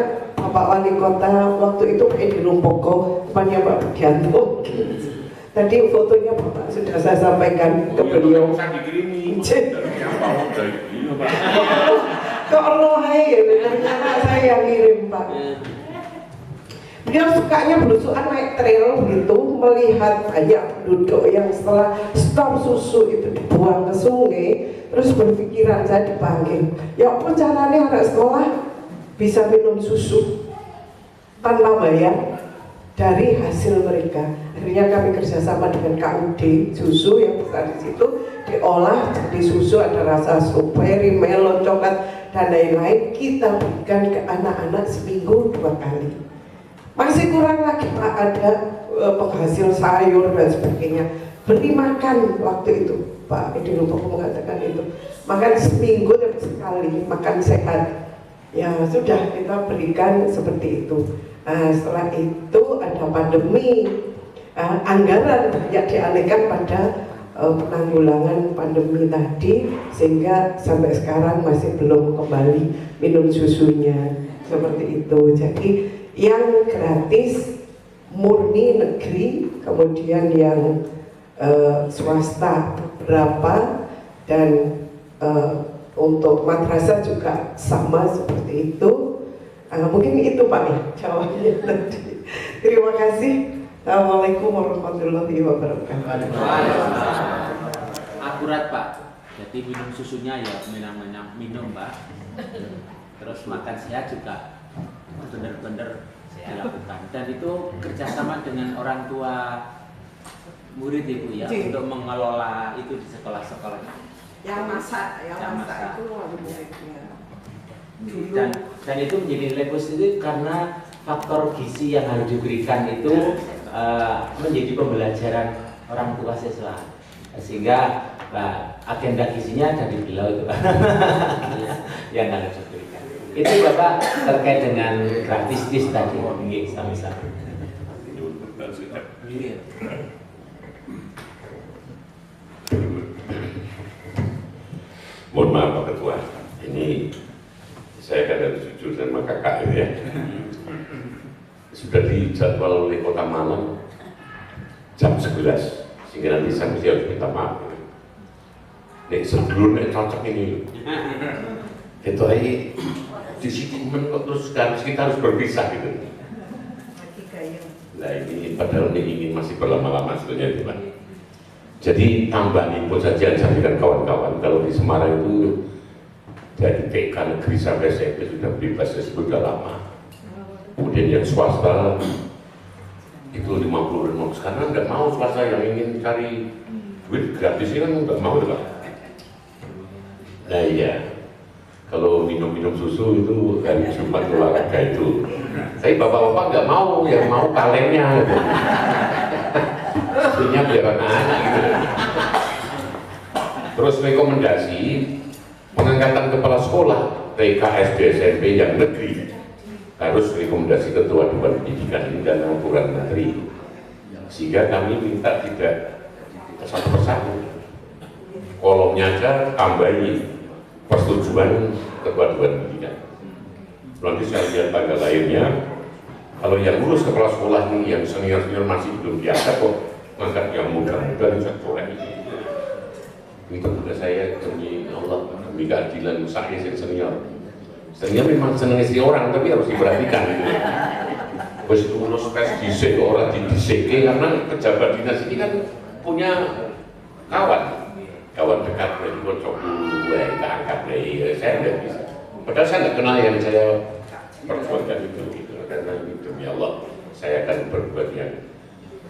Bapak Wali Kota waktu itu Edi Rumpoko, temannya Pak Budianto. Tadi fotonya Bapak sudah saya sampaikan ke beliau. Usah dikirimi. Kok Allah ya, ternyata saya yang ngirim Pak. Beliau sukanya belusukan naik trail gitu, melihat banyak penduduk yang setelah stok susu itu dibuang ke sungai, terus berpikiran saya dipanggil, ya apa caranya anak sekolah bisa minum susu tanpa bayar dari hasil mereka. Akhirnya kami kerjasama dengan KUD susu yang besar di situ diolah jadi susu, ada rasa strawberry, melon, coklat dan lain-lain. Kita berikan ke anak-anak seminggu 2 kali. Masih kurang lagi Pak, ada penghasil sayur dan sebagainya. Beri makan waktu itu Pak Edi Rumpoko mengatakan itu, makan seminggu sekali, makan sehat. Ya sudah, kita berikan seperti itu. Nah, setelah itu ada pandemi, anggaran banyak dialihkan pada penanggulangan pandemi tadi, sehingga sampai sekarang masih belum kembali minum susunya seperti itu. Jadi yang gratis murni negeri, kemudian yang swasta berapa, dan untuk madrasah juga sama seperti itu. Mungkin itu Pak ya jawabannya tadi. Terima kasih. Assalamualaikum warahmatullahi wabarakatuh. Akurat Pak. Jadi minum susunya ya minum Pak. Terus makan sehat juga benar-benar dilakukan. Dan itu kerjasama dengan orang tua murid Ibu ya, untuk mengelola itu di sekolah-sekolah. Yang masak itu muridnya. Dan itu menjadi nilai positif karena faktor gizi yang harus diberikan itu menjadi pembelajaran orang tua siswa, sehingga agenda gizinya dari beliau itu yang harus diberikan. Itu Bapak terkait dengan gratis tadi, sama-sama. Mohon maaf Pak Ketua, ini saya kadang jujur sama kakak ya. Sudah dijadwal oleh Kota Malang jam 11, sehingga nanti saya mesti harus minta maaf. Nek sebelumnya cocok ini, itu aja di situ kok terus kita harus berpisah gitu. Nah ini padahal ini ingin masih berlama-lama sebenarnya itu Pak. Jadi tambah info saja dengan kawan-kawan, kalau di Semarang itu dari TK negeri sampai SMP sudah bebas sudah lama. Kemudian yang swasta itu 50 ribu, karena nggak mau swasta yang ingin cari duit gratis ini kan nggak mau Pak. Nah iya, kalau minum susu itu dari Jumat olahraga itu, tapi bapak-bapak nggak mau, yang mau kalengnya. Susunya biar anak-anak gitu. Terus rekomendasi pengangkatan kepala sekolah TK, SD, SMP yang negeri harus rekomendasi ketua Dewan Pendidikan ini dan aturan menteri, sehingga kami minta tidak satu persatu, kolomnya aja tambahi persetujuan ketua Dewan Pendidikan. Nanti saya lihat tanggal lahirnya, kalau yang lulus kepala sekolah ini yang senior-senior masih belum diangkat kok, ngangkat yang muda-muda ini saya colek. Itu juga saya demi Allah, demi keadilan saya yang senior. Senior memang senang istri orang, tapi harus diperhatikan gitu. Terus itu lulus tes disek, orang didiseke, karena pejabat dinas ini kan punya kawan dekat, jadi bocok dulu, kita angkat deh, saya nggak bisa. Padahal saya nggak kenal yang saya perjuangkan itu, gitu. Karena demi Allah, saya akan berbuat yang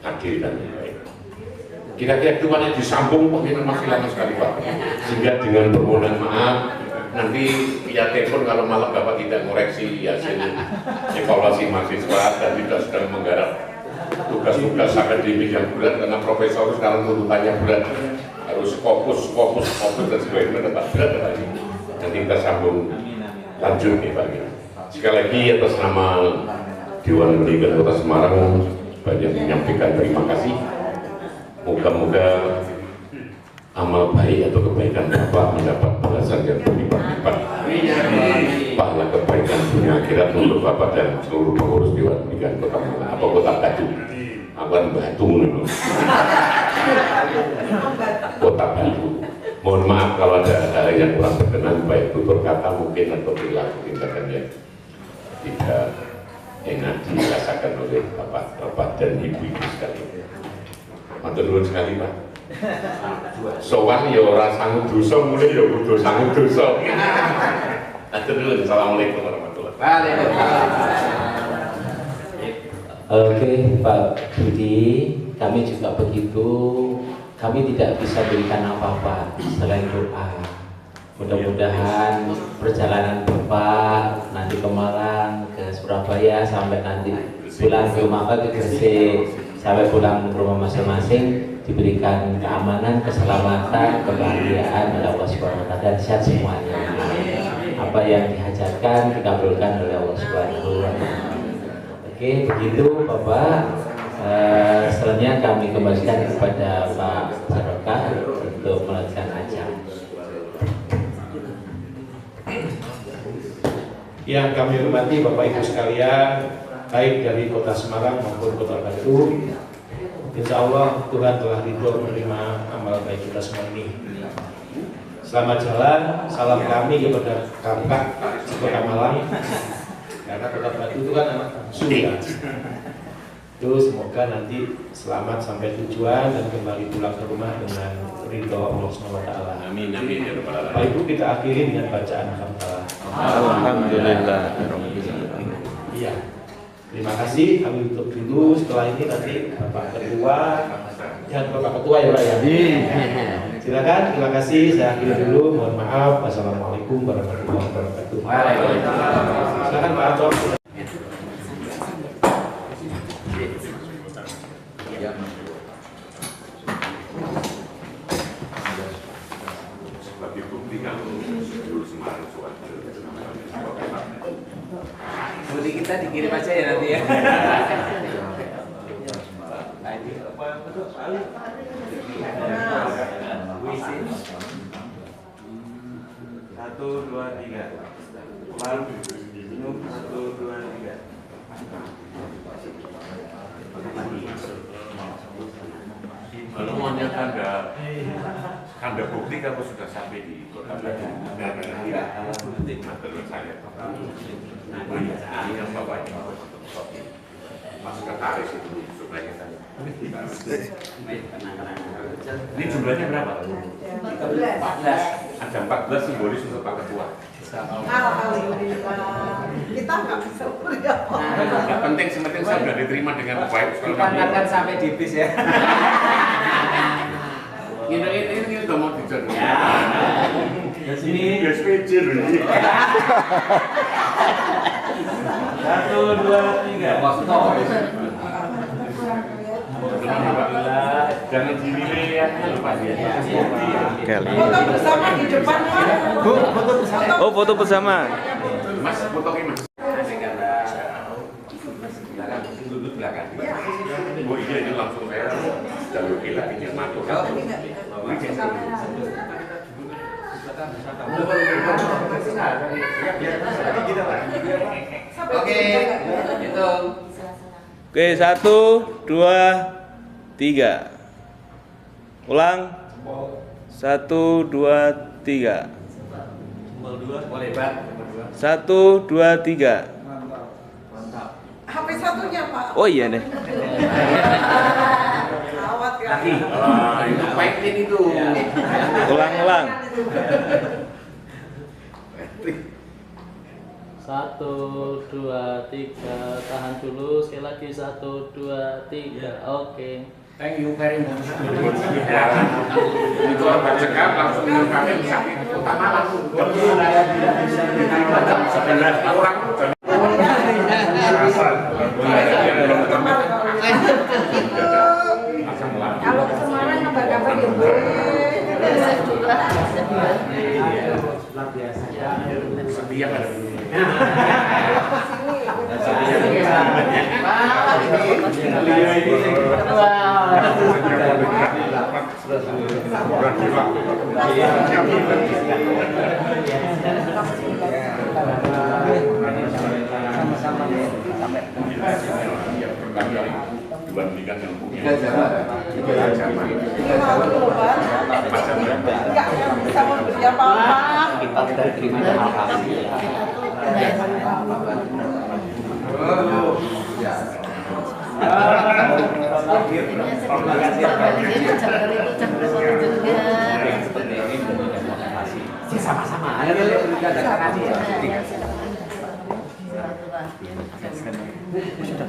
adil dan baik. Kira-kira cuma disambung kok ini masih lama sekali Pak, sehingga dengan permohonan maaf nanti via telepon kalau malam Bapak tidak ngoreksi hasil evaluasi mahasiswa dan tidak sedang menggarap tugas-tugas akademik yang berat, karena profesor sekarang tuntutannya berat, harus fokus dan sebagainya, tetap berat lagi. Nanti kita sambung lanjut nih Pak. Sekali lagi atas nama Dewan Pendidikan Kota Semarang banyak menyampaikan terima kasih. Moga-moga amal baik atau kebaikan Bapak mendapat balasan yang berlipat-lipat. Pahala kebaikan dunia akhirat untuk Bapak dan seluruh pengurus Dewan Pernikahan Kota Malang apa Kota Batu. Akan Batu menurut. Kota Batu. Mohon maaf kalau ada hal yang kurang berkenan, baik tutur kata mungkin atau perilaku tindakan yang tidak enak dirasakan oleh bapak dan ibu-ibu sekalian. Matur nuwun sekali Pak. Sowan ya ora sanggup dosa, mulai ya kudu sanggup dosa. Matur nuwun. Assalamualaikum warahmatullahi wabarakatuh. Oke Pak Budi, kami juga begitu. Kami tidak bisa berikan apa-apa selain doa. Mudah-mudahan perjalanan Bapak nanti ke Malang, ke Surabaya, sampai nanti pulang ke rumah ke Gresik, sampai pulang ke rumah masing-masing diberikan keamanan, keselamatan, kebahagiaan oleh Allah Subhanahu wa taala dan sehat semuanya. Apa yang dihajatkan dikabulkan oleh Allah Subhanahu wa taala. Oke, begitu Bapak. Selanjutnya kami kembalikan kepada Pak Barokah untuk melanjutkan acara. Yang kami hormati Bapak Ibu sekalian, baik dari Kota Semarang maupun Kota Batu, insya Allah Tuhan telah ridho menerima amal baik kita semua ini. Selamat jalan, salam kami kepada kakak Kota Malang, karena Kota Batu itu kan anak surga. Itu semoga nanti selamat sampai tujuan dan kembali pulang ke rumah dengan ridho Allah SWT. Amin amin ya rabbal alamin. Bapak Ibu, kita akhiri dengan bacaan alhamdulillah. Alhamdulillah. Iya. Terima kasih. Kami tutup dulu. Setelah ini nanti Bapak Ketua, Bapak Ketua ya Pak ya. Silakan. Terima kasih. Saya akhiri dulu. Mohon maaf. Wassalamualaikum warahmatullahi wabarakatuh. Silakan Pak Anton. Budi kita dikirim aja ya nanti ya. Satu, dua, tiga. Ulang. Minum. Satu, dua, tiga. Kalau maunya tanda bukti kalau sudah sampai di Kota Batu. Matur saya. Ini yang Bapak masuk ke taris itu supaya kita. Ini jumlahnya berapa? 14. Ada 14 simbolis untuk Pak Ketua. Alhamdulillah. Kita nggak bisa berjawab. Nggak penting, sementing saya sudah diterima dengan baik. Dipantarkan sampai di bis ya. Ini udah mau dijodoh. Sini. SPJ loh ini. 1, 2, 3. Jangan dinilai ya, lupa dia. Foto bersama di depan Pak. Bu, foto bersama. Oh, foto bersama. Mas, fotonya Mas. Duduk belakang. Oh iya, ini langsung saya jalur gila ini matur. Oke, hitung. Oke, 1, 2, 3. Ulang. 1, 2, 3. 1, 2, 3. HP satunya Pak. Oh iya nih. Awat ya. Itu fighting itu. Ulang. 1, 2, 3. Tahan dulu. Sekali lagi 1, 2, 3. Oke. Thank you very much. Itu orang cekap langsung minum kami sakit utama langsung. Orang Kalau ke Semarang kabar-kabar ya Bu. setia pada Wow. Sama-sama sampai dibandingkan yang punya Enggak bisa memberi apa-apa. Kita sudah terima kasih. Sama-sama. Sudah.